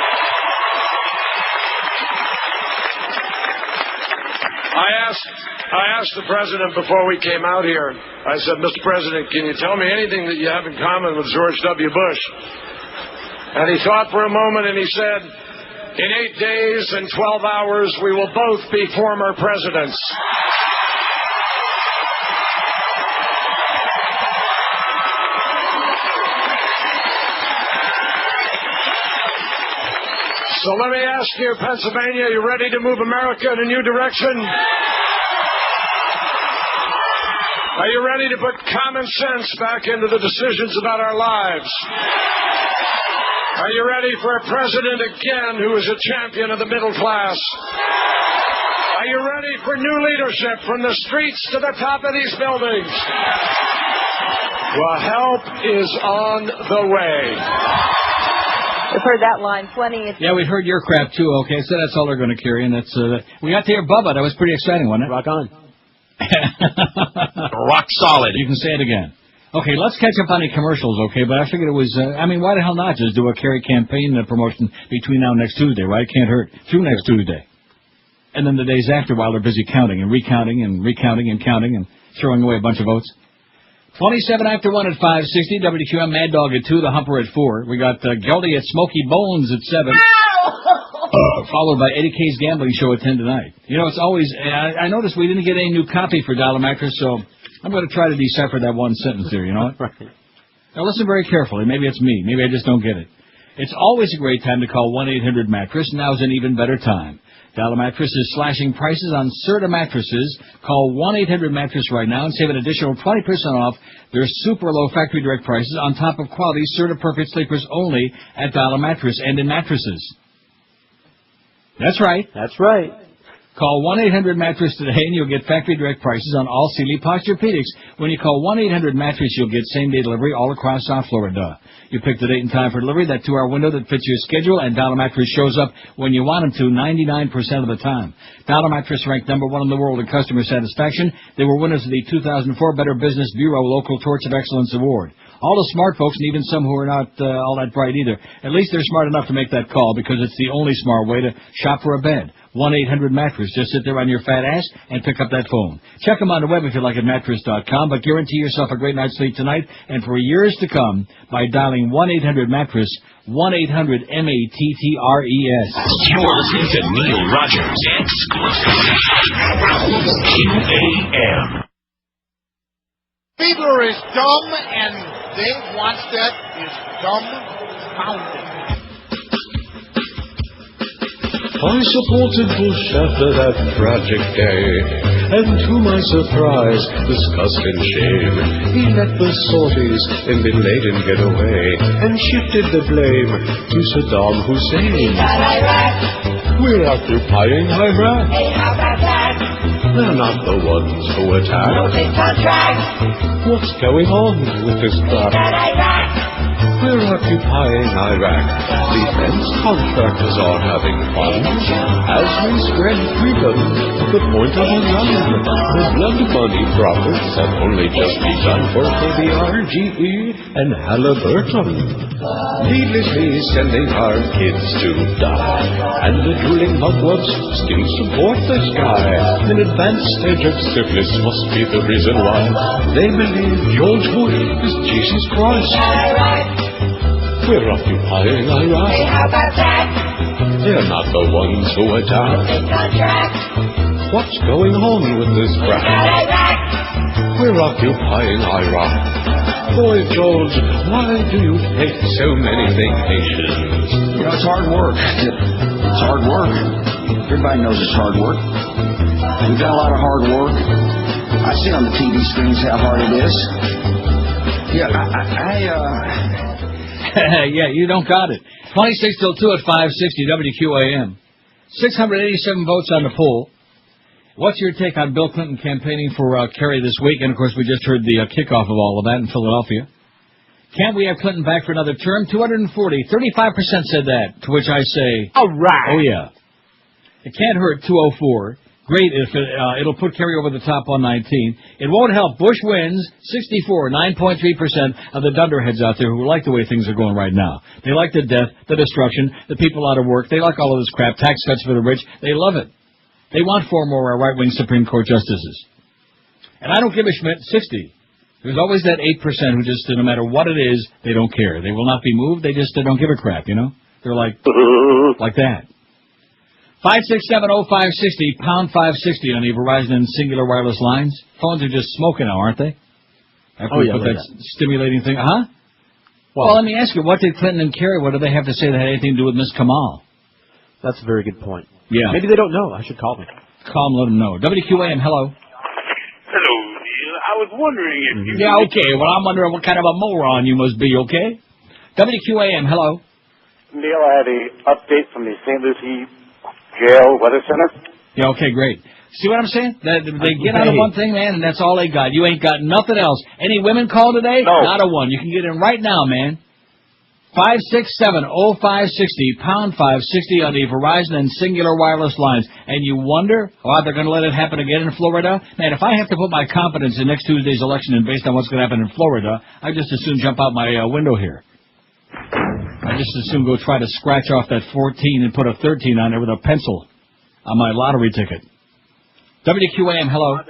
I asked the president before we came out here, I said, Mr. President, can you tell me anything that you have in common with George W. Bush? And he thought for a moment and he said, in 8 days and 12 hours, we will both be former presidents. So let me ask you, Pennsylvania, are you ready to move America in a new direction? Are you ready to put common sense back into the decisions about our lives? Are you ready for a president again who is a champion of the middle class? Are you ready for new leadership from the streets to the top of these buildings? Well, help is on the way. We've heard that line plenty. Yeah, we heard your crap too. Okay, so that's all they're going to carry, and that's we got to hear Bubba. That was pretty exciting, wasn't it? Rock on. Rock solid. You can say it again. Okay, let's catch up on the commercials, okay? But I figured it was, why the hell not just do a Kerry campaign promotion between now and next Tuesday, right? It can't hurt. Through next Tuesday. And then the days after while they're busy counting and recounting and recounting and counting and throwing away a bunch of votes. 27 after 1 at 560, WQAM Mad Dog at 2, the Humper at 4. We got Geldy at Smoky Bones at 7. Followed by Eddie K's Gambling Show at 10 tonight. You know, it's always, I noticed we didn't get any new copy for Dollar Mattress, so I'm going to try to decipher that one sentence there, you know? Right. Now listen very carefully. Maybe it's me. Maybe I just don't get it. It's always a great time to call 1-800-MATTRESS. Now's an even better time. Dollar Mattress is slashing prices on Serta mattresses. Call 1-800-MATTRESS right now and save an additional 20% off their super low factory direct prices on top of quality Serta Perfect Sleepers only at Dollar Mattress and in mattresses. That's right. That's right. Call 1-800-MATTRESS today and you'll get factory direct prices on all Sealy Posturepedics. When you call 1-800-MATTRESS, you'll get same-day delivery all across South Florida. You pick the date and time for delivery, that 2-hour window that fits your schedule, and Dollar Mattress shows up when you want them to 99% of the time. Dollar Mattress ranked #1 in the world in customer satisfaction. They were winners of the 2004 Better Business Bureau Local Torch of Excellence Award. All the smart folks, and even some who are not all that bright either, at least they're smart enough to make that call because it's the only smart way to shop for a bed. 1-800-MATTRESS. Just sit there on your fat ass and pick up that phone. Check them on the web if you like at mattress.com, but guarantee yourself a great night's sleep tonight and for years to come by dialing 1-800-MATTRESS, 1-800-MATTRES. You're listening to Neil Rogers exclusively. QAM. People is dumb, and Dave wants that is dumbfounded. I supported Bush after that tragic day, and to my surprise, disgust and shame, he let the sorties in Bin Laden get away, and shifted the blame to Saddam Hussein. We're occupying Iraq. Hey, how about that? They're not the ones who attack. No big contract. What's going on with this crap? We're occupying Iraq. Defense contractors are having fun. As we spread freedom to the point of a run. The blood money profits have only just begun for KBR, GE, and Halliburton. Needlessly sending our kids to die. And the drooling mugwumps still support this guy. An advanced stage of syphilis must be the reason why they believe George Bush is Jesus Christ. We're occupying Iraq. Hey, how about that? They're not the ones who attack. No big contract. What's going on with this crap? We're occupying Iraq. Boy, George, why do you take so many vacations? You know, it's hard work. It's hard work. Everybody knows it's hard work. We've done a lot of hard work. I see on the TV screens how hard it is. Yeah, yeah, you don't got it. 26 till 2 at 560 WQAM. 687 votes on the poll. What's your take on Bill Clinton campaigning for Kerry this week? And, of course, we just heard the kickoff of all of that in Philadelphia. Can't we have Clinton back for another term? 240. 35% said that, to which I say, all right. Oh, yeah. It can't hurt, 204. Great if it'll put Kerry over the top on 19. It won't help. Bush wins 64, 9.3% of the dunderheads out there who like the way things are going right now. They like the death, the destruction, the people out of work. They like all of this crap, tax cuts for the rich. They love it. They want 4 more right-wing Supreme Court justices. And I don't give a Schmidt 60. There's always that 8% who just, no matter what it is, they don't care. They will not be moved. They just don't give a crap, you know? They're like that. 5670560, pound 560 on the Verizon and Singular wireless lines. Phones are just smoking now, aren't they? After we put that stimulating thing. Huh? Well, let me ask you, what did Clinton and Kerry, what do they have to say that had anything to do with Miss Kamal? That's a very good point. Yeah. Maybe they don't know. I should call them. Call them, let them know. WQAM, hello. Hello, Neil. I was wondering if you... Yeah, okay. Well, I'm wondering what kind of a moron you must be, okay? WQAM, hello. Neil, I had an update from the St. Lucie Jail Weather Center. Yeah, okay, great. See what I'm saying? They get out of one thing, man, and that's all they got. You ain't got nothing else. Any women call today? No. Not a one. You can get in right now, man. 5670560, pound 560 on the Verizon and Singular wireless lines. And you wonder why they're going to let it happen again in Florida? Man, if I have to put my confidence in next Tuesday's election and based on what's going to happen in Florida, I just as soon jump out my window here. I just as soon go try to scratch off that 14 and put a 13 on there with a pencil on my lottery ticket. WQAM, hello.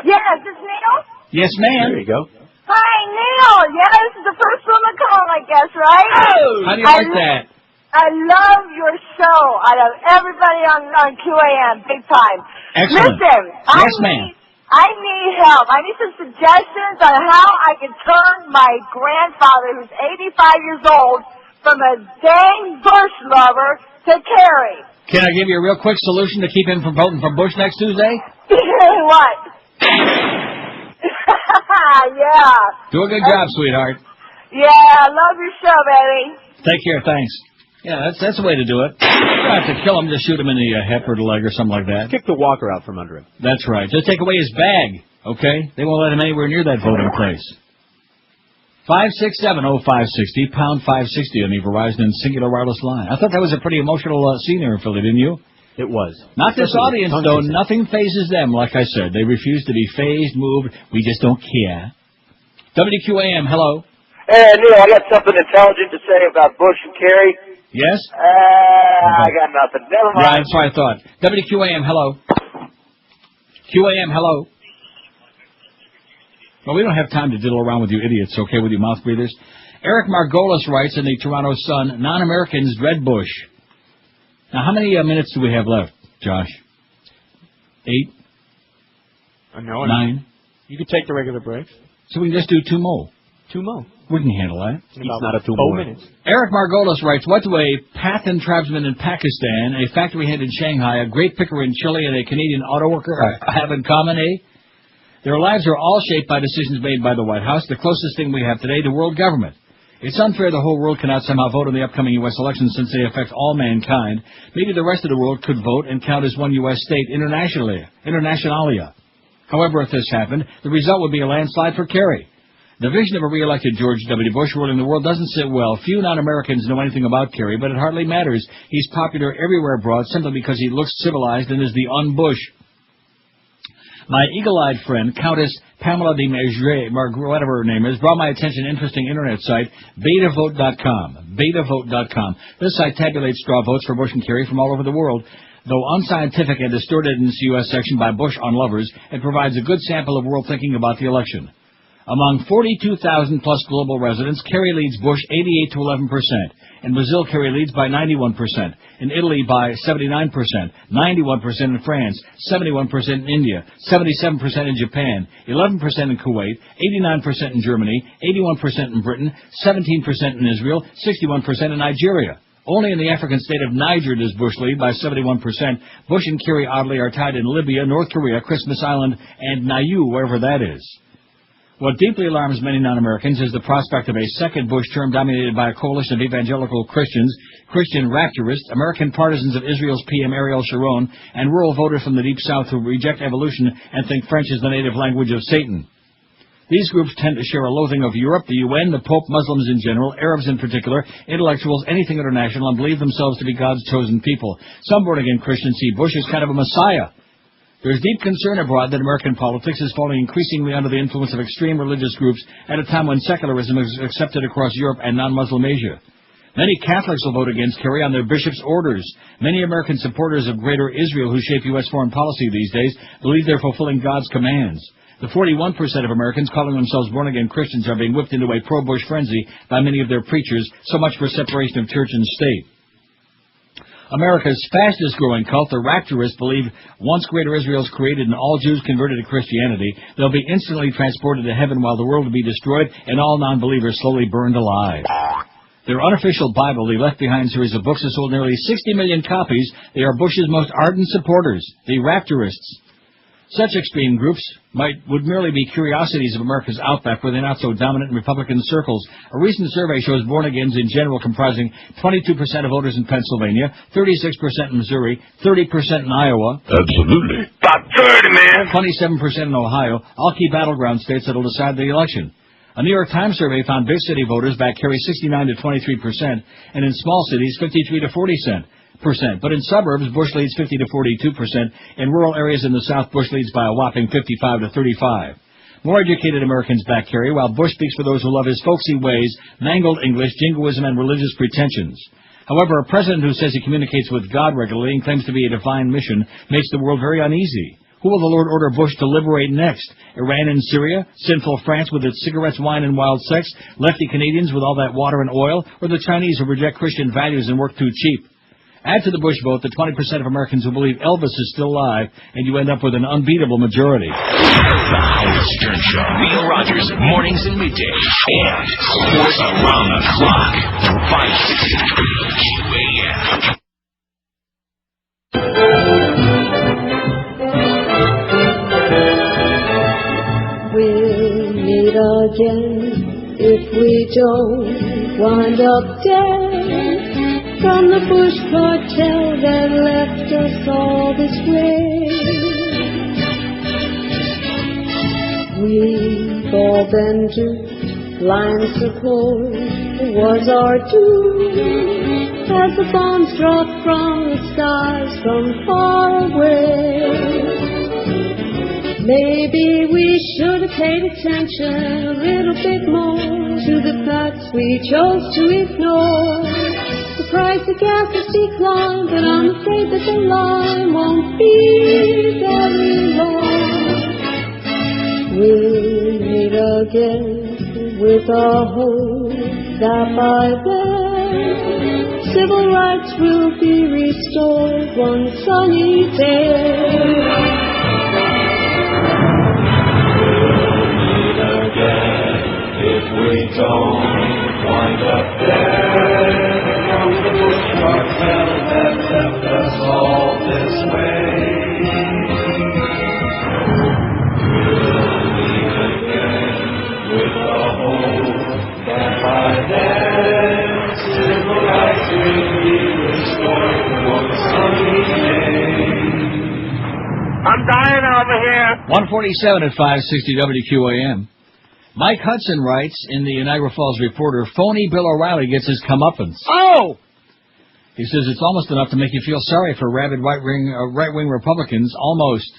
Yes, this is Neil? Yes, ma'am. There you go. Hi, Neil. Yeah, this is the first one to call, I guess, right? Oh, how do you like that? I love your show. I love everybody on QAM, big time. Excellent. Listen, Yes, ma'am. I need help. I need some suggestions on how I can turn my grandfather, who's 85 years old, from a dang Bush lover to Kerry. Can I give you a real quick solution to keep him from voting for Bush next Tuesday? What? Yeah. Do a good job, sweetheart. Yeah, I love your show, baby. Take care, thanks. Yeah, that's the way to do it. You don't have to kill him, just shoot him in the hip or the leg or something like that. Kick the walker out from under him. That's right. Just take away his bag, okay? They won't let him anywhere near that voting place. 5670560, pound 560 on the Verizon and Singular wireless line. I thought that was a pretty emotional scene there in Philly, didn't you? It was. Not this audience, though. Nothing phases them, like I said. They refuse to be phased, moved. We just don't care. WQAM, hello. Hey, Neil, I got something intelligent to say about Bush and Kerry. Yes? I got nothing. Never mind. Yeah, that's what I thought. WQAM, hello. QAM, hello. Well, we don't have time to diddle around with you idiots, okay, with you mouth breathers. Eric Margolis writes in the Toronto Sun, non-Americans dread Bush. Now, how many minutes do we have left, Josh? 8? No, 9? You could take the regular breaks. So we can just do 2 more. 2 more. We can handle that. It's not a 2 more. Minutes. Eric Margolis writes, what do a Pathan tribesman in Pakistan, a factory head in Shanghai, a great picker in Chile, and a Canadian auto worker have in common, eh? Their lives are all shaped by decisions made by the White House, the closest thing we have today to world government. It's unfair the whole world cannot somehow vote in the upcoming U.S. elections since they affect all mankind. Maybe the rest of the world could vote and count as one U.S. state internationalia. However, if this happened, the result would be a landslide for Kerry. The vision of a re-elected George W. Bush ruling the world doesn't sit well. Few non-Americans know anything about Kerry, but it hardly matters. He's popular everywhere abroad simply because he looks civilized and is the un-Bush. My eagle-eyed friend, Countess Pamela de Maigret, whatever her name is, brought my attention to an interesting internet site, betavote.com. Betavote.com. This site tabulates straw votes for Bush and Kerry from all over the world. Though unscientific and distorted in its U.S. section by Bush on lovers, it provides a good sample of world thinking about the election. Among 42,000-plus global residents, Kerry leads Bush 88 to 11%. In Brazil, Kerry leads by 91%. In Italy, by 79%. 91% in France. 71% in India. 77% in Japan. 11% in Kuwait. 89% in Germany. 81% in Britain. 17% in Israel. 61% in Nigeria. Only in the African state of Niger does Bush lead by 71%. Bush and Kerry, oddly, are tied in Libya, North Korea, Christmas Island, and Niue, wherever that is. What deeply alarms many non-Americans is the prospect of a second Bush term dominated by a coalition of evangelical Christians, Christian rapturists, American partisans of Israel's PM Ariel Sharon, and rural voters from the Deep South who reject evolution and think French is the native language of Satan. These groups tend to share a loathing of Europe, the UN, the Pope, Muslims in general, Arabs in particular, intellectuals, anything international, and believe themselves to be God's chosen people. Some born-again Christians see Bush as kind of a messiah. There's deep concern abroad that American politics is falling increasingly under the influence of extreme religious groups at a time when secularism is accepted across Europe and non-Muslim Asia. Many Catholics will vote against Kerry on their bishops' orders. Many American supporters of Greater Israel who shape U.S. foreign policy these days believe they're fulfilling God's commands. The 41% of Americans calling themselves born-again Christians are being whipped into a pro-Bush frenzy by many of their preachers, so much for separation of church and state. America's fastest-growing cult, the Rapturists, believe once Greater Israel is created and all Jews converted to Christianity, they'll be instantly transported to heaven while the world will be destroyed and all non-believers slowly burned alive. Their unofficial Bible, the Left Behind series of books, has sold nearly 60 million copies. They are Bush's most ardent supporters, the Rapturists. Such extreme groups would merely be curiosities of America's outback were they not so dominant in Republican circles. A recent survey shows born-agains in general comprising 22% of voters in Pennsylvania, 36% in Missouri, 30% in Iowa. Absolutely. About 30, man. 27% in Ohio, all key battleground states that will decide the election. A New York Times survey found big city voters back Kerry 69 to 23%, and in small cities 53 to 40%. But in suburbs, Bush leads 50 to 42%. In rural areas in the South, Bush leads by a whopping 55 to 35. More educated Americans back Kerry, while Bush speaks for those who love his folksy ways, mangled English, jingoism, and religious pretensions. However, a president who says he communicates with God regularly and claims to be a divine mission makes the world very uneasy. Who will the Lord order Bush to liberate next? Iran and Syria? Sinful France with its cigarettes, wine, and wild sex? Lefty Canadians with all that water and oil? Or the Chinese who reject Christian values and work too cheap? Add to the Bush vote the 20% of Americans who believe Elvis is still alive, and you end up with an unbeatable majority. The Howard Stern Show. Neil Rogers, mornings and middays. And sports around the clock. 560 WQAM. We'll meet again if we don't wind up dead. From the Bush cartel that left us all this way. We've all been duped, line support was our due, as the bombs dropped from the skies from far away. Maybe we should have paid attention a little bit more to the facts we chose to ignore. The price of gas has declined, but I'm afraid that the line won't be very long. We'll meet again with a hope that by then civil rights will be restored one sunny day. We'll meet again if we don't wind up dead. From the Bush cartel that left us all this way. We'll meet again with the hope that by then civil rights will be restored one sunny day. I'm dying over here. 147 at 560 WQAM. Mike Hudson writes in the Niagara Falls Reporter, phony Bill O'Reilly gets his comeuppance. Oh! He says it's almost enough to make you feel sorry for rabid right-wing Republicans. Almost.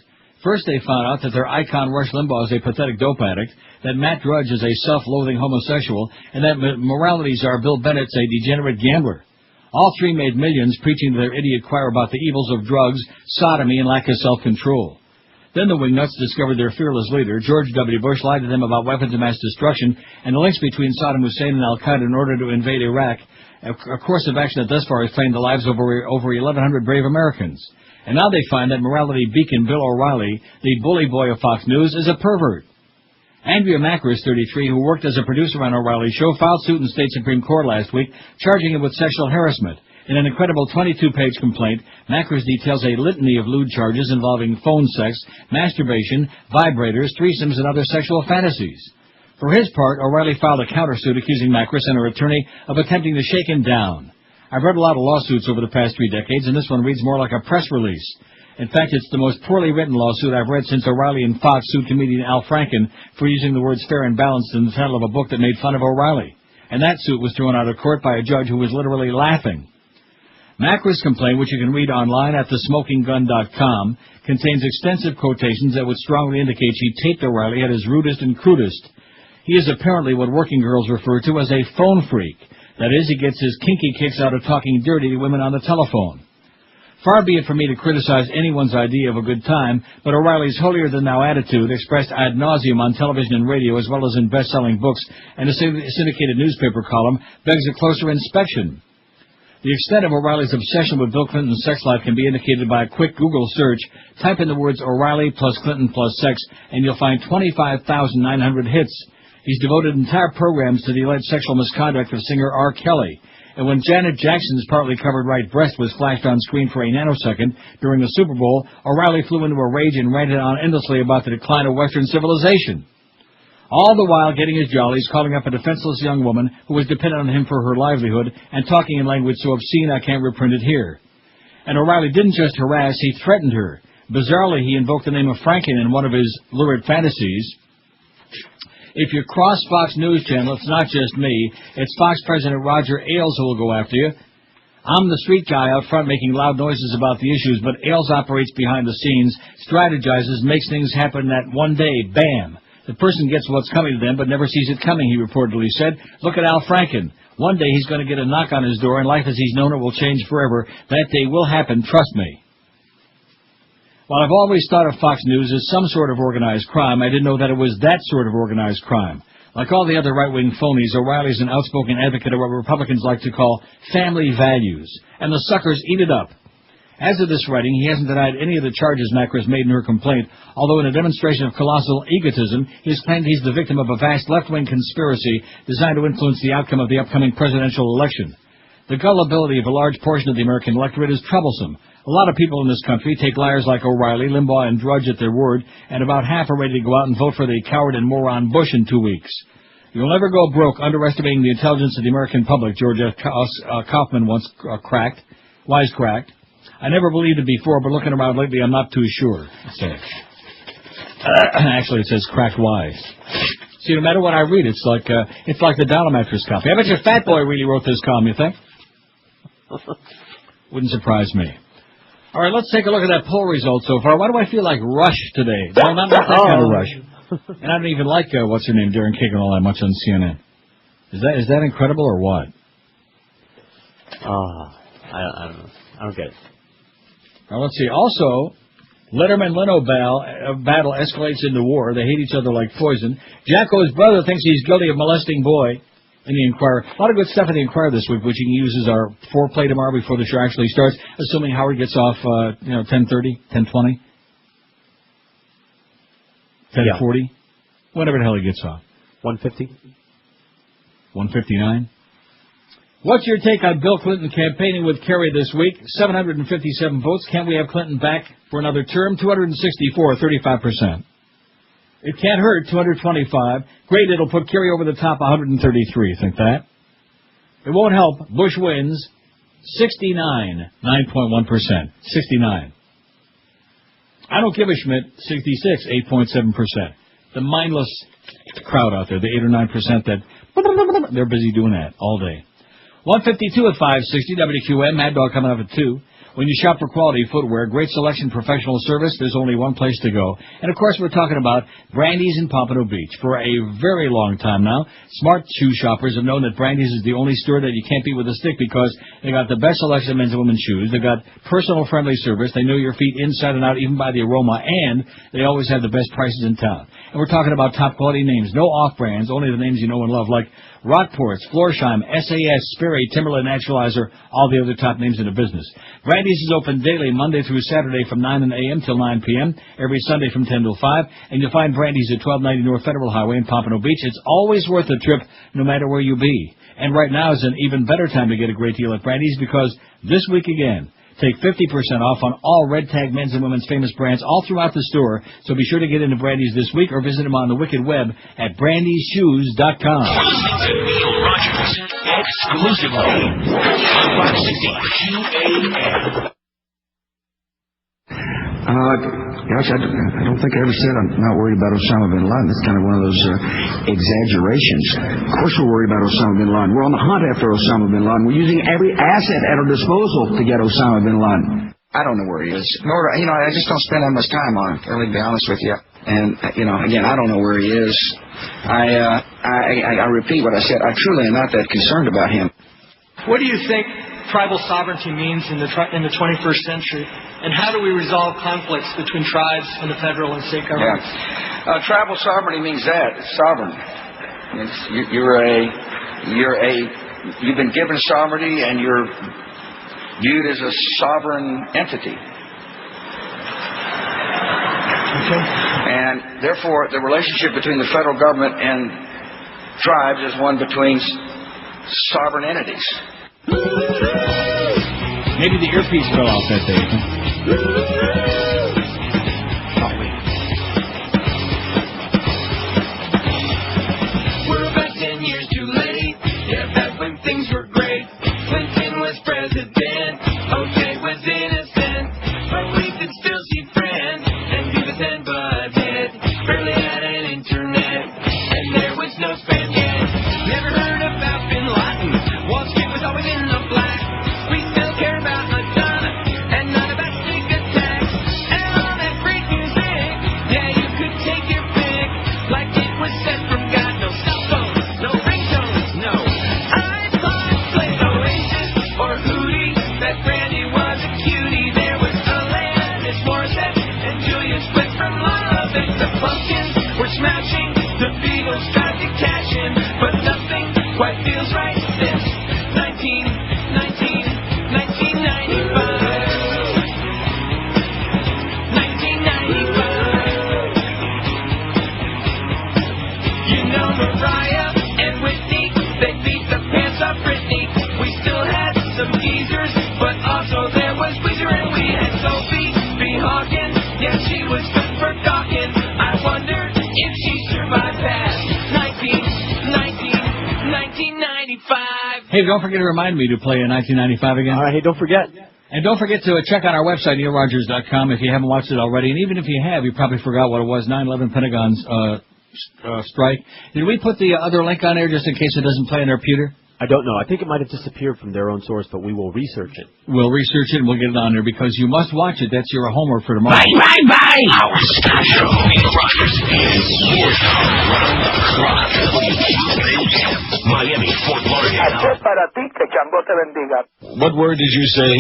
First they found out that their icon Rush Limbaugh is a pathetic dope addict, that Matt Drudge is a self-loathing homosexual, and that morality czar Bill Bennett's a degenerate gambler. All three made millions preaching to their idiot choir about the evils of drugs, sodomy, and lack of self-control. Then the wingnuts discovered their fearless leader, George W. Bush, lied to them about weapons of mass destruction and the links between Saddam Hussein and Al-Qaeda in order to invade Iraq, a course of action that thus far has claimed the lives of over 1,100 brave Americans. And now they find that morality beacon Bill O'Reilly, the bully boy of Fox News, is a pervert. Andrea Macris, 33, who worked as a producer on O'Reilly's show, filed suit in state Supreme Court last week, charging him with sexual harassment. In an incredible 22-page complaint, Macris details a litany of lewd charges involving phone sex, masturbation, vibrators, threesomes, and other sexual fantasies. For his part, O'Reilly filed a countersuit accusing Macris and her attorney of attempting to shake him down. I've read a lot of lawsuits over the past 3 decades, and this one reads more like a press release. In fact, it's the most poorly written lawsuit I've read since O'Reilly and Fox sued comedian Al Franken for using the words fair and balanced in the title of a book that made fun of O'Reilly. And that suit was thrown out of court by a judge who was literally laughing. Macra's complaint, which you can read online at thesmokinggun.com, contains extensive quotations that would strongly indicate she taped O'Reilly at his rudest and crudest. He is apparently what working girls refer to as a phone freak. That is, he gets his kinky kicks out of talking dirty to women on the telephone. Far be it from me to criticize anyone's idea of a good time, but O'Reilly's holier-than-thou attitude, expressed ad nauseum on television and radio as well as in best-selling books and a syndicated newspaper column, begs a closer inspection. The extent of O'Reilly's obsession with Bill Clinton's sex life can be indicated by a quick Google search. Type in the words O'Reilly plus Clinton plus sex, and you'll find 25,900 hits. He's devoted entire programs to the alleged sexual misconduct of singer R. Kelly. And when Janet Jackson's partly covered right breast was flashed on screen for a nanosecond during the Super Bowl, O'Reilly flew into a rage and ranted on endlessly about the decline of Western civilization. All the while getting his jollies, calling up a defenseless young woman who was dependent on him for her livelihood and talking in language so obscene I can't reprint it here. And O'Reilly didn't just harass, he threatened her. Bizarrely, he invoked the name of Franken in one of his lurid fantasies. If you cross Fox News Channel, it's not just me. It's Fox President Roger Ailes who will go after you. I'm the street guy out front making loud noises about the issues, but Ailes operates behind the scenes, strategizes, makes things happen that one day, bam. The person gets what's coming to them, but never sees it coming, he reportedly said. Look at Al Franken. One day he's going to get a knock on his door, and life as he's known it will change forever. That day will happen, trust me. While I've always thought of Fox News as some sort of organized crime, I didn't know that it was that sort of organized crime. Like all the other right-wing phonies, O'Reilly's an outspoken advocate of what Republicans like to call family values, and the suckers eat it up. As of this writing, he hasn't denied any of the charges Macra's made in her complaint, although in a demonstration of colossal egotism, he has claimed he's the victim of a vast left-wing conspiracy designed to influence the outcome of the upcoming presidential election. The gullibility of a large portion of the American electorate is troublesome. A lot of people in this country take liars like O'Reilly, Limbaugh, and Drudge at their word, and about half are ready to go out and vote for the coward and moron Bush in 2 weeks. You'll never go broke underestimating the intelligence of the American public, George F. Kaufman once wisecracked. I never believed it before, but looking around lately, I'm not too sure. Actually, it says cracked wise. See, no matter what I read, it's like the Dollamatrix copy. I bet your Fat Boy really wrote this column, you think? Wouldn't surprise me. All right, let's take a look at that poll result so far. Why do I feel like Rush today? No, not that kind of Rush. And I don't even like, what's her name, Darren Kagan all that much on CNN. Is that incredible or what? I don't know. I don't get it. Now, let's see. Also, Letterman-Leno battle escalates into war. They hate each other like poison. Jacko's brother thinks he's guilty of molesting boy. In the Inquirer. A lot of good stuff in the Inquirer this week, which you can use as our foreplay tomorrow before the show actually starts, assuming Howard gets off, 10:30, 10:20, 10:40, whenever the hell he gets off. 1:50? 1:59? What's your take on Bill Clinton campaigning with Kerry this week? 757 votes. Can we have Clinton back for another term? 264, 35%. It can't hurt, 225. Great, it'll put Kerry over the top, 133. Think that? It won't help. Bush wins, 69, 9.1%. 69. I don't give a Schmidt, 66, 8.7%. The mindless crowd out there, the 8 or 9% that, they're busy doing that all day. 152 at 560, WQAM, Mad Dog coming up at 2. When you shop for quality footwear, great selection, professional service, there's only one place to go. And, of course, we're talking about Brandy's in Pompano Beach. For a very long time now, smart shoe shoppers have known that Brandy's is the only store that you can't beat with a stick because they got the best selection of men's and women's shoes. They got personal friendly service. They know your feet inside and out, even by the aroma. And they always have the best prices in town. And we're talking about top quality names. No off-brands, only the names you know and love, like Rockports, Florsheim, SAS, Sperry, Timberland, Naturalizer, all the other top names in the business. Brandy's is open daily, Monday through Saturday from 9 a.m. till 9 p.m., every Sunday from 10 till 5, and you'll find Brandy's at 1290 North Federal Highway in Pompano Beach. It's always worth a trip, no matter where you be. And right now is an even better time to get a great deal at Brandy's because this week again, take 50% off on all red tag men's and women's famous brands all throughout the store. So be sure to get into Brandy's this week or visit them on the wicked web at brandysshoes.com. Neil Rogers, exclusively on 560 QAM. Gosh, I don't think I ever said I'm not worried about Osama bin Laden. That's kind of one of those exaggerations. Of course we're worried about Osama bin Laden. We're on the hunt after Osama bin Laden. We're using every asset at our disposal to get Osama bin Laden. I don't know where he is. Nor, I just don't spend that much time on him, to be honest with you. And, again, I don't know where he is. I repeat what I said. I truly am not that concerned about him. What do you think tribal sovereignty means in the 21st century? And how do we resolve conflicts between tribes and the federal and state governments? Yeah. Tribal sovereignty means that. It's sovereign. You've been given sovereignty and you're viewed as a sovereign entity. Okay. And therefore, the relationship between the federal government and tribes is one between sovereign entities. Maybe the earpiece fell off that day. We're about 10 years too late. Yeah, back when things were great. Clinton was president. O.J. was innocent. But we could still see friends. And Beavis and Butthead barely had an internet. And there was no spam yet. Never heard about Bin Laden. Wall Street was always in the black. We still care about Madonna and not about sneak attacks. And all that great music, yeah, you could take your pick. Like it was sent from God. No cell phones, no ringtones, no iPod, play Oasis or Hootie. That Brandy was a cutie. There was Alanis Morissette and Julius Swift from Love. And the Pumpkins were smashing. The Beatles tried to cash in, but nothing quite feels right since 1995. 1995. You know Mariah and Whitney, they beat the pants off Britney. We still had some geezers, but also there was Weezer and we had Sophie B. Hawkins. Yeah, she was good for talking. I wonder if she survived past 1995. Hey, don't forget to remind me to play in 1995 again. All right, hey, don't forget. And don't forget to check out our website, neilrogers.com, if you haven't watched it already. And even if you have, you probably forgot what it was, 9/11 Pentagon's strike. Did we put the other link on there just in case it doesn't play on our computer? I don't know. I think it might have disappeared from their own source, but we will research it. We'll research it and we'll get it on there because you must watch it. That's your homework for tomorrow. Bye. Howard Scott Show. Neil Rogers is sports around the clock. WQAM, Miami, Fort Lauderdale. Para ti, que Chango te bendiga. What word did you say?